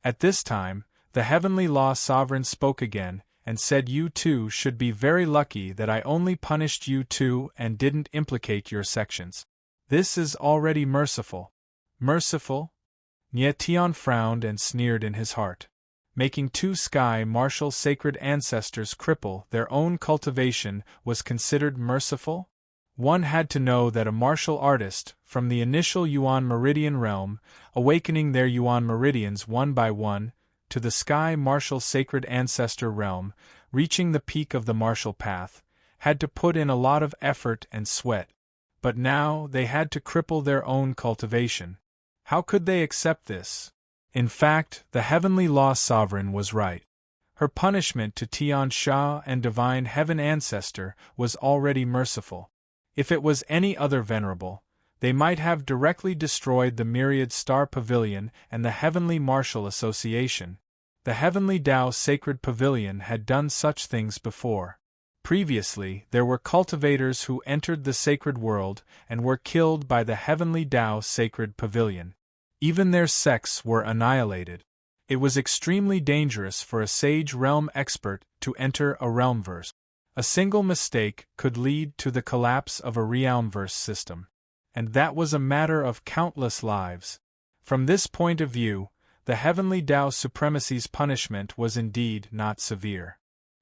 At this time, the heavenly Law sovereign spoke again, and said you two should be very lucky that I only punished you two and didn't implicate your sections. This is already merciful. Merciful? Nie Tian frowned and sneered in his heart. Making two sky martial sacred ancestors cripple their own cultivation was considered merciful? One had to know that a martial artist, from the initial Yuan Meridian realm, awakening their Yuan Meridians one by one, to the sky martial sacred ancestor realm, reaching the peak of the martial path, had to put in a lot of effort and sweat. But now they had to cripple their own cultivation. How could they accept this? In fact, the heavenly Law sovereign was right. Her punishment to Tian Sha and divine heaven ancestor was already merciful. If it was any other venerable, they might have directly destroyed the myriad star pavilion and the heavenly martial association. The heavenly Tao sacred pavilion had done such things before. Previously, there were cultivators who entered the sacred world and were killed by the heavenly Tao sacred pavilion. Even their sects were annihilated. It was extremely dangerous for a sage realm expert to enter a realmverse. A single mistake could lead to the collapse of a realmverse system. And that was a matter of countless lives. From this point of view, the heavenly Tao supremacy's punishment was indeed not severe.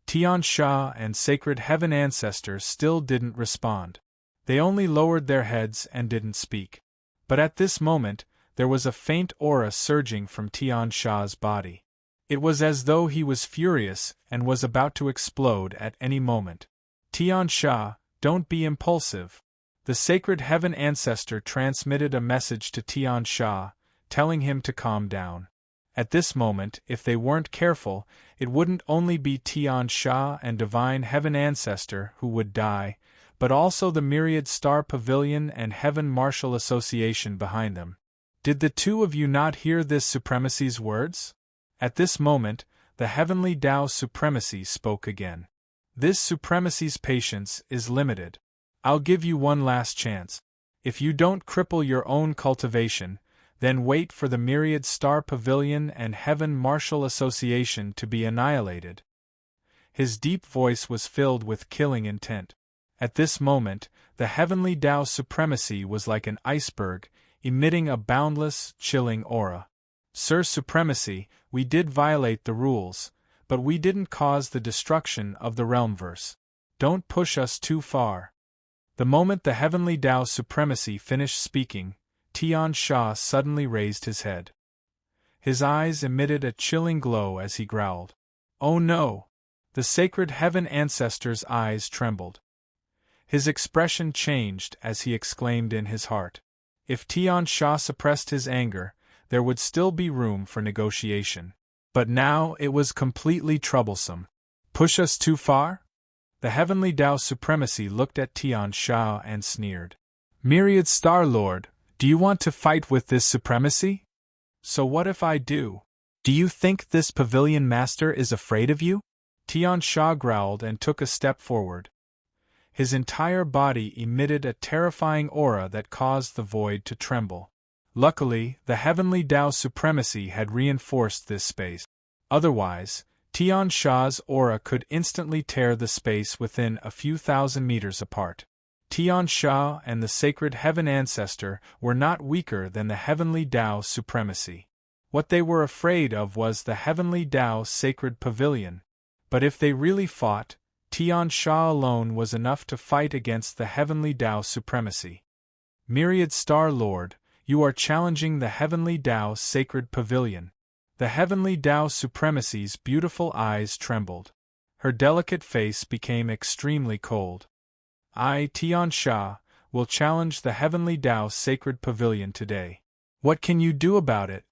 Tian Sha and sacred heaven ancestors still didn't respond. They only lowered their heads and didn't speak. But at this moment, there was a faint aura surging from Tian Sha's body. It was as though he was furious and was about to explode at any moment. Tian Sha, don't be impulsive. The sacred heaven ancestor transmitted a message to Tian Sha, telling him to calm down. At this moment, if they weren't careful, it wouldn't only be Tian Sha and Divine Heaven Ancestor who would die, but also the myriad Star Pavilion and Heaven Martial Association behind them. Did the two of you not hear this Supremacy's words? At this moment, the Heavenly Tao Supremacy spoke again. This Supremacy's patience is limited. I'll give you one last chance. If you don't cripple your own cultivation, then wait for the myriad Star Pavilion and Heaven Martial Association to be annihilated. His deep voice was filled with killing intent. At this moment, the Heavenly Tao Supremacy was like an iceberg, emitting a boundless, chilling aura. Sir Supremacy, we did violate the rules, but we didn't cause the destruction of the Realmverse. Don't push us too far. The moment the Heavenly Tao Supremacy finished speaking, Tian Sha suddenly raised his head. His eyes emitted a chilling glow as he growled. Oh no! The sacred Heaven Ancestor's eyes trembled. His expression changed as he exclaimed in his heart. If Tian Sha suppressed his anger, there would still be room for negotiation. But now it was completely troublesome. Push us too far? The Heavenly Tao Supremacy looked at Tian Sha and sneered. Myriad Star Lord, do you want to fight with this Supremacy? So what if I do? Do you think this Pavilion Master is afraid of you? Tian Sha growled and took a step forward. His entire body emitted a terrifying aura that caused the void to tremble. Luckily, the Heavenly Tao Supremacy had reinforced this space. Otherwise, Tian Sha's aura could instantly tear the space within a few thousand meters apart. Tian Sha and the sacred Heaven Ancestor were not weaker than the Heavenly Tao Supremacy. What they were afraid of was the Heavenly Tao Sacred Pavilion. But if they really fought, Tian Sha alone was enough to fight against the Heavenly Tao Supremacy. Myriad Star Lord, you are challenging the Heavenly Tao Sacred Pavilion. The Heavenly Tao Supremacy's beautiful eyes trembled. Her delicate face became extremely cold. I, Tian Sha, will challenge the Heavenly Tao Sacred Pavilion today. What can you do about it?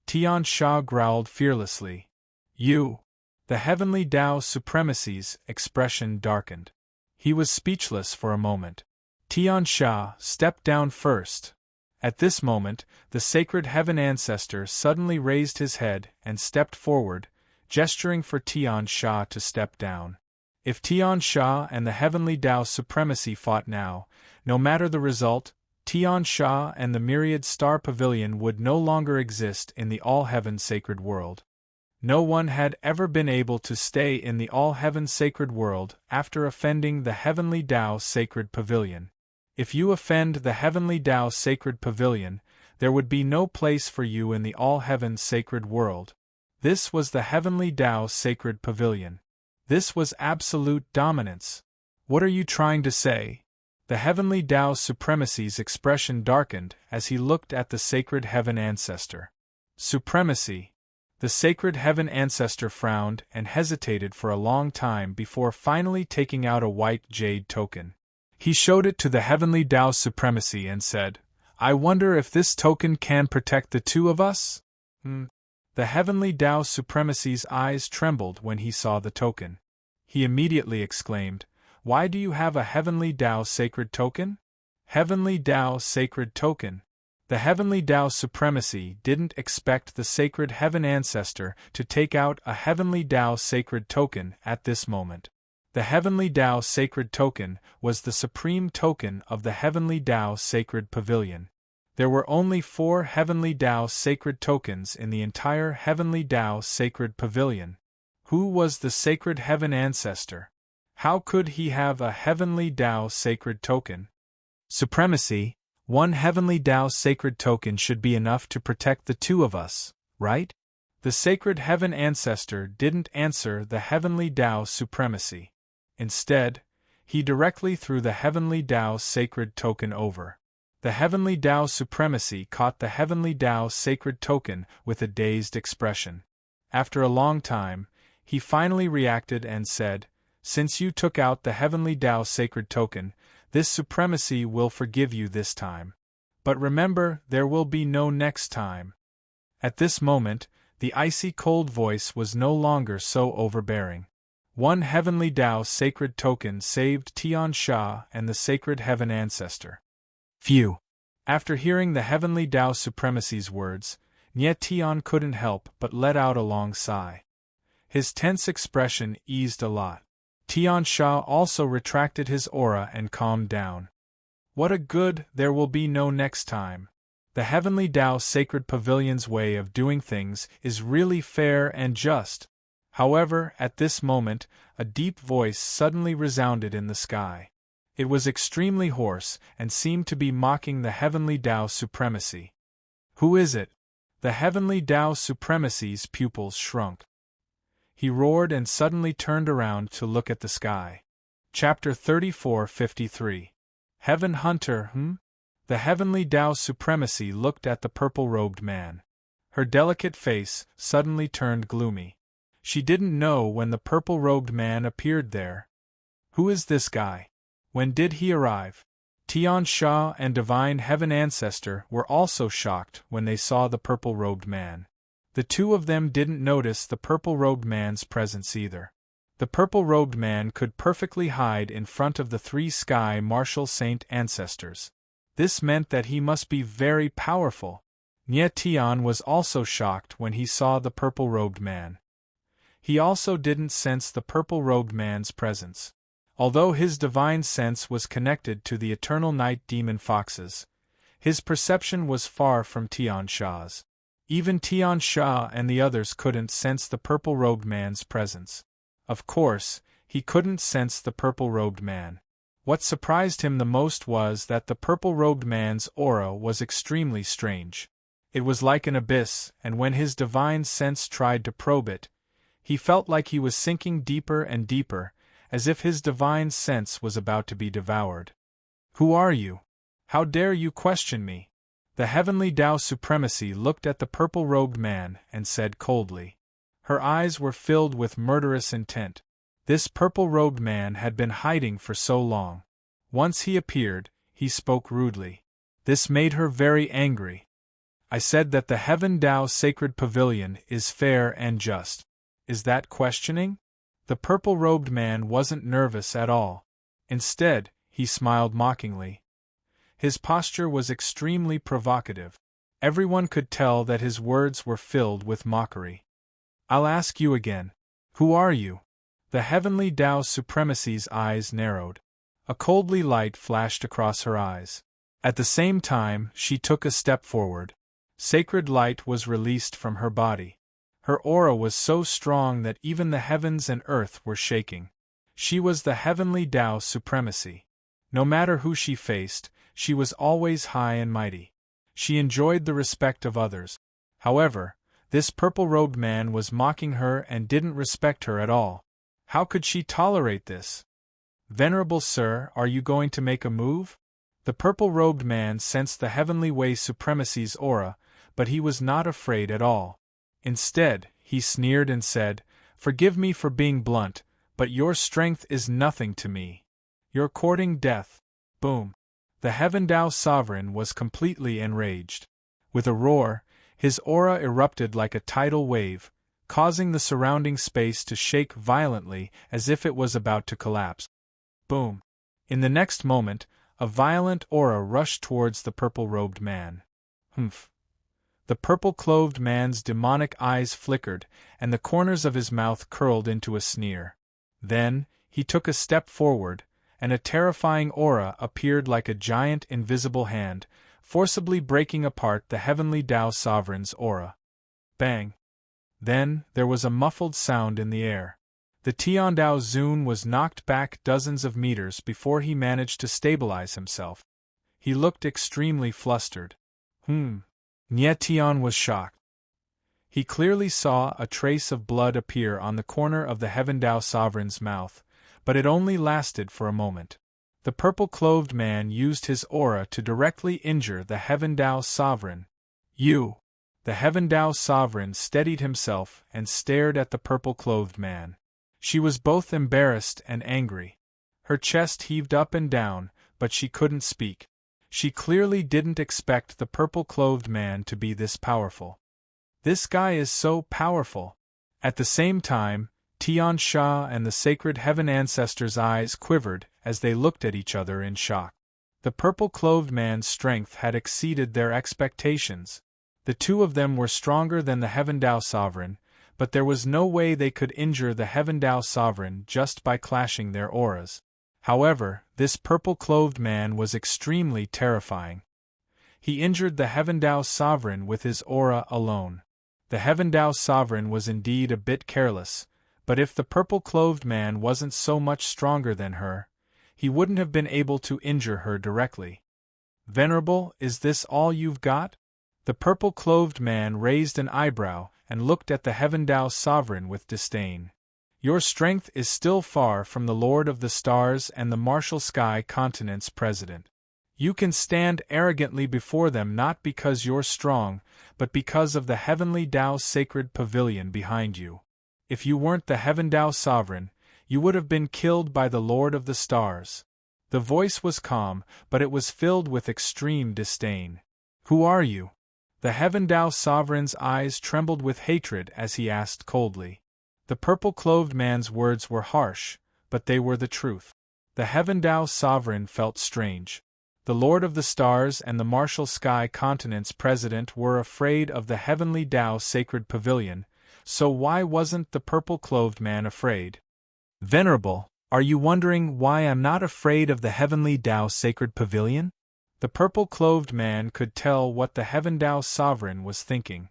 Tian Sha growled fearlessly. You! The Heavenly Tao Supremacy's expression darkened. He was speechless for a moment. Tian Sha stepped down first. At this moment, the sacred Heaven Ancestor suddenly raised his head and stepped forward, gesturing for Tian Sha to step down. If Tian Sha and the Heavenly Tao Supremacy fought now, no matter the result, Tian Sha and the Myriad Star Pavilion would no longer exist in the All-Heaven Sacred World. No one had ever been able to stay in the All-Heaven Sacred World after offending the Heavenly Tao Sacred Pavilion. If you offend the Heavenly Tao Sacred Pavilion, there would be no place for you in the All-Heaven Sacred World. This was the Heavenly Tao Sacred Pavilion. This was absolute dominance. What are you trying to say? The Heavenly Tao Supremacy's expression darkened as he looked at the sacred Heaven Ancestor. Supremacy. The sacred Heaven Ancestor frowned and hesitated for a long time before finally taking out a white jade token. He showed it to the Heavenly Tao Supremacy and said, I wonder if this token can protect the two of us? The Heavenly Tao Supremacy's eyes trembled when he saw the token. He immediately exclaimed, Why do you have a Heavenly Tao Sacred Token? Heavenly Tao Sacred Token. The Heavenly Tao Supremacy didn't expect the sacred Heaven Ancestor to take out a Heavenly Tao Sacred Token at this moment. The Heavenly Tao Sacred Token was the supreme token of the Heavenly Tao Sacred Pavilion. There were only 4 Heavenly Tao Sacred Tokens in the entire Heavenly Tao Sacred Pavilion. Who was the sacred Heaven Ancestor? How could he have a Heavenly Tao Sacred Token? Supremacy, 1 Heavenly Tao Sacred Token should be enough to protect the two of us, right? The sacred Heaven Ancestor didn't answer the Heavenly Tao Supremacy. Instead, he directly threw the Heavenly Tao Sacred Token over. The Heavenly Tao Supremacy caught the Heavenly Tao Sacred Token with a dazed expression. After a long time, he finally reacted and said, Since you took out the Heavenly Tao Sacred Token, this Supremacy will forgive you this time. But remember, there will be no next time. At this moment, The icy cold voice was no longer so overbearing. One heavenly Tao sacred token saved Tian Sha and the sacred heaven ancestor. Phew! After hearing the heavenly Tao supremacy's words, Nie Tian couldn't help but let out a long sigh. His tense expression eased a lot. Tian Sha also retracted his aura and calmed down. What a good there will be no next time. The heavenly Tao sacred pavilion's way of doing things is really fair and just. However, at this moment, a deep voice suddenly resounded in the sky. It was extremely hoarse and seemed to be mocking the heavenly Tao supremacy. Who is it? The heavenly Tao supremacy's pupils shrunk. He roared and suddenly turned around to look at the sky. Chapter 34:53. Heaven Hunter, The heavenly Tao supremacy looked at the purple-robed man. Her delicate face suddenly turned gloomy. She didn't know when the purple-robed man appeared there. Who is this guy? When did he arrive? Tian Sha and Divine Heaven Ancestor were also shocked when they saw the purple-robed man. The two of them didn't notice the purple-robed man's presence either. The purple-robed man could perfectly hide in front of the three Sky Martial Saint Ancestors. This meant that he must be very powerful. Nie Tian was also shocked when he saw the purple-robed man. He also didn't sense the purple-robed man's presence. Although his divine sense was connected to the eternal night demon foxes, his perception was far from Tian Sha's. Even Tian Sha and the others couldn't sense the purple-robed man's presence. Of course, he couldn't sense the purple-robed man. What surprised him the most was that the purple-robed man's aura was extremely strange. It was like an abyss, and when his divine sense tried to probe it, he felt like he was sinking deeper and deeper, as if his divine sense was about to be devoured. Who are you? How dare you question me? The heavenly Tao supremacy looked at the purple-robed man and said coldly. Her eyes were filled with murderous intent. This purple-robed man had been hiding for so long. Once he appeared, he spoke rudely. This made her very angry. I said that the Heaven Tao Sacred Pavilion is fair and just. Is that questioning? The purple-robed man wasn't nervous at all. Instead, he smiled mockingly. His posture was extremely provocative. Everyone could tell that his words were filled with mockery. I'll ask you again. Who are you? The heavenly Tao supremacy's eyes narrowed. A coldly light flashed across her eyes. At the same time, she took a step forward. Sacred light was released from her body. Her aura was so strong that even the heavens and earth were shaking. She was the heavenly Tao supremacy. No matter who she faced, she was always high and mighty. She enjoyed the respect of others. However, this purple-robed man was mocking her and didn't respect her at all. How could she tolerate this? Venerable sir, are you going to make a move? The purple-robed man sensed the heavenly way supremacy's aura, but he was not afraid at all. Instead, he sneered and said, Forgive me for being blunt, but your strength is nothing to me. You're courting death. Boom. The Heaven Tao Sovereign was completely enraged. With a roar, his aura erupted like a tidal wave, causing the surrounding space to shake violently as if it was about to collapse. Boom. In the next moment, a violent aura rushed towards the purple-robed man. Humph. The purple-clothed man's demonic eyes flickered, and the corners of his mouth curled into a sneer. Then, he took a step forward, and a terrifying aura appeared like a giant invisible hand, forcibly breaking apart the heavenly Tao Sovereign's aura. Bang! Then, there was a muffled sound in the air. The Tiandao Zun was knocked back dozens of meters before he managed to stabilize himself. He looked extremely flustered. Nie Tian was shocked. He clearly saw a trace of blood appear on the corner of the Heaven Tao Sovereign's mouth, but it only lasted for a moment. The purple-clothed man used his aura to directly injure the Heaven Tao Sovereign. You! The Heaven Tao Sovereign steadied himself and stared at the purple-clothed man. She was both embarrassed and angry. Her chest heaved up and down, but she couldn't speak. She clearly didn't expect the purple-clothed man to be this powerful. This guy is so powerful. At the same time, Tian Sha and the sacred heaven ancestors' eyes quivered as they looked at each other in shock. The purple-clothed man's strength had exceeded their expectations. The two of them were stronger than the Heaven Dao Sovereign, but there was no way they could injure the Heaven Dao Sovereign just by clashing their auras. However, this purple-clothed man was extremely terrifying. He injured the Heaven Dao Sovereign with his aura alone. The Heaven Dao Sovereign was indeed a bit careless, but if the purple-clothed man wasn't so much stronger than her, he wouldn't have been able to injure her directly. Venerable, is this all you've got? The purple-clothed man raised an eyebrow and looked at the Heaven Dao Sovereign with disdain. Your strength is still far from the Lord of the Stars and the Martial Sky Continent's president. You can stand arrogantly before them not because you're strong, but because of the Heavenly Dao Sacred Pavilion behind you. If you weren't the Heaven Dao Sovereign, you would have been killed by the Lord of the Stars. The voice was calm, but it was filled with extreme disdain. Who are you? The Heaven Dao Sovereign's eyes trembled with hatred as he asked coldly. The purple-clothed man's words were harsh, but they were the truth. The Heaven Dao Sovereign felt strange. The Lord of the Stars and the Martial Sky Continent's president were afraid of the Heavenly Dao Sacred Pavilion, so why wasn't the purple-clothed man afraid? Venerable, are you wondering why I'm not afraid of the Heavenly Dao Sacred Pavilion? The purple-clothed man could tell what the Heaven Dao Sovereign was thinking.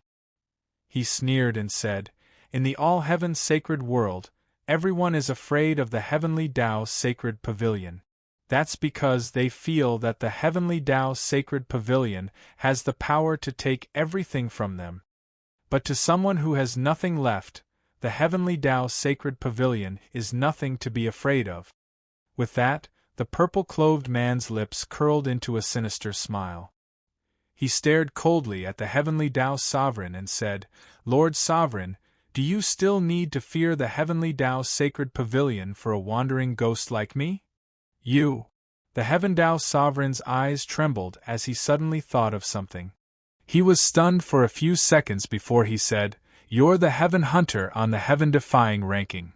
He sneered and said, "In the all-heaven sacred world, everyone is afraid of the Heavenly Dao Sacred Pavilion. That's because they feel that the Heavenly Dao Sacred Pavilion has the power to take everything from them. But to someone who has nothing left, the Heavenly Dao Sacred Pavilion is nothing to be afraid of." With that, the purple-clothed man's lips curled into a sinister smile. He stared coldly at the Heavenly Dao Sovereign and said, "Lord Sovereign, do you still need to fear the Heavenly Dao Sacred Pavilion for a wandering ghost like me? You." The Heaven Dao Sovereign's eyes trembled as he suddenly thought of something. He was stunned for a few seconds before he said, "You're the Heaven Hunter on the Heaven-defying ranking."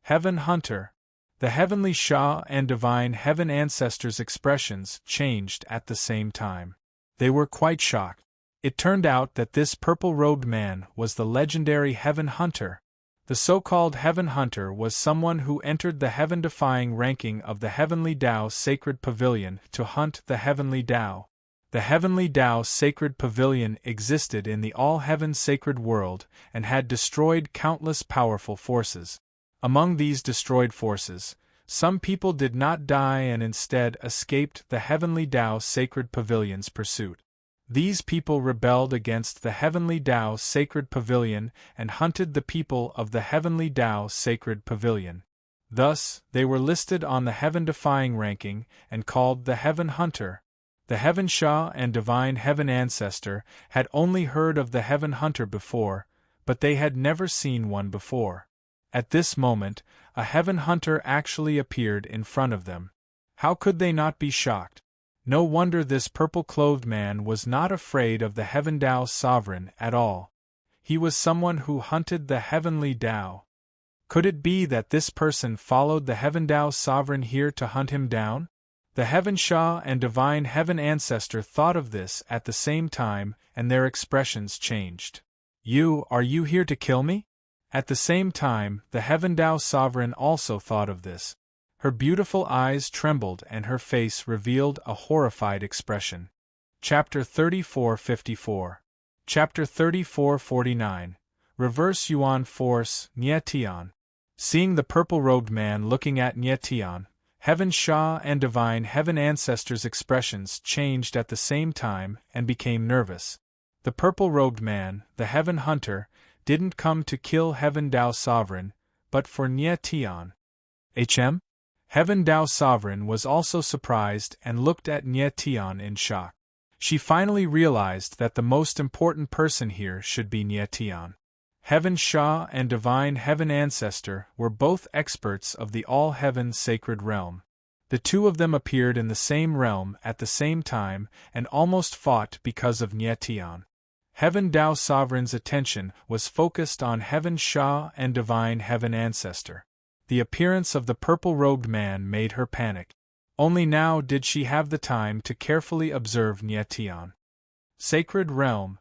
Heaven Hunter. The Heavenly Sha and Divine Heaven Ancestors' expressions changed at the same time. They were quite shocked. It turned out that this purple-robed man was the legendary Heaven Hunter. The so-called Heaven Hunter was someone who entered the heaven-defying ranking of the Heavenly Dao Sacred Pavilion to hunt the Heavenly Dao. The Heavenly Dao Sacred Pavilion existed in the all-heaven sacred world and had destroyed countless powerful forces. Among these destroyed forces, some people did not die and instead escaped the Heavenly Dao Sacred Pavilion's pursuit. These people rebelled against the Heavenly Dao Sacred Pavilion and hunted the people of the Heavenly Dao Sacred Pavilion. Thus, they were listed on the heaven-defying ranking and called the Heaven Hunter. The Heaven Sha and Divine Heaven Ancestor had only heard of the Heaven Hunter before, but they had never seen one before. At this moment, a Heaven Hunter actually appeared in front of them. How could they not be shocked? No wonder this purple-clothed man was not afraid of the Heaven Dao Sovereign at all. He was someone who hunted the Heavenly Dao. Could it be that this person followed the Heaven Dao Sovereign here to hunt him down? The Heaven Sha and Divine Heaven Ancestor thought of this at the same time, and their expressions changed. Are you here to kill me?" At the same time, the Heaven Dao Sovereign also thought of this. Her beautiful eyes trembled and her face revealed a horrified expression. Chapter 34:54. Chapter 34:49. Reverse Yuan Force, Nie Tian. Seeing the purple-robed man looking at Nie Tian, Heaven Sha and Divine Heaven Ancestors' expressions changed at the same time and became nervous. The purple-robed man, the Heaven Hunter, didn't come to kill Heaven Dao Sovereign, but for Nie Tian. Heaven Dao Sovereign was also surprised and looked at Nie Tian in shock. She finally realized that the most important person here should be Nie Tian. Heaven Sha and Divine Heaven Ancestor were both experts of the all-heaven sacred realm. The two of them appeared in the same realm at the same time and almost fought because of Nie Tian. Heaven Tao Sovereign's attention was focused on Heaven Sha and Divine Heaven Ancestor. The appearance of the purple-robed man made her panic. Only now did she have the time to carefully observe Nie Tian. Sacred Realm.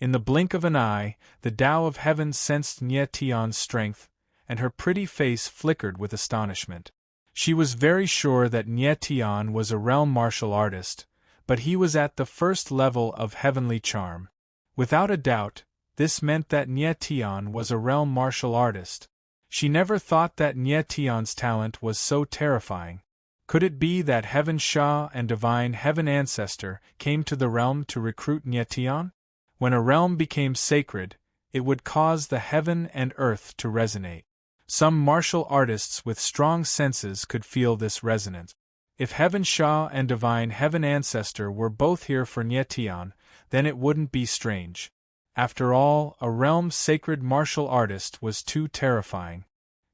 In the blink of an eye, the Tao of Heaven sensed Nie Tian's strength, and her pretty face flickered with astonishment. She was very sure that Nie Tian was a realm martial artist, but he was at the first level of heavenly charm. Without a doubt, this meant that Nie Tian was a realm martial artist. She never thought that Nie Tian's talent was so terrifying. Could it be that Heaven Sha and Divine Heaven Ancestor came to the realm to recruit Nie Tian? When a realm became sacred, it would cause the heaven and earth to resonate. Some martial artists with strong senses could feel this resonance. If Heaven Sha and Divine Heaven Ancestor were both here for Nie Tian, then it wouldn't be strange. After all, a realm sacred martial artist was too terrifying.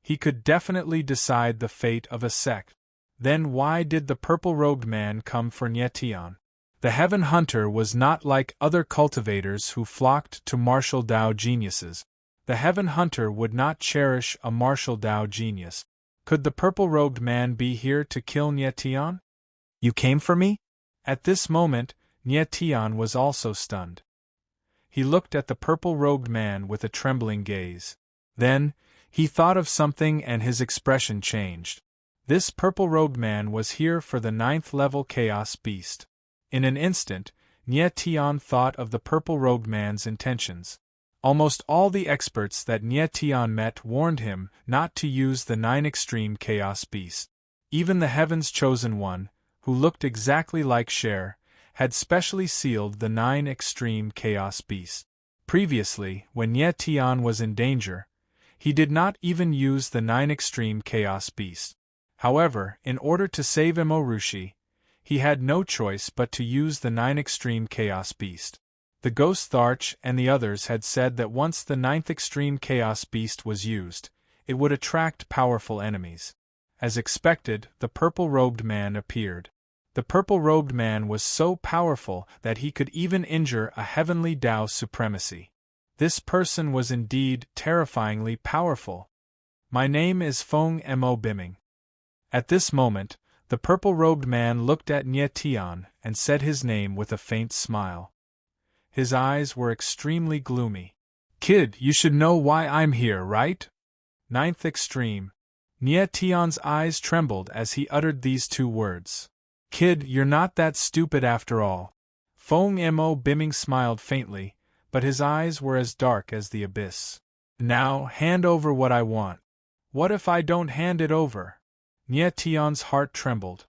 He could definitely decide the fate of a sect. Then why did the purple-robed man come for Nie Tian? The Heaven Hunter was not like other cultivators who flocked to martial Tao geniuses. The Heaven Hunter would not cherish a martial Tao genius. Could the purple-robed man be here to kill Nie Tian? You came for me? At this moment, Nie Tian was also stunned. He looked at the purple-robed man with a trembling gaze. Then, he thought of something and his expression changed. This purple-robed man was here for the 9th-level Chaos Beast. In an instant, Nie Tian thought of the purple-robed man's intentions. Almost all the experts that Nie Tian met warned him not to use the 9 Extreme Chaos Beast. Even the Heaven's Chosen One, who looked exactly like Cher, had specially sealed the 9 Extreme Chaos Beast. Previously, when Nie Tian was in danger, he did not even use the 9 Extreme Chaos Beast. However, in order to save Imorushi, he had no choice but to use the 9 Extreme Chaos Beast. The Ghost Arch and the others had said that once the 9th Extreme Chaos Beast was used, it would attract powerful enemies. As expected, the purple-robed man appeared. The purple-robed man was so powerful that he could even injure a heavenly Tao supremacy. This person was indeed terrifyingly powerful. My name is Feng Mo Biming. At this moment, the purple-robed man looked at Nie Tian and said his name with a faint smile. His eyes were extremely gloomy. Kid, you should know why I'm here, right? 9th Extreme. Nie Tian's eyes trembled as he uttered these 2 words. Kid, you're not that stupid after all. Feng Mo Biming smiled faintly, but his eyes were as dark as the abyss. Now, hand over what I want. What if I don't hand it over? Nie Tian's heart trembled.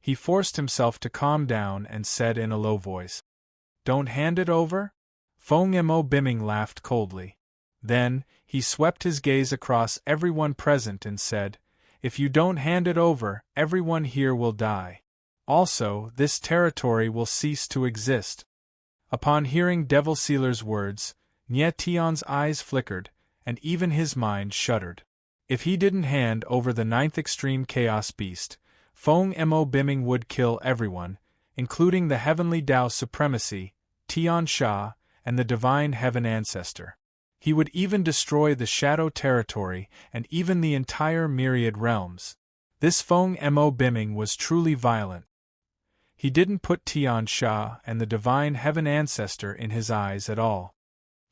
He forced himself to calm down and said in a low voice, Don't hand it over? Feng Mo Biming laughed coldly. Then, he swept his gaze across everyone present and said, If you don't hand it over, everyone here will die. Also, this territory will cease to exist. Upon hearing Devil Sealer's words, Nie Tian's eyes flickered, and even his mind shuddered. If he didn't hand over the 9th Extreme Chaos Beast, Feng Mo Biming would kill everyone, including the Heavenly Tao Supremacy, Tian Sha, and the Divine Heaven Ancestor. He would even destroy the Shadow Territory and even the entire Myriad Realms. This Feng Mo Biming was truly violent. He didn't put Tian Sha and the Divine Heaven Ancestor in his eyes at all.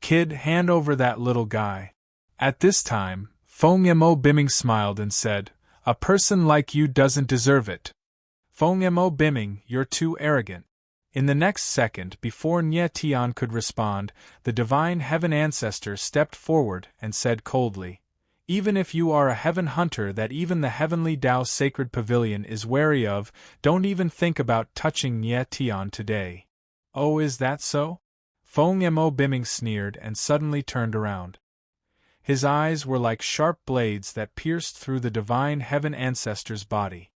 Kid, hand over that little guy. At this time, Feng Mo Biming smiled and said, A person like you doesn't deserve it. Feng Mo Biming, you're too arrogant. In the next second, before Nie Tian could respond, the Divine Heaven Ancestor stepped forward and said coldly, Even if you are a heaven hunter that even the Heavenly Tao Sacred Pavilion is wary of, don't even think about touching Nie Tian today. Oh, is that so? Feng Mo Biming sneered and suddenly turned around. His eyes were like sharp blades that pierced through the Divine Heaven Ancestor's body.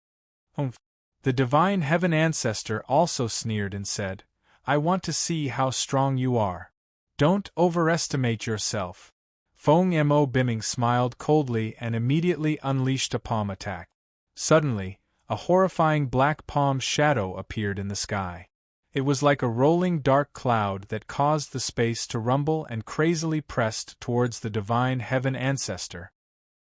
Humph. The Divine Heaven Ancestor also sneered and said, I want to see how strong you are. Don't overestimate yourself. Feng Mo Biming smiled coldly and immediately unleashed a palm attack. Suddenly, a horrifying black palm shadow appeared in the sky. It was like a rolling dark cloud that caused the space to rumble and crazily pressed towards the divine heaven ancestor.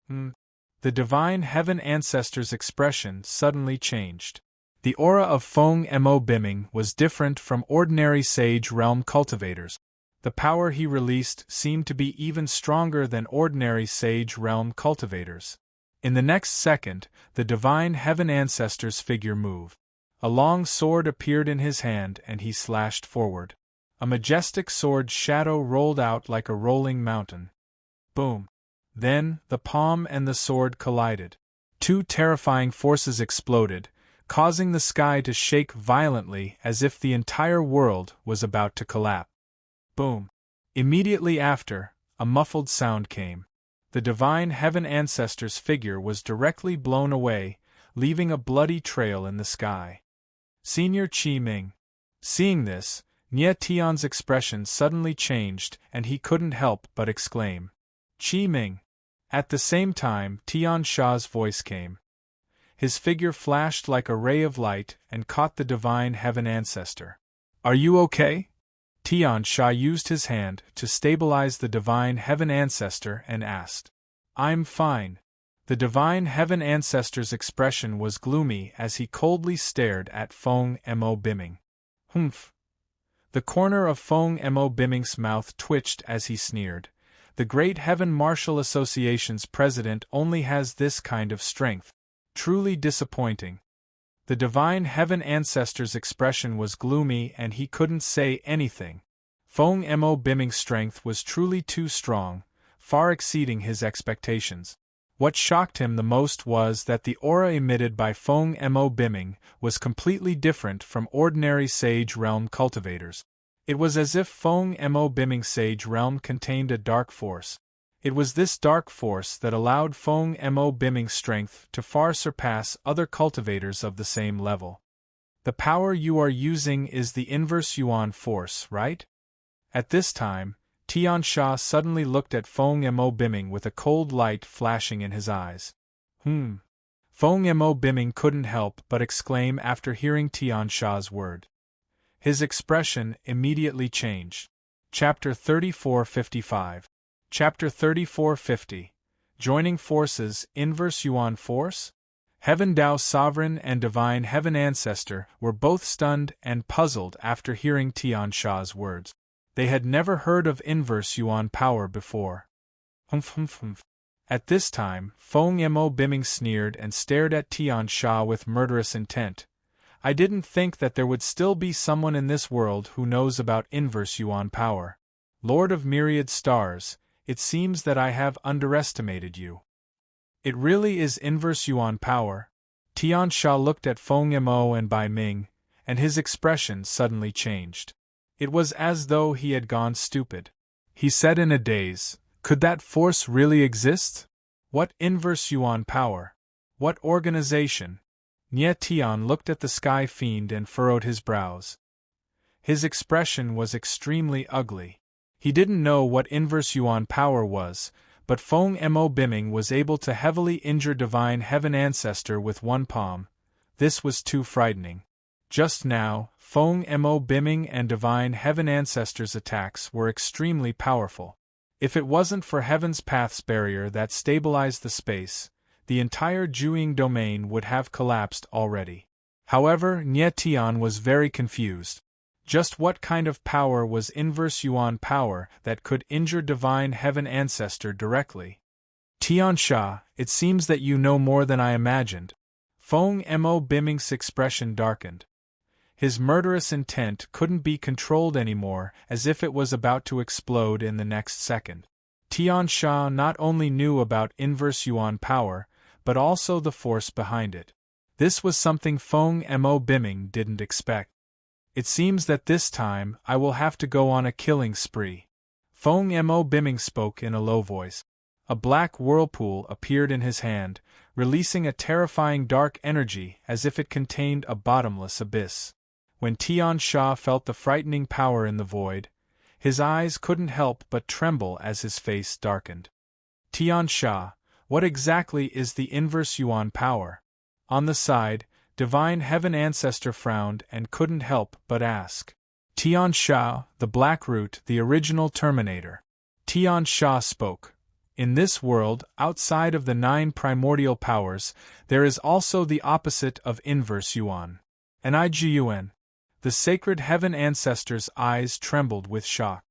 The divine heaven ancestor's expression suddenly changed. The aura of Feng Mo Biming was different from ordinary Sage Realm cultivators. The power he released seemed to be even stronger than ordinary Sage Realm cultivators. In the next second, the divine heaven ancestor's figure moved. A long sword appeared in his hand and he slashed forward. A majestic sword shadow rolled out like a rolling mountain. Boom! Then, the palm and the sword collided. Two terrifying forces exploded, causing the sky to shake violently as if the entire world was about to collapse. Boom! Immediately after, a muffled sound came. The divine heaven ancestor's figure was directly blown away, leaving a bloody trail in the sky. Senior Qi Ming. Seeing this, Nie Tian's expression suddenly changed and he couldn't help but exclaim, "Qi Ming!" At the same time, Tian Sha's voice came. His figure flashed like a ray of light and caught the divine heaven ancestor. "Are you okay?" Tian Sha used his hand to stabilize the divine heaven ancestor and asked. "I'm fine." The divine heaven ancestor's expression was gloomy as he coldly stared at Feng Mo Biming. "Humph." The corner of Feng Mo Biming's mouth twitched as he sneered. "The Great Heaven Martial Association's president only has this kind of strength. Truly disappointing." The divine heaven ancestor's expression was gloomy and he couldn't say anything. Feng Mo Biming's strength was truly too strong, far exceeding his expectations. What shocked him the most was that the aura emitted by Feng Mo Biming was completely different from ordinary Sage Realm cultivators. It was as if Feng Mo Biming's Sage Realm contained a dark force. It was this dark force that allowed Feng Mo Biming's strength to far surpass other cultivators of the same level. "The power you are using is the inverse Yuan force, right?" At this time, Tian Sha suddenly looked at Feng Mo Biming with a cold light flashing in his eyes. Feng Mo Biming couldn't help but exclaim after hearing Tian Sha's word. His expression immediately changed. Chapter 3455. Chapter 3450. Joining Forces, Inverse Yuan Force? Heaven Dao Sovereign and Divine Heaven Ancestor were both stunned and puzzled after hearing Tian Sha's words. They had never heard of inverse Yuan power before. At this time, Feng Mo Biming sneered and stared at Tian Sha with murderous intent. "I didn't think that there would still be someone in this world who knows about inverse Yuan power. Lord of Myriad Stars, it seems that I have underestimated you. It really is inverse Yuan power." Tian Sha looked at Feng Mo and Bai Ming, and his expression suddenly changed. It was as though he had gone stupid. He said in a daze, "Could that force really exist? What inverse Yuan power? What organization?" Nie Tian looked at the Sky Fiend and furrowed his brows. His expression was extremely ugly. He didn't know what inverse Yuan power was, but Feng Mo Biming was able to heavily injure Divine Heaven Ancestor with one palm. This was too frightening. Just now, Feng Mo Biming and Divine Heaven Ancestor's attacks were extremely powerful. If it wasn't for Heaven's Path's barrier that stabilized the space, the entire Jueying domain would have collapsed already. However, Nie Tian was very confused. Just what kind of power was inverse Yuan power that could injure Divine Heaven Ancestor directly? "Tian Sha, it seems that you know more than I imagined." Feng Mo Biming's expression darkened. His murderous intent couldn't be controlled anymore, as if it was about to explode in the next second. Tian Sha not only knew about inverse Yuan power, but also the force behind it. This was something Feng Mo Biming didn't expect. "It seems that this time I will have to go on a killing spree." Feng Mo Biming spoke in a low voice. A black whirlpool appeared in his hand, releasing a terrifying dark energy as if it contained a bottomless abyss. When Tian Sha felt the frightening power in the void, his eyes couldn't help but tremble as his face darkened. "Tian Sha, what exactly is the inverse Yuan power?" On the side, Divine Heaven Ancestor frowned and couldn't help but ask. Tian Sha, the Black Root, the original Terminator. Tian Sha spoke. In this world, outside of the 9 primordial powers, there is also the opposite of inverse Yuan. Nigun. The sacred heaven ancestor's eyes trembled with shock.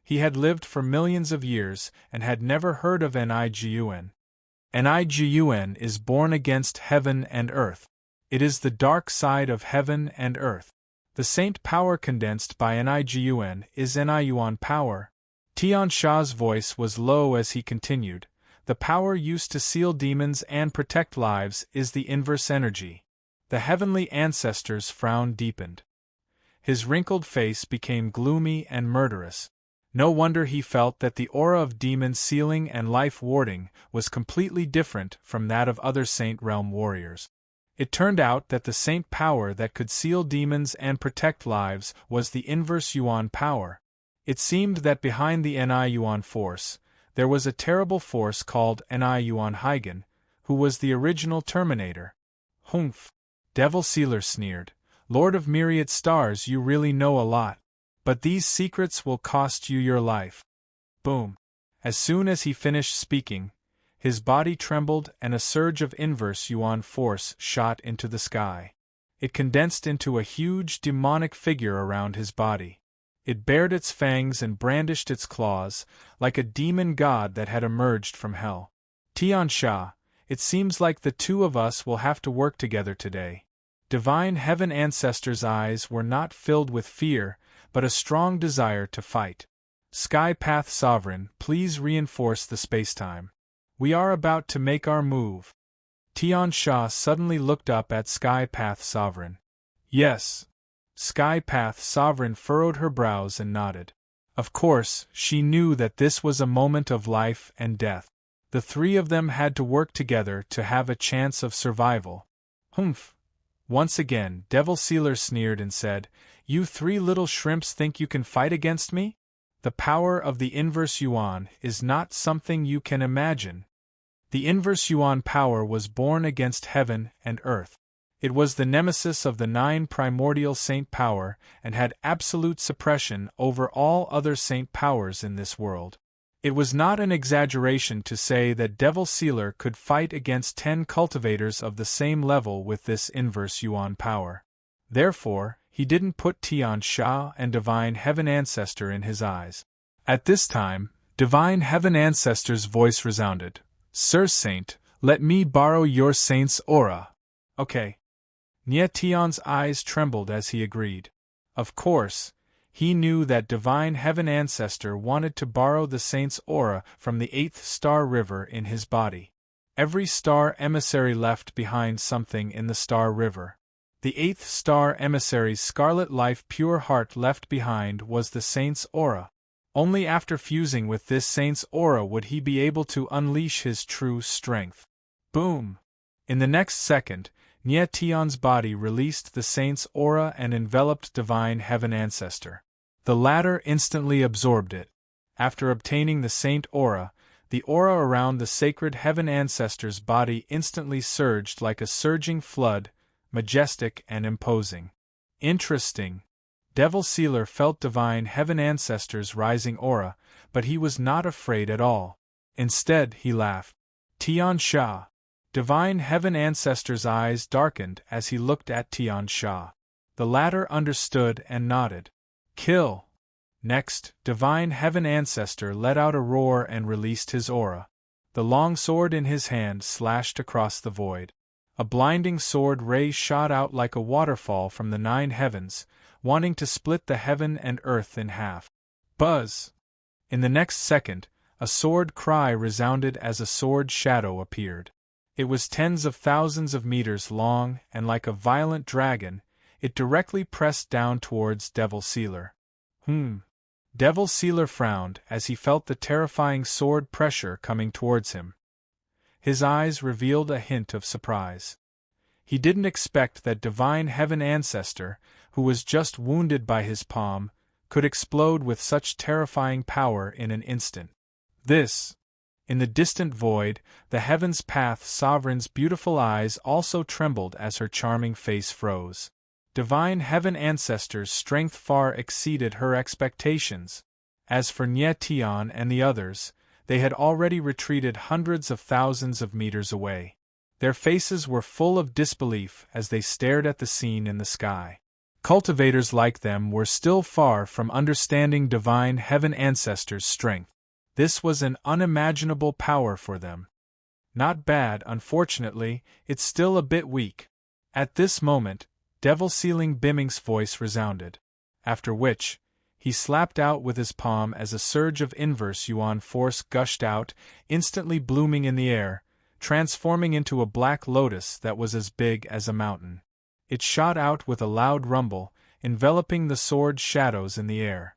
He had lived for millions of years and had never heard of Nigun. Nigun is born against heaven and earth. It is the dark side of heaven and earth. The saint power condensed by Nigun is Niyuan power. Tian Sha's voice was low as he continued. The power used to seal demons and protect lives is the inverse energy. The heavenly ancestor's frown deepened. His wrinkled face became gloomy and murderous. No wonder he felt that the aura of demon sealing and life warding was completely different from that of other Saint Realm warriors. It turned out that the saint power that could seal demons and protect lives was the inverse Yuan power. It seemed that behind the Niyuan force, there was a terrible force called Niyuan Hygen, who was the original Terminator. Humph! Devil Sealer sneered. Lord of myriad stars, you really know a lot. But these secrets will cost you your life. Boom! As soon as he finished speaking, his body trembled and a surge of inverse Yuan force shot into the sky. It condensed into a huge demonic figure around his body. It bared its fangs and brandished its claws, like a demon god that had emerged from hell. Tian Sha, it seems like the two of us will have to work together today. Divine Heaven Ancestor's eyes were not filled with fear, but a strong desire to fight. Sky Path Sovereign, please reinforce the spacetime. We are about to make our move. Tian Sha suddenly looked up at Sky Path Sovereign. Yes. Sky Path Sovereign furrowed her brows and nodded. Of course, she knew that this was a moment of life and death. The three of them had to work together to have a chance of survival. Humph! Once again, Devil Sealer sneered and said, You 3 little shrimps think you can fight against me? The power of the inverse Yuan is not something you can imagine. The inverse Yuan power was born against heaven and earth. It was the nemesis of the 9 primordial saint power and had absolute suppression over all other saint powers in this world. It was not an exaggeration to say that Devil Sealer could fight against 10 cultivators of the same level with this inverse Yuan power. Therefore, he didn't put Tian Sha and Divine Heaven Ancestor in his eyes. At this time, Divine Heaven Ancestor's voice resounded. Sir Saint, let me borrow your saint's aura. Okay. Nie Tian's eyes trembled as he agreed. Of course, he knew that Divine Heaven Ancestor wanted to borrow the saint's aura from the 8th star river in his body. Every star emissary left behind something in the star river. The 8th star emissary's scarlet life pure heart left behind was the saint's aura. Only after fusing with this saint's aura would he be able to unleash his true strength. Boom! In the next second, Nie Tian's body released the saint's aura and enveloped Divine Heaven Ancestor. The latter instantly absorbed it. After obtaining the saint aura, the aura around the sacred Heaven Ancestor's body instantly surged like a surging flood, majestic and imposing. Interesting. Devil Sealer felt Divine Heaven Ancestor's rising aura, but he was not afraid at all. Instead, he laughed. Tian Sha. Divine Heaven Ancestor's eyes darkened as he looked at Tian Sha. The latter understood and nodded. Kill! Next, Divine Heaven Ancestor let out a roar and released his aura. The long sword in his hand slashed across the void. A blinding sword ray shot out like a waterfall from the 9 heavens, wanting to split the heaven and earth in half. Buzz! In the next second, a sword cry resounded as a sword shadow appeared. It was tens of thousands of meters long, and like a violent dragon, it directly pressed down towards Devil Sealer. Devil Sealer frowned as he felt the terrifying sword pressure coming towards him. His eyes revealed a hint of surprise. He didn't expect that Divine Heaven Ancestor, who was just wounded by his palm, could explode with such terrifying power in an instant. This! In the distant void, the Heaven's Path Sovereign's beautiful eyes also trembled as her charming face froze. Divine Heaven Ancestor's strength far exceeded her expectations. As for Nye Tian and the others, they had already retreated hundreds of thousands of meters away. Their faces were full of disbelief as they stared at the scene in the sky. Cultivators like them were still far from understanding Divine Heaven Ancestor's strength. This was an unimaginable power for them. Not bad, unfortunately, it's still a bit weak. At this moment, Devil Sealing Bimming's voice resounded. After which, he slapped out with his palm as a surge of inverse yuan force gushed out, instantly blooming in the air, transforming into a black lotus that was as big as a mountain. It shot out with a loud rumble, enveloping the sword shadows in the air.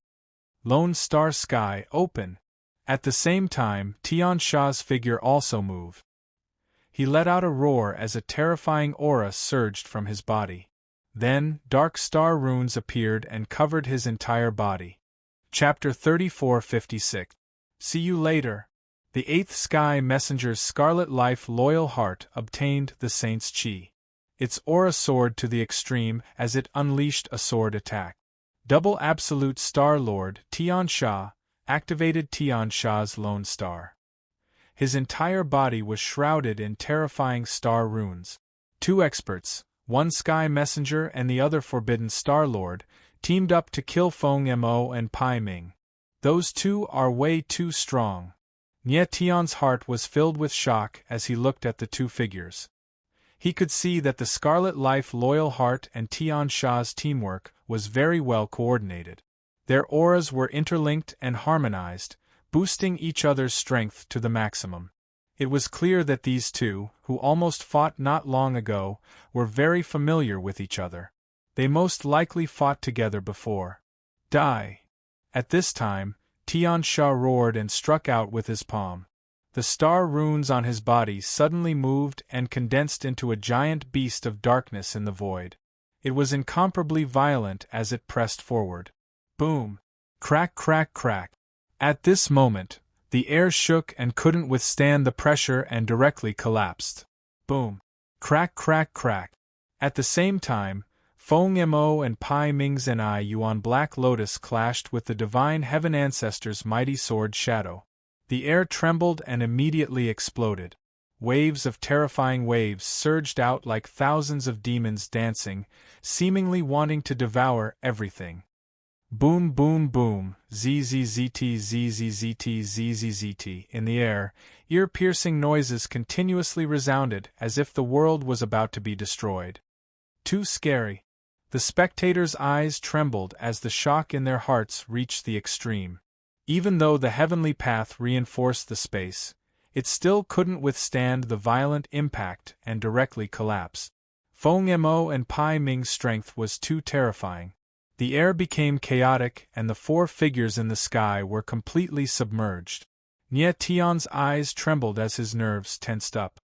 Lone Star Sky, open! At the same time, Tian Sha's figure also moved. He let out a roar as a terrifying aura surged from his body. Then, dark star runes appeared and covered his entire body. Chapter 3456. See you later. The 8th Sky Messenger's Scarlet Life Loyal Heart obtained the Saint's Chi. Its aura soared to the extreme as it unleashed a sword attack. Double Absolute Star Lord Tian Sha activated Tian Sha's Lone Star. His entire body was shrouded in terrifying star runes. Two experts, one Sky Messenger and the other Forbidden Star Lord, teamed up to kill Feng Mo and Pai Ming. Those two are way too strong. Nye Tian's heart was filled with shock as he looked at the two figures. He could see that the Scarlet Life Loyal Heart and Tian Sha's teamwork was very well coordinated. Their auras were interlinked and harmonized, boosting each other's strength to the maximum. It was clear that these two, who almost fought not long ago, were very familiar with each other. They most likely fought together before. Die! At this time, Tian Sha roared and struck out with his palm. The star runes on his body suddenly moved and condensed into a giant beast of darkness in the void. It was incomparably violent as it pressed forward. Boom! Crack, crack, crack! At this moment, the air shook and couldn't withstand the pressure and directly collapsed. Boom! Crack, crack, crack! At the same time, Feng Mo and Pai Ming's Ni Yuan Black Lotus clashed with the Divine Heaven Ancestor's mighty sword Shadow. The air trembled and immediately exploded. Waves of terrifying waves surged out like thousands of demons dancing, seemingly wanting to devour everything. Boom, boom, boom, zzzt, zzzt, zzzt. In the air, ear-piercing noises continuously resounded as if the world was about to be destroyed. Too scary. The spectators' eyes trembled as the shock in their hearts reached the extreme. Even though the heavenly path reinforced the space, it still couldn't withstand the violent impact and directly collapsed. Feng Mo and Pai Ming's strength was too terrifying. The air became chaotic and the four figures in the sky were completely submerged. Nye Tian's eyes trembled as his nerves tensed up.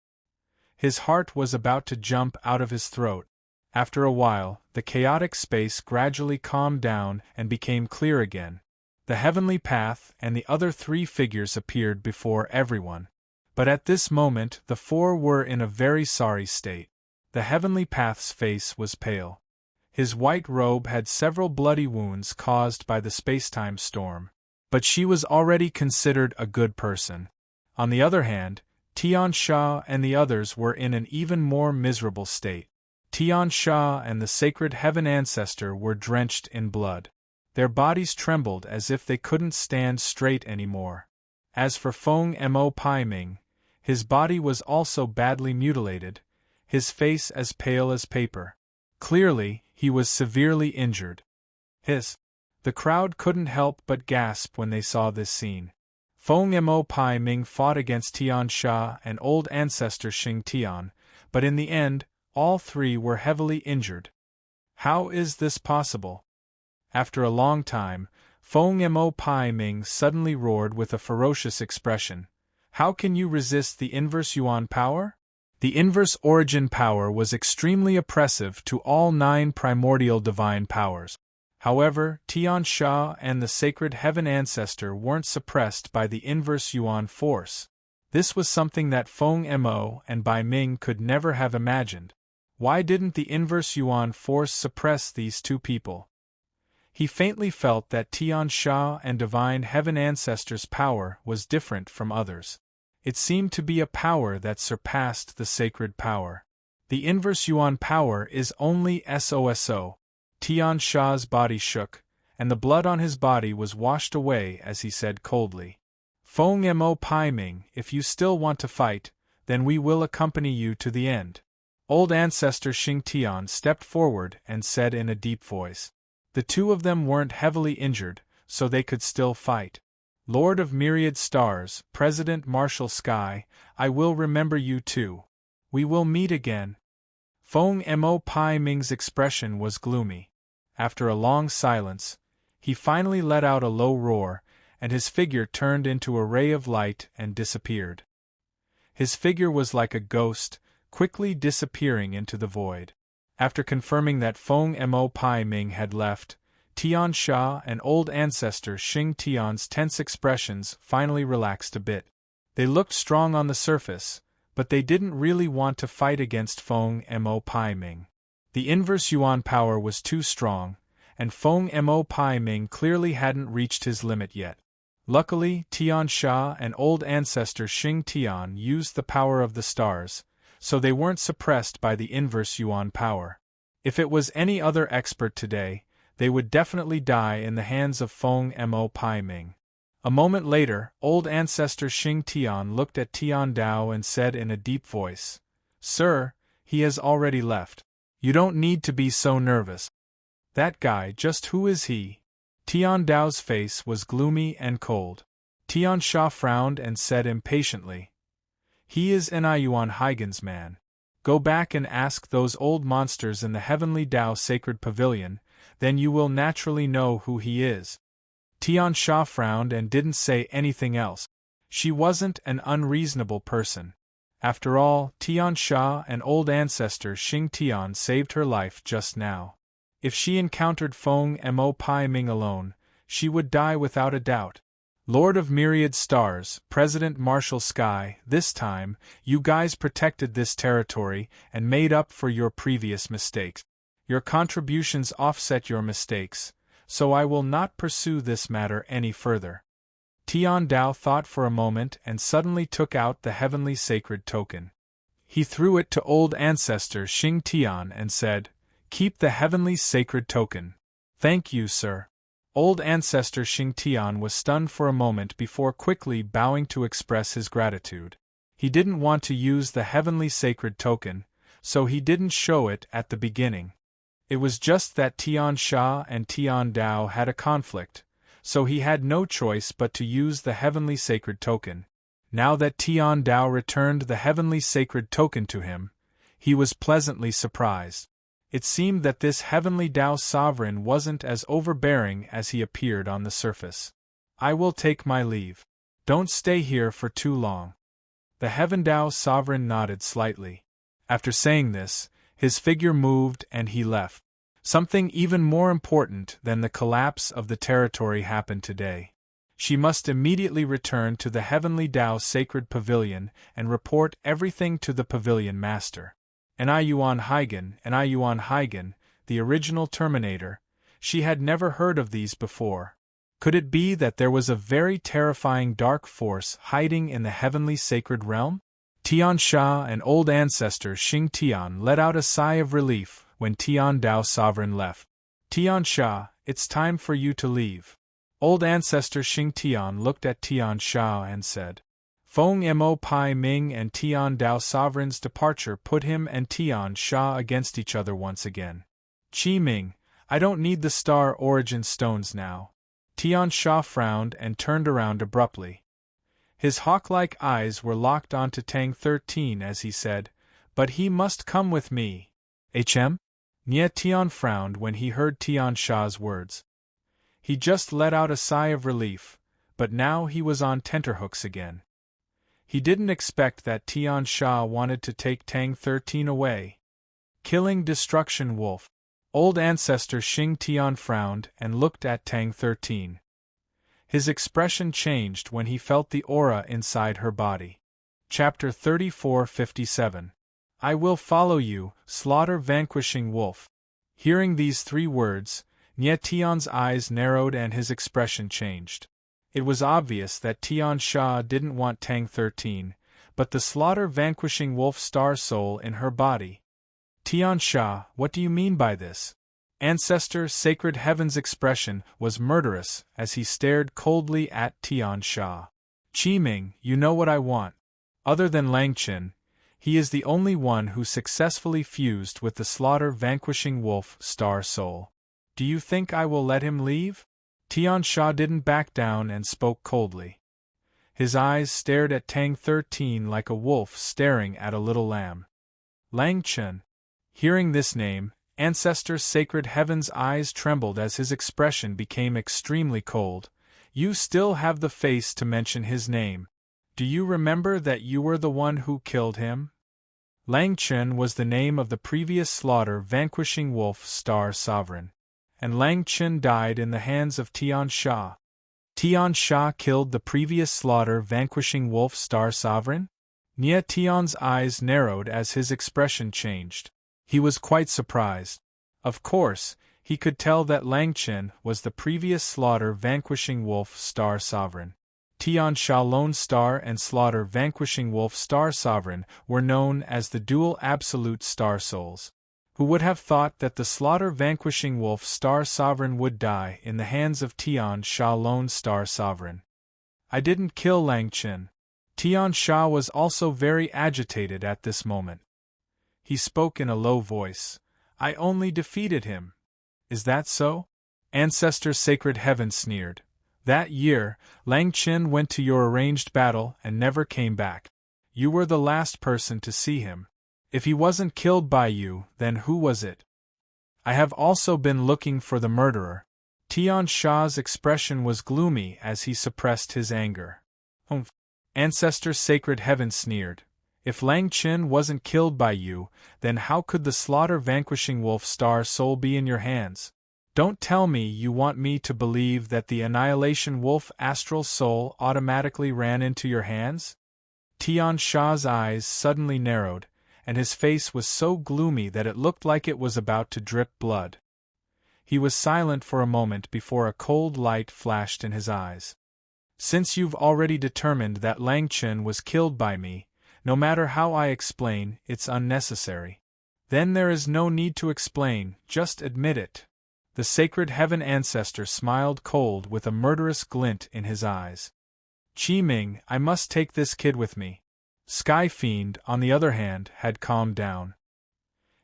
His heart was about to jump out of his throat. After a while, the chaotic space gradually calmed down and became clear again. The heavenly path and the other three figures appeared before everyone. But at this moment the four were in a very sorry state. The heavenly path's face was pale. His white robe had several bloody wounds caused by the spacetime storm. But she was already considered a good person. On the other hand, Tian Sha and the others were in an even more miserable state. Tian Sha and the Sacred Heaven Ancestor were drenched in blood. Their bodies trembled as if they couldn't stand straight anymore. As for Feng Mo Pai Ming, his body was also badly mutilated, his face as pale as paper. Clearly, he was severely injured. The crowd couldn't help but gasp when they saw this scene. Feng Mo Pai Ming fought against Tian Sha and old ancestor Xing Tian, but in the end, all three were heavily injured. How is this possible? After a long time, Feng Mo Pai Ming suddenly roared with a ferocious expression. How can you resist the inverse yuan power? The inverse origin power was extremely oppressive to all 9 primordial divine powers. However, Tian Sha and the Sacred Heaven Ancestor weren't suppressed by the inverse yuan force. This was something that Feng Mo and Bai Ming could never have imagined. Why didn't the inverse Yuan force suppress these two people? He faintly felt that Tian Sha and Divine Heaven Ancestors' power was different from others. It seemed to be a power that surpassed the sacred power. The inverse Yuan power is only SOSO. Tian Sha's body shook, and the blood on his body was washed away as he said coldly, Feng Mo Pai Ming, if you still want to fight, then we will accompany you to the end. Old Ancestor Xing Tian stepped forward and said in a deep voice. The two of them weren't heavily injured, so they could still fight. Lord of Myriad Stars, President Marshal Sky, I will remember you too. We will meet again. Feng Mo Pai Ming's expression was gloomy. After a long silence, he finally let out a low roar, and his figure turned into a ray of light and disappeared. His figure was like a ghost, quickly disappearing into the void. After confirming that Feng Mo Pai Ming had left, Tian Sha and Old Ancestor Xing Tian's tense expressions finally relaxed a bit. They looked strong on the surface, but they didn't really want to fight against Feng Mo Pai Ming. The inverse Yuan power was too strong, and Feng Mo Pai Ming clearly hadn't reached his limit yet. Luckily, Tian Sha and Old Ancestor Xing Tian used the power of the stars, so they weren't suppressed by the inverse Yuan power. If it was any other expert today, they would definitely die in the hands of Feng Mo Pai Ming. A moment later, Old Ancestor Xing Tian looked at Tian Dao and said in a deep voice, Sir, he has already left. You don't need to be so nervous. That guy, just who is he? Tian Dao's face was gloomy and cold. Tian Sha frowned and said impatiently, He is Yuan Haigen's man. Go back and ask those old monsters in the Heavenly Dao Sacred Pavilion, then you will naturally know who he is. Tian Sha frowned and didn't say anything else. She wasn't an unreasonable person. After all, Tian Sha and Old Ancestor Xing Tian saved her life just now. If she encountered Feng Mo Pai Ming alone, she would die without a doubt. Lord of Myriad Stars, President Marshal Sky, this time, you guys protected this territory and made up for your previous mistakes. Your contributions offset your mistakes, so I will not pursue this matter any further. Tian Dao thought for a moment and suddenly took out the heavenly sacred token. He threw it to Old Ancestor Xing Tian and said, Keep the heavenly sacred token. Thank you, sir. Old Ancestor Xing Tian was stunned for a moment before quickly bowing to express his gratitude. He didn't want to use the heavenly sacred token, so he didn't show it at the beginning. It was just that Tian Sha and Tian Dao had a conflict, so he had no choice but to use the heavenly sacred token. Now that Tian Dao returned the heavenly sacred token to him, he was pleasantly surprised. It seemed that this heavenly Dao sovereign wasn't as overbearing as he appeared on the surface. I will take my leave. Don't stay here for too long. The Heaven Dao sovereign nodded slightly. After saying this, his figure moved and he left. Something even more important than the collapse of the territory happened today. She must immediately return to the Heavenly Dao Sacred Pavilion and report everything to the Pavilion Master. Yuan Haigen, the original Terminator, she had never heard of these before. Could it be that there was a very terrifying dark force hiding in the heavenly sacred realm? Tian Sha and Old Ancestor Xing Tian let out a sigh of relief when Tian Dao Sovereign left. Tian Sha, it's time for you to leave. Old Ancestor Xing Tian looked at Tian Sha and said, Feng Mo Pai Ming and Tian Dao Sovereign's departure put him and Tian Sha against each other once again. Qi Ming, I don't need the Star Origin Stones now. Tian Sha frowned and turned around abruptly. His hawk-like eyes were locked onto Tang 13 as he said, But he must come with me. Nie Tian frowned when he heard Tian Sha's words. He just let out a sigh of relief, but now he was on tenterhooks again. He didn't expect that Tian Sha wanted to take Tang 13 away. Killing Destruction Wolf. Old Ancestor Xing Tian frowned and looked at Tang 13. His expression changed when he felt the aura inside her body. Chapter 34:57. I will follow you, slaughter vanquishing wolf. Hearing these 3 words, Nietion's eyes narrowed and his expression changed. It was obvious that Tian Sha didn't want Tang 13, but the slaughter vanquishing wolf star soul in her body. Tian Sha, what do you mean by this? Ancestor Sacred Heaven's expression was murderous as he stared coldly at Tian Sha. Qi Ming, you know what I want. Other than Lang Qin, he is the only one who successfully fused with the slaughter vanquishing wolf star soul. Do you think I will let him leave? Tian Sha didn't back down and spoke coldly. His eyes stared at Tang 13 like a wolf staring at a little lamb. Lang Qin. Hearing this name, Ancestor Sacred Heaven's eyes trembled as his expression became extremely cold. You still have the face to mention his name. Do you remember that you were the one who killed him? Lang Qin was the name of the previous slaughter vanquishing wolf star sovereign. And Lang Qin died in the hands of Tian Sha. Tian Sha killed the previous slaughter vanquishing wolf star sovereign? Nie Tian's eyes narrowed as his expression changed. He was quite surprised. Of course, he could tell that Lang Qin was the previous slaughter vanquishing wolf star sovereign. Tian Sha Lone Star and Slaughter Vanquishing Wolf Star Sovereign were known as the dual absolute star souls. Who would have thought that the Slaughter Vanquishing Wolf Star Sovereign would die in the hands of Tian Sha Lone Star Sovereign? I didn't kill Lang Qin. Tian Sha was also very agitated at this moment. He spoke in a low voice. I only defeated him. Is that so? Ancestor Sacred Heaven sneered. That year, Lang Qin went to your arranged battle and never came back. You were the last person to see him. If he wasn't killed by you, then who was it? I have also been looking for the murderer. Tian Sha's expression was gloomy as he suppressed his anger. Humph. Ancestor Sacred Heaven sneered. If Lang Qin wasn't killed by you, then how could the slaughter vanquishing wolf star soul be in your hands? Don't tell me you want me to believe that the Annihilation Wolf astral soul automatically ran into your hands? Tian Sha's eyes suddenly narrowed, and his face was so gloomy that it looked like it was about to drip blood. He was silent for a moment before a cold light flashed in his eyes. Since you've already determined that Lang Qin was killed by me, no matter how I explain, it's unnecessary. Then there is no need to explain, just admit it. The Sacred Heaven Ancestor smiled cold with a murderous glint in his eyes. Qi Ming, I must take this kid with me. Sky Fiend, on the other hand, had calmed down.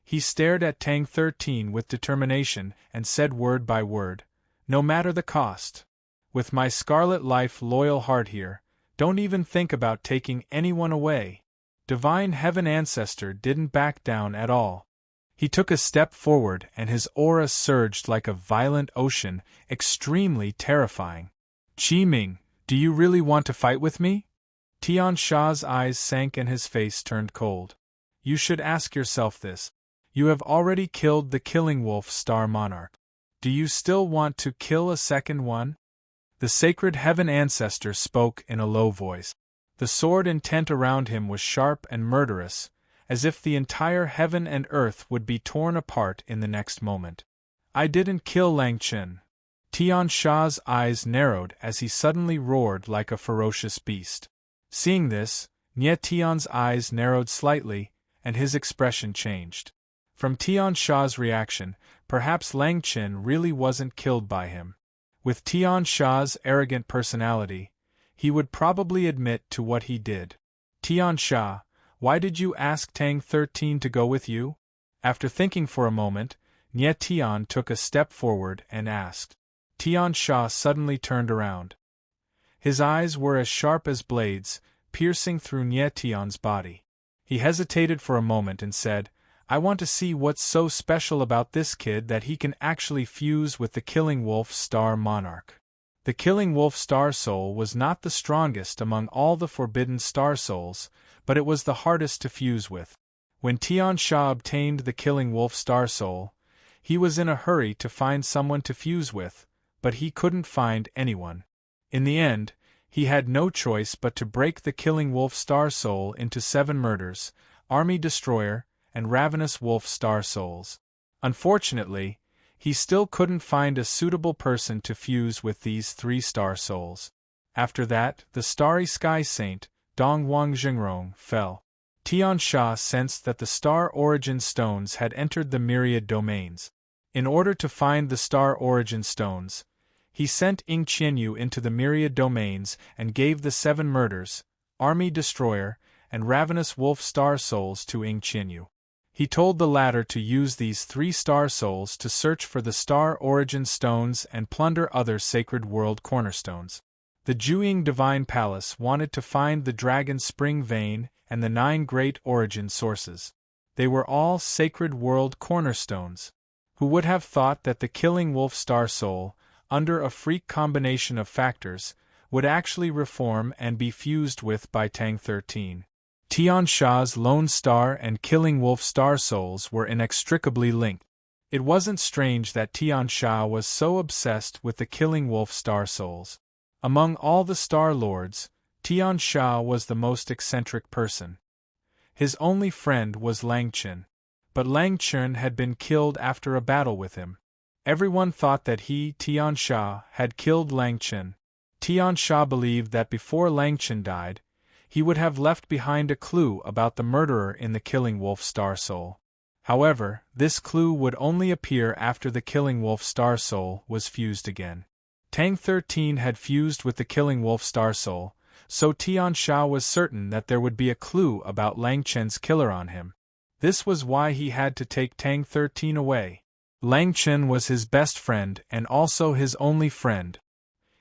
He stared at Tang 13 with determination and said word by word, no matter the cost. With my scarlet life loyal heart here, don't even think about taking anyone away. Divine Heaven Ancestor didn't back down at all. He took a step forward and his aura surged like a violent ocean, extremely terrifying. Qi Ming, do you really want to fight with me? Tian Sha's eyes sank and his face turned cold. You should ask yourself this. You have already killed the Killing Wolf Star Monarch. Do you still want to kill a second one? The Sacred Heaven Ancestor spoke in a low voice. The sword intent around him was sharp and murderous, as if the entire heaven and earth would be torn apart in the next moment. I didn't kill Lang Qin. Tian Sha's eyes narrowed as he suddenly roared like a ferocious beast. Seeing this, Nie Tian's eyes narrowed slightly, and his expression changed. From Tian Sha's reaction, perhaps Lang Qin really wasn't killed by him. With Tian Sha's arrogant personality, he would probably admit to what he did. Tian Sha, why did you ask Tang 13 to go with you? After thinking for a moment, Nie Tian took a step forward and asked. Tian Sha suddenly turned around. His eyes were as sharp as blades, piercing through Nie Tian's body. He hesitated for a moment and said, I want to see what's so special about this kid that he can actually fuse with the Killing Wolf Star Monarch. The Killing Wolf Star Soul was not the strongest among all the forbidden star souls, but it was the hardest to fuse with. When Tian Sha obtained the Killing Wolf Star Soul, he was in a hurry to find someone to fuse with, but he couldn't find anyone. In the end, He had no choice but to break the Killing Wolf Star Soul into 7 murders, Army Destroyer, and Ravenous Wolf Star Souls. Unfortunately, he still couldn't find a suitable person to fuse with these 3 Star Souls. After that, the Starry Sky Saint, Dong Wang Jingrong, fell. Tian Sha sensed that the Star Origin Stones had entered the Myriad Domains. In order to find the Star Origin Stones, he sent Ying Qianyu into the Myriad Domains and gave the 7 murders, Army Destroyer, and Ravenous Wolf Star Souls to Ying Qianyu. He told the latter to use these 3 Star Souls to search for the Star Origin Stones and plunder other Sacred World Cornerstones. The Juying Divine Palace wanted to find the Dragon Spring Vein and the 9 Great Origin Sources. They were all Sacred World Cornerstones. Who would have thought that the Killing Wolf Star Soul, under a freak combination of factors, would actually reform and be fused with by Tang 13. Tian Sha's Lone Star and Killing Wolf Star Souls were inextricably linked. It wasn't strange that Tian Sha was so obsessed with the Killing Wolf Star Souls. Among all the Star Lords, Tian Sha was the most eccentric person. His only friend was Lang Chen. But Lang Chen had been killed after a battle with him. Everyone thought that he, Tian Sha, had killed Lang Chen. Tian Sha believed that before Lang Chen died, he would have left behind a clue about the murderer in the Killing Wolf Star Soul. However, this clue would only appear after the Killing Wolf Star Soul was fused again. Tang 13 had fused with the Killing Wolf Star Soul, so Tian Sha was certain that there would be a clue about Lang Chen's killer on him. This was why he had to take Tang 13 away. Lang Chen was his best friend and also his only friend.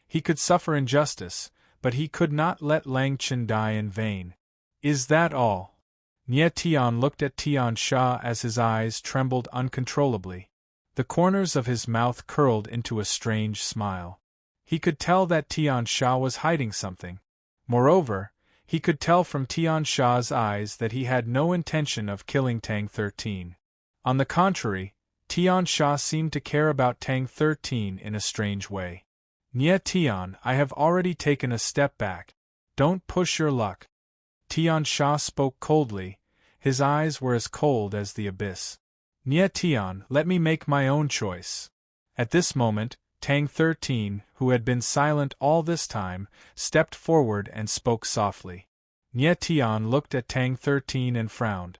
He could suffer injustice, but he could not let Lang Chen die in vain. Is that all? Nie Tian looked at Tian Sha as his eyes trembled uncontrollably. The corners of his mouth curled into a strange smile. He could tell that Tian Sha was hiding something. Moreover, he could tell from Tian Sha's eyes that he had no intention of killing Tang 13. On the contrary, Tian Sha seemed to care about Tang 13 in a strange way. Nie Tian, I have already taken a step back. Don't push your luck. Tian Sha spoke coldly. His eyes were as cold as the abyss. Nie Tian, let me make my own choice. At this moment, Tang 13, who had been silent all this time, stepped forward and spoke softly. Nie Tian looked at Tang 13 and frowned.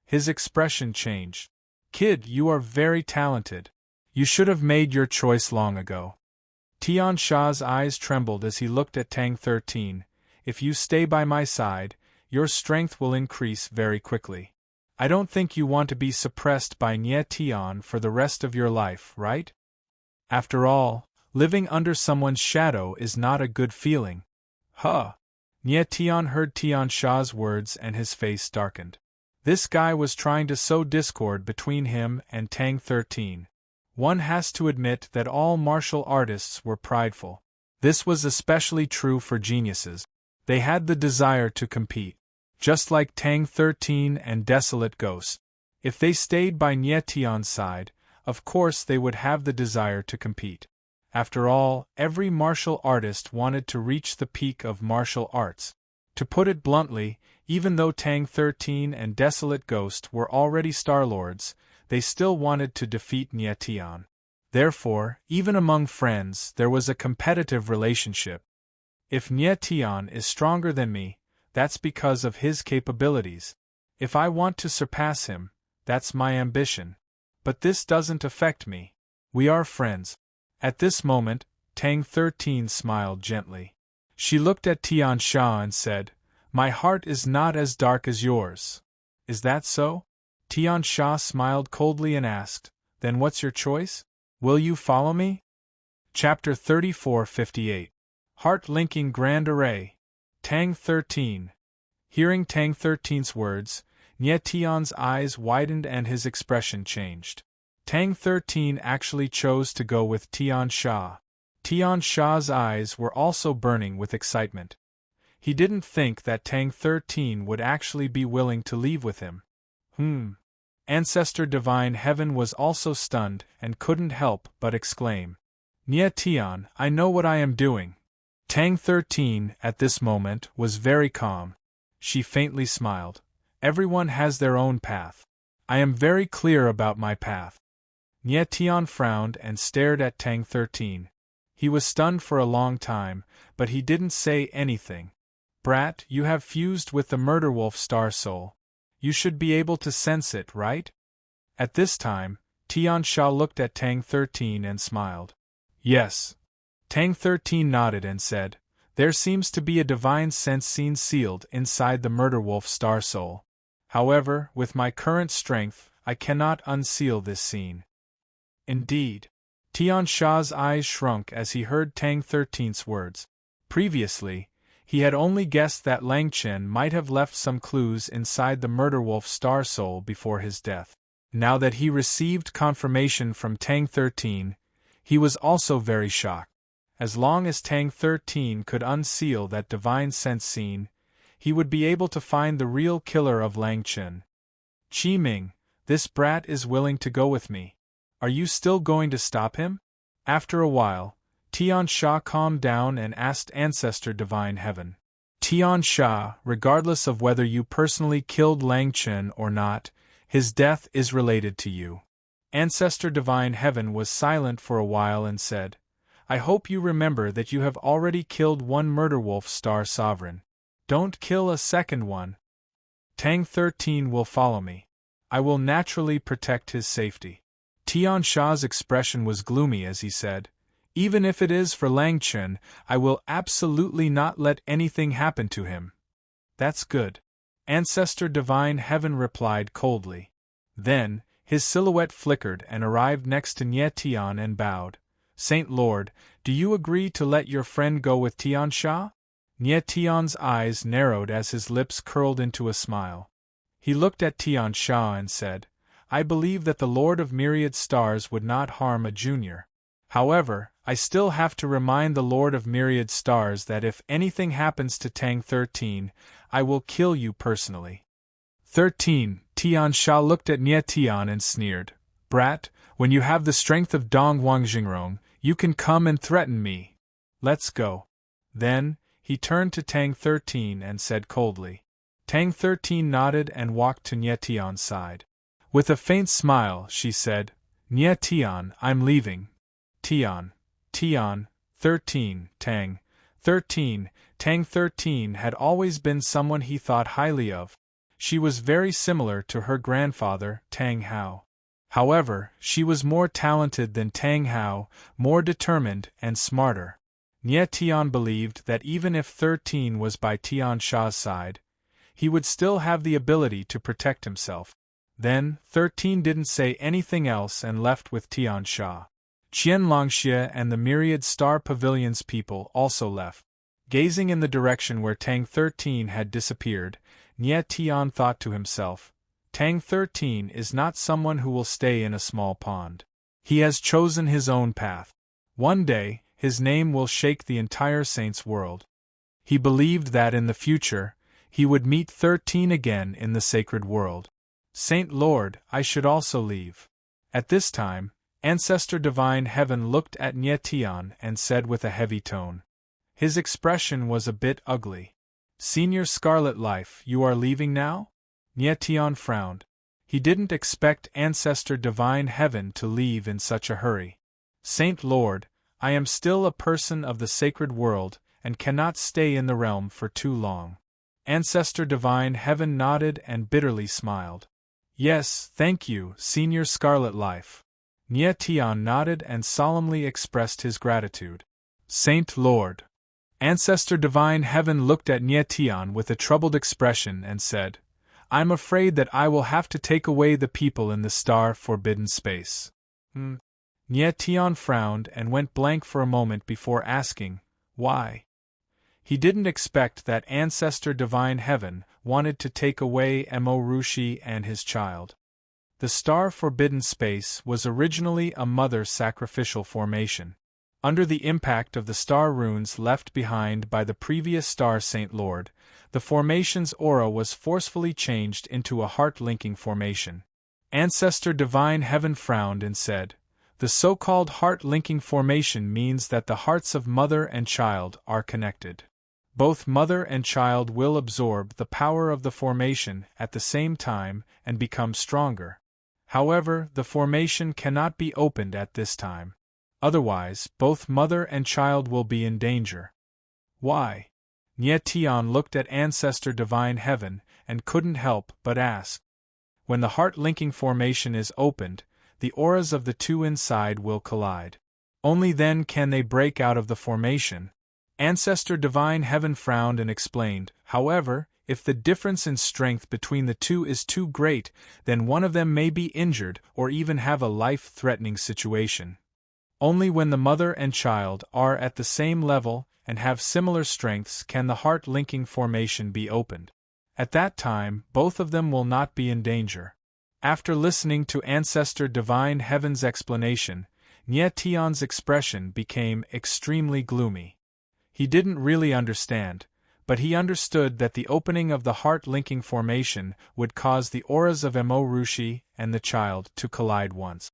His expression changed. Kid, you are very talented. You should have made your choice long ago. Tian Sha's eyes trembled as he looked at Tang 13. If you stay by my side, your strength will increase very quickly. I don't think you want to be suppressed by Nie Tian for the rest of your life, right? After all, living under someone's shadow is not a good feeling. Huh. Nie Tian heard Tian Sha's words and his face darkened. This guy was trying to sow discord between him and Tang 13. One has to admit that all martial artists were prideful. This was especially true for geniuses. They had the desire to compete. Just like Tang 13 and Desolate Ghost. If they stayed by Nie Tian's side, of course they would have the desire to compete. After all, every martial artist wanted to reach the peak of martial arts. To put it bluntly, even though Tang 13 and Desolate Ghost were already Star Lords, they still wanted to defeat Nie Tian. Therefore, even among friends, there was a competitive relationship. If Nie Tian is stronger than me, that's because of his capabilities. If I want to surpass him, that's my ambition. But this doesn't affect me. We are friends. At this moment, Tang 13 smiled gently. She looked at Tian Sha and said, My heart is not as dark as yours. Is that so? Tian Sha smiled coldly and asked, Then what's your choice? Will you follow me? Chapter 34:58. Heart-linking Grand Array. Tang 13. Hearing Tang 13's words, Nie Tian's eyes widened and his expression changed. Tang 13 actually chose to go with Tian Sha. Tian Sha's eyes were also burning with excitement. He didn't think that Tang 13 would actually be willing to leave with him. Ancestor Divine Heaven was also stunned and couldn't help but exclaim. Nie Tian, I know what I am doing. Tang 13, at this moment, was very calm. She faintly smiled. Everyone has their own path. I am very clear about my path. Nie Tian frowned and stared at Tang 13. He was stunned for a long time, but he didn't say anything. Brat, you have fused with the murder wolf star soul. You should be able to sense it, right? At this time, Tian Sha looked at Tang 13 and smiled. Yes. Tang 13 nodded and said, there seems to be a divine sense scene sealed inside the murder wolf star soul. However, with my current strength, I cannot unseal this scene. Indeed. Tian Sha's eyes shrunk as he heard Tang 13's words. Previously, he had only guessed that Lang Chen might have left some clues inside the murder wolf star soul before his death. Now that he received confirmation from Tang 13, he was also very shocked. As long as Tang 13 could unseal that divine sense scene, he would be able to find the real killer of Lang Chen. Qi Ming, this brat is willing to go with me. Are you still going to stop him? After a while, Tian Sha calmed down and asked Ancestor Divine Heaven. Tian Sha, regardless of whether you personally killed Lang Chen or not, his death is related to you. Ancestor Divine Heaven was silent for a while and said, I hope you remember that you have already killed one murder wolf star sovereign. Don't kill a second one. Tang 13 will follow me. I will naturally protect his safety. Tian Sha's expression was gloomy as he said, even if it is for Lang Chen, I will absolutely not let anything happen to him. That's good. Ancestor Divine Heaven replied coldly. Then, his silhouette flickered and arrived next to Nie Tian and bowed. Saint Lord, do you agree to let your friend go with Tian Sha? Nie Tian's eyes narrowed as his lips curled into a smile. He looked at Tian Sha and said, I believe that the Lord of Myriad Stars would not harm a junior. However, I still have to remind the Lord of Myriad Stars that if anything happens to Tang 13, I will kill you personally. 13. Tian Sha looked at Nie Tian and sneered. Brat, when you have the strength of Dong Wangjingrong, you can come and threaten me. Let's go. Then, he turned to Tang 13 and said coldly. Tang 13 nodded and walked to Nie Tian's side. With a faint smile, she said, Nie Tian, I'm leaving. Tian. 13, Tang. 13, Tang 13 had always been someone he thought highly of. She was very similar to her grandfather, Tang Hao. However, she was more talented than Tang Hao, more determined and smarter. Nie Tian believed that even if 13 was by Tian Sha's side, he would still have the ability to protect himself. Then, 13 didn't say anything else and left with Tian Sha. Qianlongxie and the Myriad Star Pavilion's people also left. Gazing in the direction where Tang 13 had disappeared, Nie Tian thought to himself, Tang 13 is not someone who will stay in a small pond. He has chosen his own path. One day, his name will shake the entire Saints world. He believed that in the future, he would meet 13 again in the sacred world. Saint Lord, I should also leave. At this time, Ancestor Divine Heaven looked at Nie Tian and said with a heavy tone. His expression was a bit ugly. Senior Scarlet Life, you are leaving now? Nie Tian frowned. He didn't expect Ancestor Divine Heaven to leave in such a hurry. Saint Lord, I am still a person of the sacred world and cannot stay in the realm for too long. Ancestor Divine Heaven nodded and bitterly smiled. Yes, thank you, Senior Scarlet Life. Nie Tian nodded and solemnly expressed his gratitude. Saint Lord. Ancestor Divine Heaven looked at Nie Tian with a troubled expression and said, I'm afraid that I will have to take away the people in the star forbidden space. Nie Tian frowned and went blank for a moment before asking, why? He didn't expect that Ancestor Divine Heaven wanted to take away Mo Rushi and his child. The star forbidden space was originally a mother sacrificial formation. Under the impact of the star runes left behind by the previous star Saint Lord, the formation's aura was forcefully changed into a heart-linking formation. Ancestor Divine Heaven frowned and said, The so-called heart-linking formation means that the hearts of mother and child are connected. Both mother and child will absorb the power of the formation at the same time and become stronger. However, the formation cannot be opened at this time. Otherwise, both mother and child will be in danger. Why? Nye Tian looked at Ancestor Divine Heaven and couldn't help but ask. When the heart-linking formation is opened, the auras of the two inside will collide. Only then can they break out of the formation. Ancestor Divine Heaven frowned and explained, however, if the difference in strength between the two is too great, then one of them may be injured or even have a life-threatening situation. Only when the mother and child are at the same level and have similar strengths can the heart-linking formation be opened. At that time, both of them will not be in danger. After listening to Ancestor Divine Heaven's explanation, Nye Tian's expression became extremely gloomy. He didn't really understand, but he understood that the opening of the heart-linking formation would cause the auras of Mo Rushi and the child to collide once.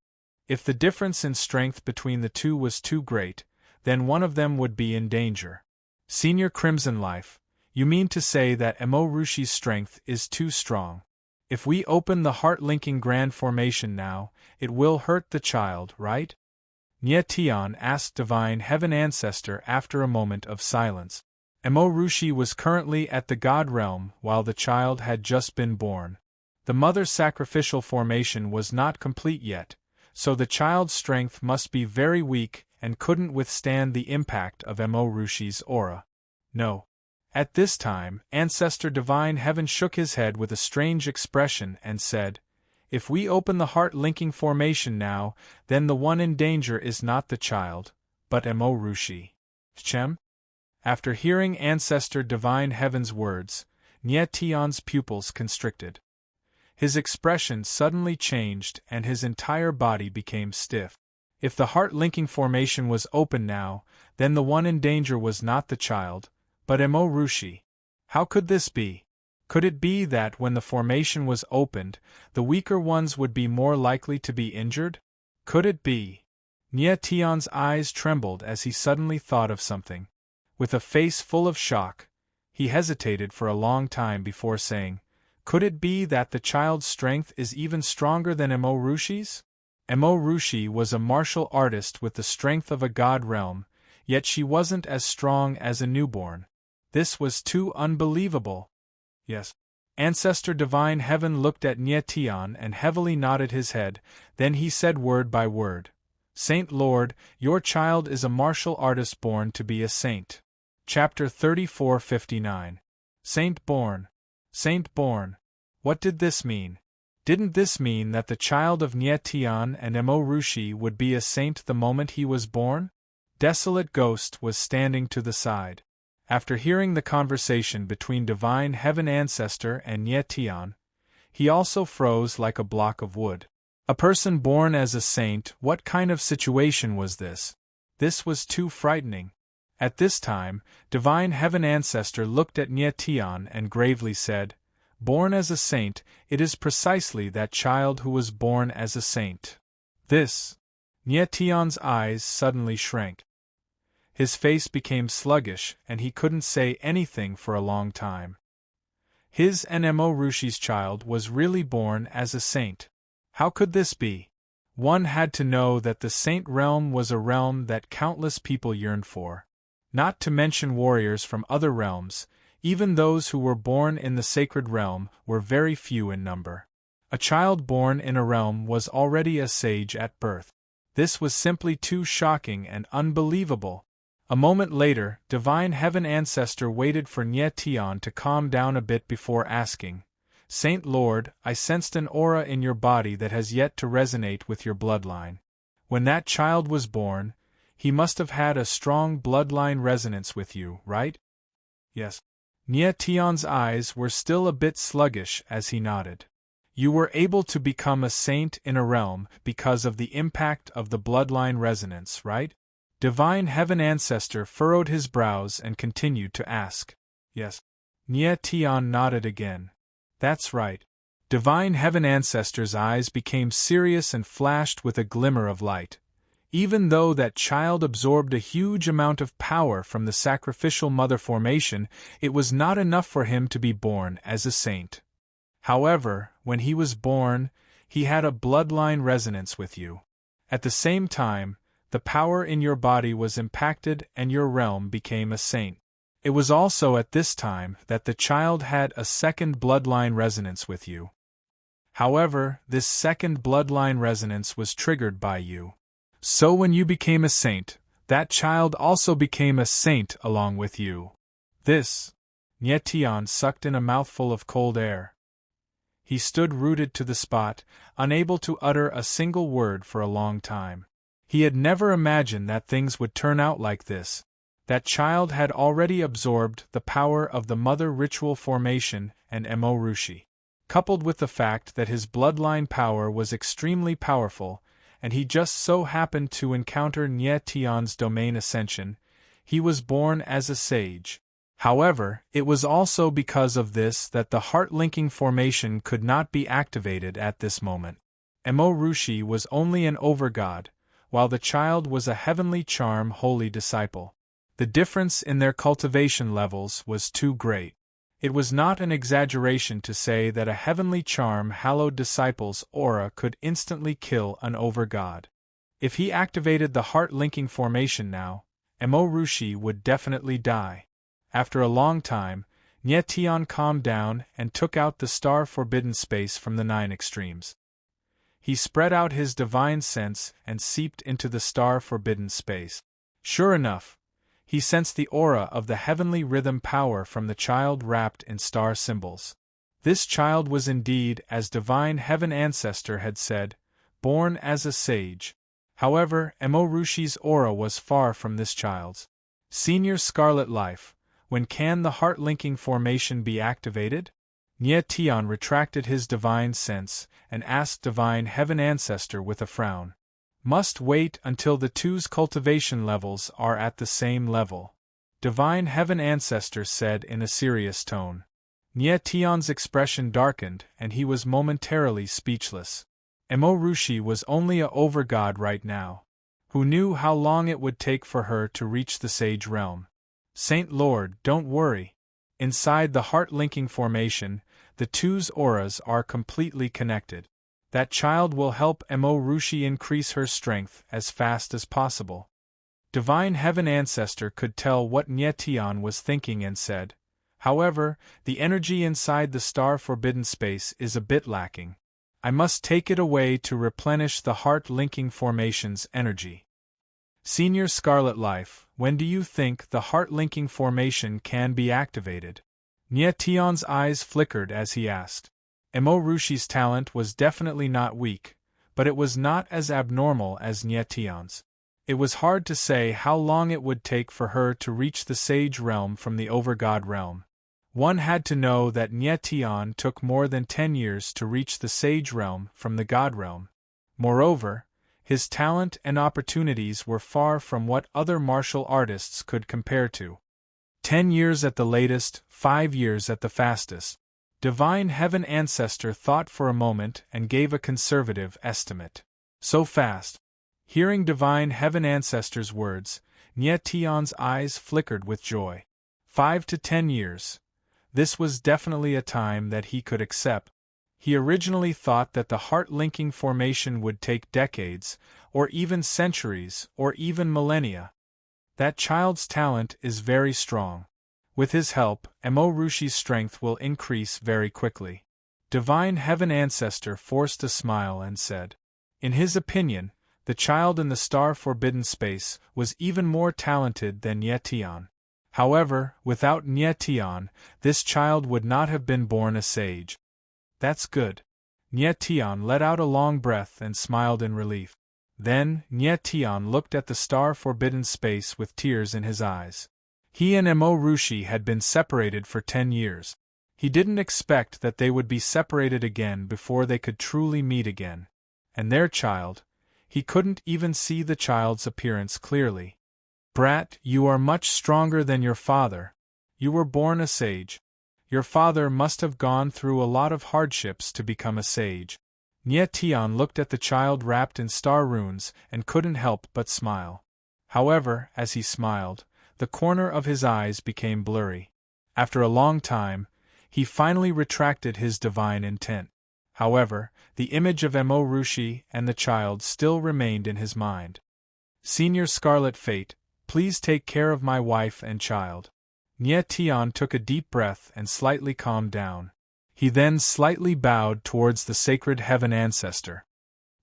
If the difference in strength between the two was too great, then one of them would be in danger. Senior Crimson Life, you mean to say that Mo Rushi's strength is too strong? If we open the heart-linking grand formation now, it will hurt the child, right? Nye Tian asked Divine Heaven Ancestor after a moment of silence. Mo Rushi was currently at the God Realm while the child had just been born. The mother's sacrificial formation was not complete yet, so the child's strength must be very weak and couldn't withstand the impact of Mo Rushi's aura. No. At this time, Ancestor Divine Heaven shook his head with a strange expression and said, if we open the heart-linking formation now, then the one in danger is not the child, but Mo Rushi. Chem? After hearing Ancestor Divine Heaven's words, Nye Tian's pupils constricted. His expression suddenly changed and his entire body became stiff. If the heart-linking formation was open now, then the one in danger was not the child, but Mo Rushi. How could this be? Could it be that when the formation was opened, the weaker ones would be more likely to be injured? Could it be? Nye Tian's eyes trembled as he suddenly thought of something. With a face full of shock, he hesitated for a long time before saying, could it be that the child's strength is even stronger than Mo Rushi's? Mo Rushi was a martial artist with the strength of a god realm, yet she wasn't as strong as a newborn. This was too unbelievable. Yes. Ancestor Divine Heaven looked at Nye Tian and heavily nodded his head, then he said word by word, Saint Lord, your child is a martial artist born to be a saint. Chapter 34:59. Saint born. Saint born. What did this mean? Didn't this mean that the child of Nye Tian and Mo Rushi would be a saint the moment he was born? Desolate Ghost was standing to the side. After hearing the conversation between Divine Heaven Ancestor and Nye Tian, he also froze like a block of wood. A person born as a saint, what kind of situation was this? This was too frightening. At this time, Divine Heaven Ancestor looked at Nye Tian and gravely said, born as a saint, it is precisely that child who was born as a saint. This. Nye Tian's eyes suddenly shrank. His face became sluggish and he couldn't say anything for a long time. His and Mo Rushi's child was really born as a saint. How could this be? One had to know that the saint realm was a realm that countless people yearned for. Not to mention warriors from other realms, even those who were born in the sacred realm were very few in number. A child born in a realm was already a sage at birth. This was simply too shocking and unbelievable. A moment later, Divine Heaven Ancestor waited for Nye Tian to calm down a bit before asking, Saint Lord, I sensed an aura in your body that has yet to resonate with your bloodline. When that child was born, he must have had a strong bloodline resonance with you, right? Yes. Nye Tian's eyes were still a bit sluggish as he nodded. You were able to become a saint in a realm because of the impact of the bloodline resonance, right? Divine Heaven Ancestor furrowed his brows and continued to ask. Yes. Nye Tian nodded again. That's right. Divine Heaven Ancestor's eyes became serious and flashed with a glimmer of light. Even though that child absorbed a huge amount of power from the sacrificial mother formation, it was not enough for him to be born as a saint. However, when he was born, he had a bloodline resonance with you. At the same time, the power in your body was impacted and your realm became a saint. It was also at this time that the child had a second bloodline resonance with you. However, this second bloodline resonance was triggered by you. So when you became a saint, that child also became a saint along with you. Nyetian sucked in a mouthful of cold air. He stood rooted to the spot, unable to utter a single word for a long time. He had never imagined that things would turn out like this. That child had already absorbed the power of the mother ritual formation and Emorushi. Coupled with the fact that his bloodline power was extremely powerful, and he just so happened to encounter Nyetian's domain ascension, he was born as a sage. However, it was also because of this that the heart-linking formation could not be activated at this moment. Emorushi was only an overgod, while the child was a heavenly charm holy disciple. The difference in their cultivation levels was too great. It was not an exaggeration to say that a heavenly charm hallowed disciple's aura could instantly kill an overgod. If he activated the heart-linking formation now, Emorushi would definitely die. After a long time, Nyetian calmed down and took out the star-forbidden space from the 9 extremes. He spread out his divine sense and seeped into the star-forbidden space. Sure enough, he sensed the aura of the heavenly rhythm power from the child wrapped in star symbols. This child was indeed, as divine heaven ancestor had said, born as a sage. However, Emorushi's aura was far from this child's. Senior Scarlet Life, when can the heart-linking formation be activated? Nyetian retracted his divine sense and asked divine heaven ancestor with a frown. Must wait until the two's cultivation levels are at the same level. Divine Heaven Ancestor said in a serious tone. Nyetian's expression darkened and he was momentarily speechless. Emorushi was only a overgod right now. Who knew how long it would take for her to reach the sage realm? Saint Lord, don't worry. Inside the heart-linking formation, the two's auras are completely connected. That child will help Emorushi increase her strength as fast as possible. Divine Heaven Ancestor could tell what Nyetian was thinking and said, however, the energy inside the star-forbidden space is a bit lacking. I must take it away to replenish the heart-linking formation's energy. Senior Scarlet Life, when do you think the heart-linking formation can be activated? Nyetian's eyes flickered as he asked. Emorushi's talent was definitely not weak, but it was not as abnormal as Nyetian's. It was hard to say how long it would take for her to reach the sage realm from the overgod realm. One had to know that Nyetian took more than 10 years to reach the sage realm from the god realm. Moreover, his talent and opportunities were far from what other martial artists could compare to. 10 years at the latest, 5 years at the fastest. Divine Heaven Ancestor thought for a moment and gave a conservative estimate. So fast. Hearing Divine Heaven Ancestor's words, Nyetian's eyes flickered with joy. 5 to 10 years. This was definitely a time that he could accept. He originally thought that the heart-linking formation would take decades, or even centuries, or even millennia. That child's talent is very strong. With his help, Emorushi's strength will increase very quickly. Divine Heaven Ancestor forced a smile and said. In his opinion, the child in the star-forbidden space was even more talented than Nyetian. However, without Nyetian, this child would not have been born a sage. That's good. Nyetian let out a long breath and smiled in relief. Then, Nyetian looked at the star-forbidden space with tears in his eyes. He and Emorushi had been separated for 10 years. He didn't expect that they would be separated again before they could truly meet again. And their child, he couldn't even see the child's appearance clearly. Brat, you are much stronger than your father. You were born a sage. Your father must have gone through a lot of hardships to become a sage. Nie Tian looked at the child wrapped in star runes and couldn't help but smile. However, as he smiled, the corner of his eyes became blurry. After a long time, he finally retracted his divine intent. However, the image of Mo Rushi and the child still remained in his mind. Senior Scarlet Fate, please take care of my wife and child. Nie Tian took a deep breath and slightly calmed down. He then slightly bowed towards the Sacred Heaven Ancestor.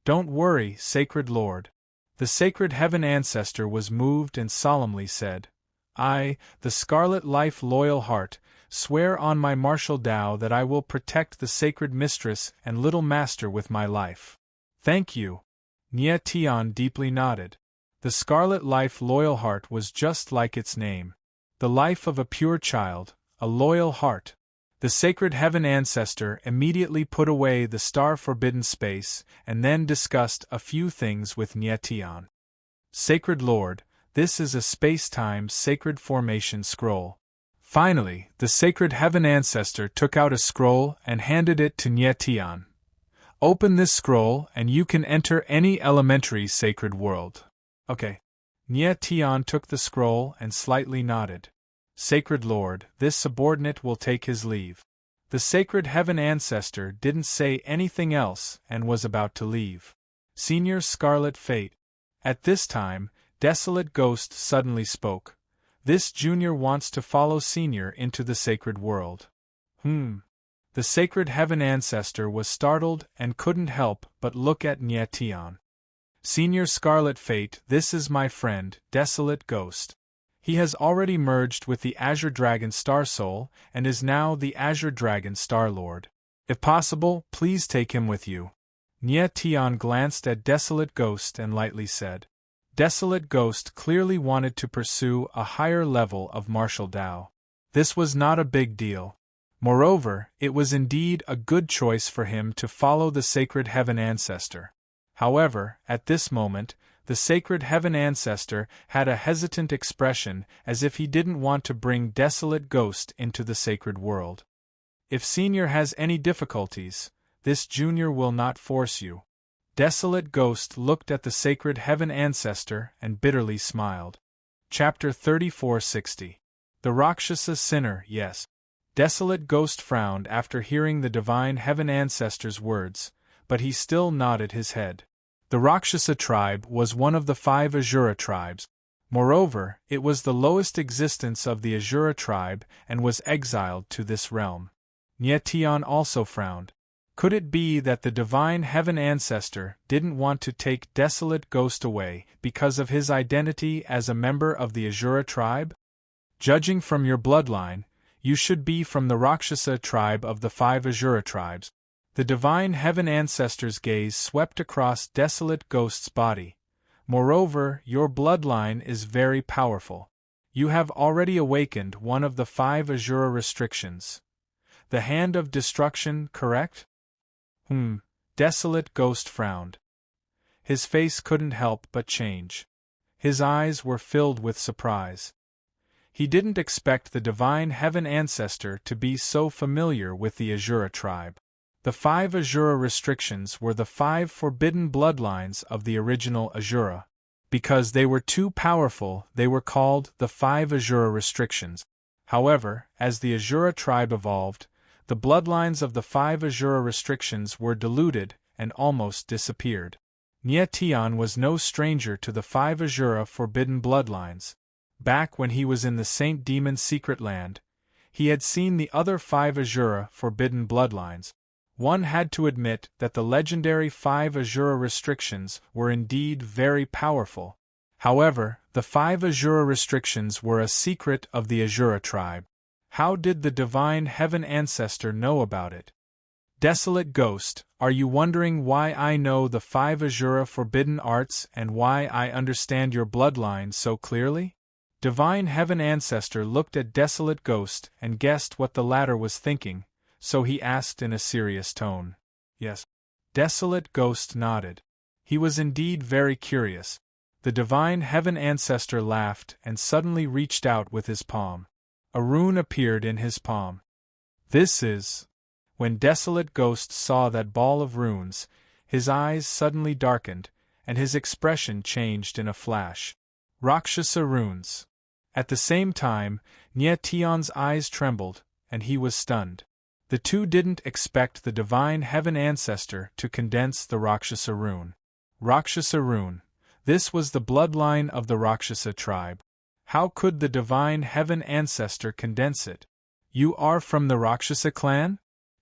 Don't worry, Sacred Lord. The Sacred Heaven Ancestor was moved and solemnly said, I, the Scarlet Life Loyal Heart, swear on my martial Tao that I will protect the Sacred Mistress and Little Master with my life. Thank you. Nie Tian deeply nodded. The Scarlet Life Loyal Heart was just like its name. The life of a pure child, a loyal heart. The Sacred Heaven Ancestor immediately put away the star-forbidden space and then discussed a few things with Nie Tian. Sacred Lord, this is a space-time sacred formation scroll. Finally, the Sacred Heaven Ancestor took out a scroll and handed it to Nie Tian. Open this scroll and you can enter any elementary sacred world. Okay. Nie Tian took the scroll and slightly nodded. Sacred Lord, this subordinate will take his leave. The Sacred Heaven Ancestor didn't say anything else and was about to leave. Senior Scarlet Fate. At this time, Desolate Ghost suddenly spoke. This junior wants to follow Senior into the sacred world. The Sacred Heaven Ancestor was startled and couldn't help but look at Nie Tian. Senior Scarlet Fate, this is my friend, Desolate Ghost. He has already merged with the Azure Dragon Star Soul and is now the Azure Dragon Star Lord. If possible, please take him with you. Nie Tian glanced at Desolate Ghost and lightly said. Desolate Ghost clearly wanted to pursue a higher level of martial Tao. This was not a big deal. Moreover, it was indeed a good choice for him to follow the Sacred Heaven Ancestor. However, at this moment, the Sacred Heaven Ancestor had a hesitant expression as if he didn't want to bring Desolate Ghost into the sacred world. If Senior has any difficulties, this junior will not force you. Desolate Ghost looked at the Sacred Heaven Ancestor and bitterly smiled. Chapter 3460. The Rakshasa Sinner, yes. Desolate Ghost frowned after hearing the Divine Heaven Ancestor's words, but he still nodded his head. The Rakshasa tribe was one of the 5 Asura tribes. Moreover, it was the lowest existence of the Asura tribe and was exiled to this realm. Nie Tian also frowned. Could it be that the Divine Heaven Ancestor didn't want to take Desolate Ghost away because of his identity as a member of the Asura tribe? Judging from your bloodline, you should be from the Rakshasa tribe of the 5 Asura tribes. The Divine Heaven Ancestor's gaze swept across Desolate Ghost's body. Moreover, your bloodline is very powerful. You have already awakened one of the 5 Asura restrictions. The Hand of Destruction, correct? Desolate Ghost frowned. His face couldn't help but change. His eyes were filled with surprise. He didn't expect the Divine Heaven Ancestor to be so familiar with the Asura tribe. The 5 Asura restrictions were the 5 forbidden bloodlines of the original Asura. Because they were too powerful, they were called the 5 Asura restrictions. However, as the Asura tribe evolved, the bloodlines of the 5 Asura restrictions were diluted and almost disappeared. Nie Tian was no stranger to the 5 Asura forbidden bloodlines. Back when he was in the Saint Demon's secret land, he had seen the other 5 Asura forbidden bloodlines. One had to admit that the legendary 5 Asura restrictions were indeed very powerful. However, the 5 Asura restrictions were a secret of the Asura tribe. How did the Divine Heaven Ancestor know about it? Desolate Ghost, are you wondering why I know the 5 Asura forbidden arts and why I understand your bloodline so clearly? Divine Heaven Ancestor looked at Desolate Ghost and guessed what the latter was thinking, so he asked in a serious tone. Yes. Desolate Ghost nodded. He was indeed very curious. The Divine Heaven Ancestor laughed and suddenly reached out with his palm. A rune appeared in his palm. This is... When Desolate Ghost saw that ball of runes, His eyes suddenly darkened, and his expression changed in a flash. Rakshasa runes. At the same time, Nyetian's eyes trembled, and he was stunned. The two didn't expect the divine heaven ancestor to condense the Rakshasa rune. Rakshasa rune. This was the bloodline of the Rakshasa tribe. How could the divine heaven ancestor condense it? You are from the Rakshasa clan?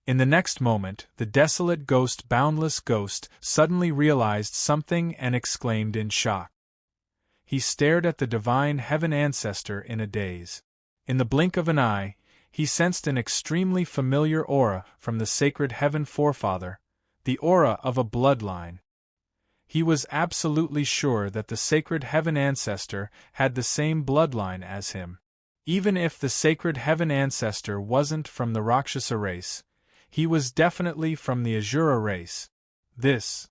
In the next moment, the desolate ghost, boundless ghost, suddenly realized something and exclaimed in shock. He stared at the divine heaven ancestor in a daze. In the blink of an eye, he sensed an extremely familiar aura from the sacred heaven forefather, the aura of a bloodline. He was absolutely sure that the sacred heaven ancestor had the same bloodline as him. Even if the sacred heaven ancestor wasn't from the Rakshasa race, he was definitely from the Asura race. This.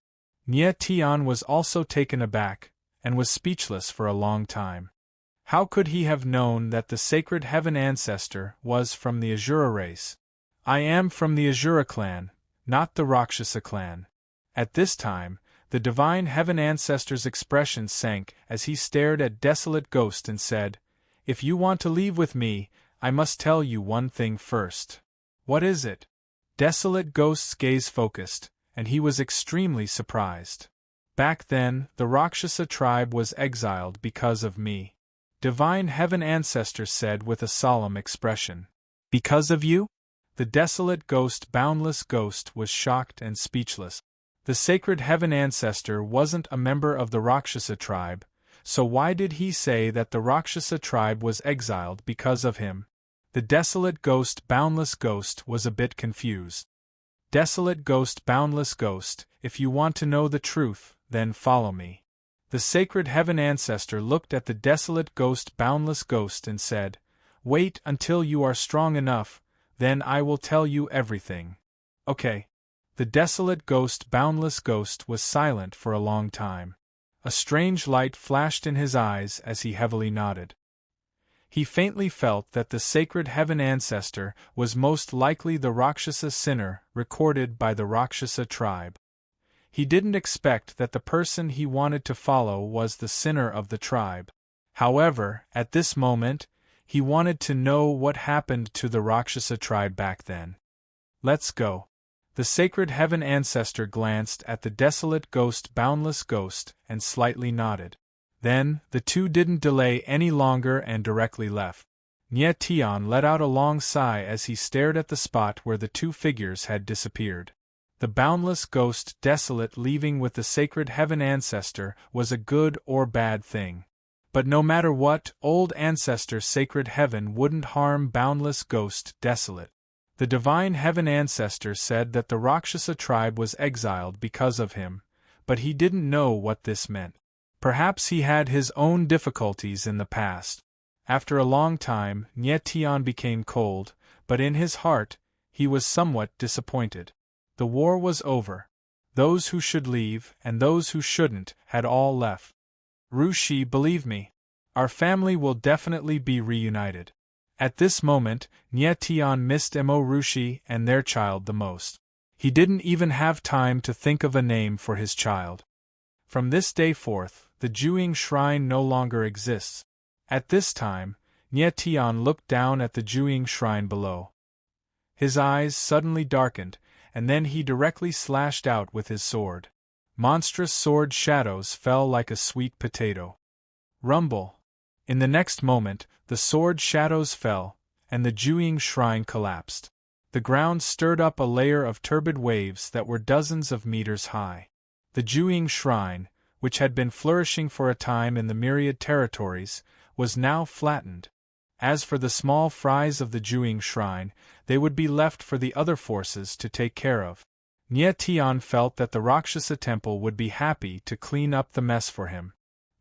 Nye Tian was also taken aback, and was speechless for a long time. How could he have known that the sacred heaven ancestor was from the Asura race? I am from the Asura clan, not the Rakshasa clan. At this time, the divine heaven ancestor's expression sank as he stared at desolate ghost and said, "If you want to leave with me, I must tell you one thing first." "What is it?" Desolate ghost's gaze focused, and he was extremely surprised. "Back then, the Rakshasa tribe was exiled because of me," divine heaven ancestor said with a solemn expression. "Because of you?" The desolate ghost, boundless ghost, was shocked and speechless. The sacred heaven ancestor wasn't a member of the Rakshasa tribe, so why did he say that the Rakshasa tribe was exiled because of him? The desolate ghost, boundless ghost, was a bit confused. Desolate ghost, boundless ghost, if you want to know the truth, then follow me. The sacred heaven ancestor looked at the desolate ghost, boundless ghost, and said, "Wait until you are strong enough, then I will tell you everything." "Okay." The desolate ghost, boundless ghost, was silent for a long time. A strange light flashed in his eyes as he heavily nodded. He faintly felt that the sacred heaven ancestor was most likely the Rakshasa sinner recorded by the Rakshasa tribe. He didn't expect that the person he wanted to follow was the sinner of the tribe. However, at this moment, he wanted to know what happened to the Rakshasa tribe back then. "Let's go." The sacred heaven ancestor glanced at the desolate ghost, boundless ghost, and slightly nodded. Then, the two didn't delay any longer and directly left. Nye Tian let out a long sigh as he stared at the spot where the two figures had disappeared. The boundless ghost, desolate, leaving with the sacred heaven ancestor was a good or bad thing. But no matter what, old ancestor sacred heaven wouldn't harm boundless ghost, desolate. The divine heaven ancestor said that the Rakshasa tribe was exiled because of him, but he didn't know what this meant. Perhaps he had his own difficulties in the past. After a long time, Nye Tian became cold, but in his heart, he was somewhat disappointed. The war was over. Those who should leave and those who shouldn't had all left. "Rushi, believe me. Our family will definitely be reunited." At this moment, Nye Tian missed Mo Rushi and their child the most. He didn't even have time to think of a name for his child. From this day forth, the Juying Shrine no longer exists. At this time, Nye Tian looked down at the Juying Shrine below. His eyes suddenly darkened, and then he directly slashed out with his sword. Monstrous sword shadows fell like a sweet potato. Rumble! In the next moment, the sword shadows fell, and the Juying Shrine collapsed. The ground stirred up a layer of turbid waves that were dozens of meters high. The Juying Shrine, which had been flourishing for a time in the myriad territories, was now flattened. As for the small fries of the Juying Shrine, they would be left for the other forces to take care of. Nye Tian felt that the Rakshasa temple would be happy to clean up the mess for him.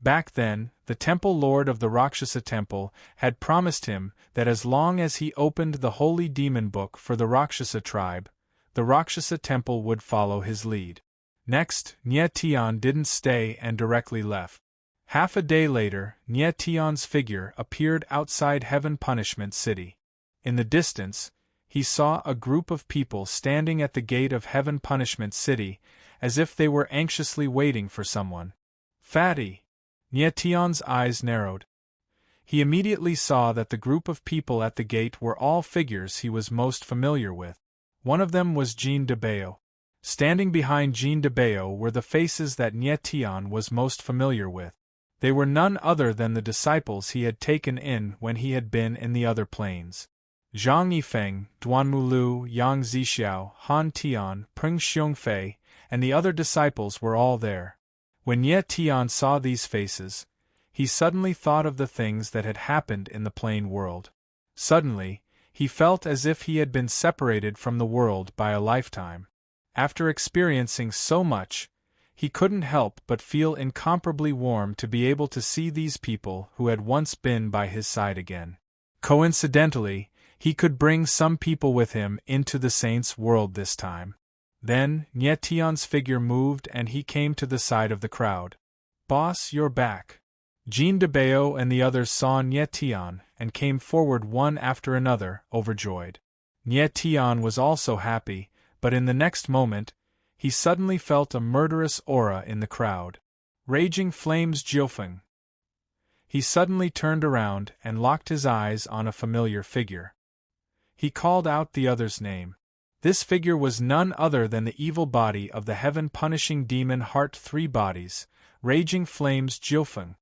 Back then, the temple lord of the Rakshasa temple had promised him that as long as he opened the holy demon book for the Rakshasa tribe, the Rakshasa temple would follow his lead. Next, Nye Tian didn't stay and directly left. Half a day later, Nye Tian's figure appeared outside Heaven Punishment City. In the distance, he saw a group of people standing at the gate of Heaven Punishment City, as if they were anxiously waiting for someone. Fatty! Nietion's eyes narrowed. He immediately saw that the group of people at the gate were all figures he was most familiar with. One of them was Jean de Bayo. Standing behind Jean de Bayo were the faces that Nietion was most familiar with. They were none other than the disciples he had taken in when he had been in the other planes. Zhang Yifeng, Duanmulu, Yang Zixiao, Han Tian, Peng Xiongfei, and the other disciples were all there. When Nietion saw these faces, he suddenly thought of the things that had happened in the plane world. Suddenly, he felt as if he had been separated from the world by a lifetime. After experiencing so much, he couldn't help but feel incomparably warm to be able to see these people who had once been by his side again. Coincidentally, he could bring some people with him into the saints' world this time. Then, Nietion's figure moved and he came to the side of the crowd. "Boss, you're back." Jean de Bayo and the others saw Nietion and came forward one after another, overjoyed. Nietion was also happy, but in the next moment, he suddenly felt a murderous aura in the crowd. Raging flames Jiufeng. He suddenly turned around and locked his eyes on a familiar figure. He called out the other's name. This figure was none other than the evil body of the heaven-punishing demon Heart Three Bodies, Raging Flames Jiufeng.